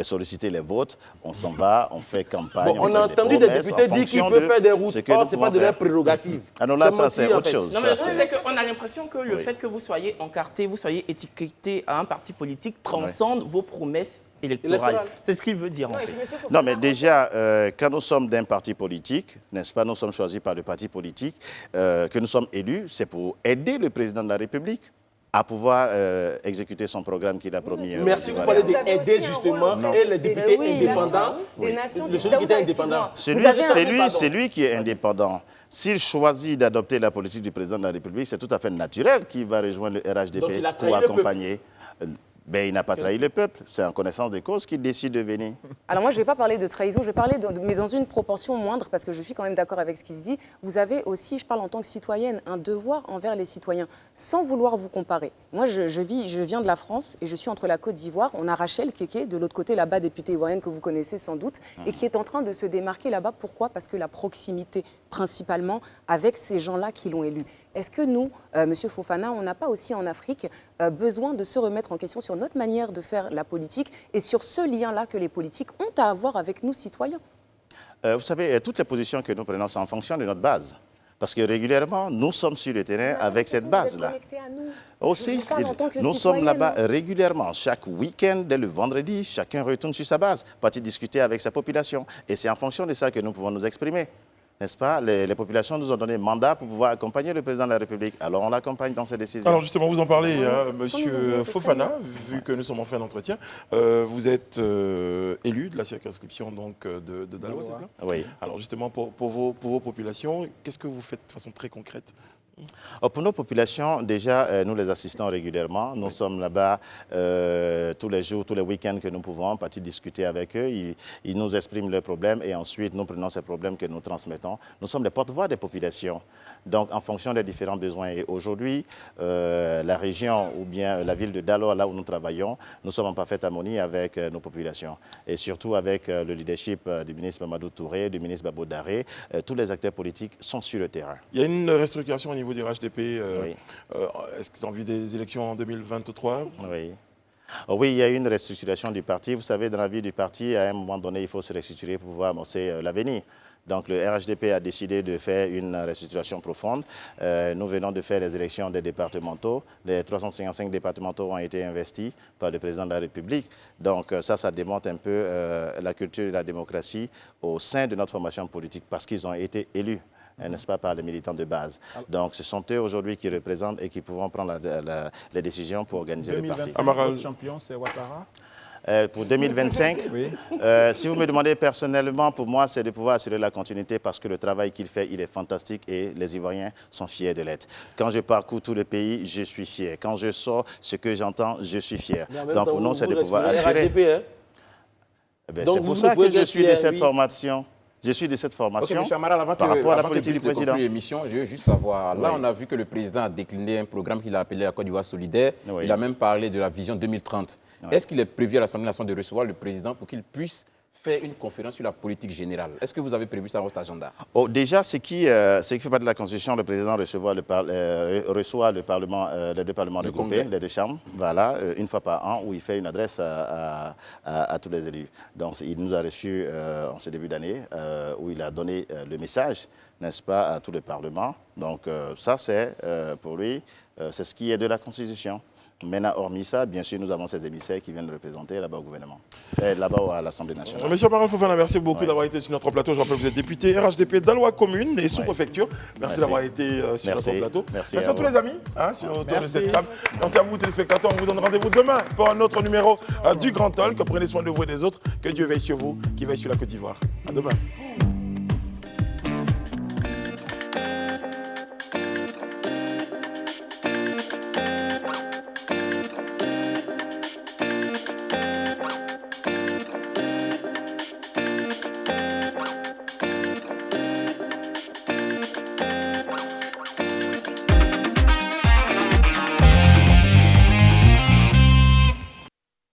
solliciter les votes, on s'en va, on fait campagne. Bon, on a entendu des députés dire qu'ils peuvent faire des routes. Or, ce n'est pas de leur prérogative. Ah non, là, ça, c'est autre chose. Non, mais le truc, c'est qu'on a l'impression que le fait que vous soyez encarté, vous soyez étiqueté à un parti politique transcende vos promesses électorales. C'est ce qu'il veut dire, en fait. Non, mais déjà, quand nous sommes d'un parti politique, n'est-ce pas, nous sommes choisis par le parti politique, que nous sommes élus, c'est pour aider le président de la République à pouvoir exécuter son programme qu'il a promis. Merci, vous parlez d'aider justement et les députés indépendants. Des nations qui celui qui est indépendant. C'est lui qui est indépendant. S'il choisit d'adopter la politique du président de la République, c'est tout à fait naturel qu'il va rejoindre le RHDP pour accompagner. Ben, il n'a pas trahi le peuple, c'est en connaissance des causes qu'il décide de venir. Alors moi, je ne vais pas parler de trahison, je vais parler, mais dans une proportion moindre, parce que je suis quand même d'accord avec ce qui se dit. Vous avez aussi, je parle en tant que citoyenne, un devoir envers les citoyens, sans vouloir vous comparer. Moi, je viens de la France et je suis entre la Côte d'Ivoire. On a Rachel Keke, de l'autre côté là-bas, députée ivoirienne que vous connaissez sans doute, et qui est en train de se démarquer là-bas. Pourquoi? Parce que la proximité, principalement, avec ces gens-là qui l'ont élu. Est-ce que nous, Monsieur Fofana, on n'a pas aussi en Afrique besoin de se remettre en question sur notre manière de faire la politique et sur ce lien-là que les politiques ont à avoir avec nous, citoyens? Vous savez, toutes les positions que nous prenons, c'est en fonction de notre base. Parce que régulièrement, nous sommes sur le terrain avec cette base-là. Aussi, nous sommes là-bas régulièrement. Chaque week-end, dès le vendredi, chacun retourne sur sa base, partir discuter avec sa population. Et c'est en fonction de ça que nous pouvons nous exprimer. N'est-ce pas? Les populations nous ont donné mandat pour pouvoir accompagner le président de la République. Alors on l'accompagne dans ses décisions. Alors justement, vous en parlez, Monsieur Fofana, vu que nous sommes en fin d'entretien. Vous êtes élu de la circonscription donc, de Daloa, c'est ça? Oui. Alors justement, pour vos populations, qu'est-ce que vous faites de façon très concrète Pour nos populations, déjà, nous les assistons régulièrement. Nous sommes là-bas tous les jours, tous les week-ends que nous pouvons, partir discuter avec eux. Ils nous expriment leurs problèmes et ensuite, nous prenons ces problèmes que nous transmettons. Nous sommes les porte-voix des populations. Donc, en fonction des différents besoins. Et aujourd'hui, la région ou bien la ville de Daloa, là où nous travaillons, nous sommes en parfaite harmonie avec nos populations. Et surtout avec le leadership du ministre Mamadou Touré, du ministre Babo Daré. Tous les acteurs politiques sont sur le terrain. Il y a une restructuration au niveau du RHDP. Oui. Est-ce qu'ils ont envie des élections en 2023? Oui. Oui, il y a une restructuration du parti. Vous savez, dans la vie du parti, à un moment donné, il faut se restructurer pour pouvoir amorcer l'avenir. Donc le RHDP a décidé de faire une restructuration profonde. Nous venons de faire les élections des départementaux. Les 355 départementaux ont été investis par le président de la République. Donc ça démontre un peu la culture de la démocratie au sein de notre formation politique parce qu'ils ont été élus. N'est-ce pas, par les militants de base. Donc, ce sont eux aujourd'hui qui représentent et qui pourront prendre les décisions pour organiser le parti. Le champion, c'est Ouattara. Pour 2025, oui. Si vous me demandez personnellement, pour moi, c'est de pouvoir assurer la continuité parce que le travail qu'il fait, il est fantastique et les Ivoiriens sont fiers de l'être. Quand je parcours tout le pays, je suis fier. Quand je sors, ce que j'entends, je suis fier. Donc, pour nous, c'est de pouvoir assurer. C'est pour ça que je suis de cette formation. Je suis de cette formation. Ok, M. Amaral, par rapport à la politique du président. L'émission, je veux juste savoir. Là, on a vu que le président a décliné un programme qu'il a appelé la Côte d'Ivoire solidaire. Oui. Il a même parlé de la vision 2030. Oui. Est-ce qu'il est prévu à l'Assemblée nationale de recevoir le président pour qu'il puisse faire une conférence sur la politique générale? Est-ce que vous avez prévu ça dans votre agenda? Déjà, ce qui fait partie de la Constitution, le président reçoit le Parlement, les deux parlements regroupés, les deux chambres, voilà, une fois par an, où il fait une adresse à tous les élus. Donc, il nous a reçus en ce début d'année, où il a donné le message, n'est-ce pas, à tout le Parlement. Donc, ça, c'est pour lui, c'est ce qui est de la Constitution. Maintenant, hormis ça, bien sûr, nous avons ces émissaires qui viennent représenter là-bas au gouvernement, là-bas à l'Assemblée nationale. Monsieur Amaral Fofana, merci beaucoup d'avoir été sur notre plateau. Je rappelle que vous êtes député RHDP Daloa Commune et sous-préfecture. Merci d'avoir été sur notre plateau. Merci à tous les amis autour de cette table. Merci à vous, téléspectateurs. On vous donne rendez-vous demain pour un autre numéro du Grand Talk. Prenez soin de vous et des autres. Que Dieu veille sur vous, qui veille sur la Côte d'Ivoire. À demain.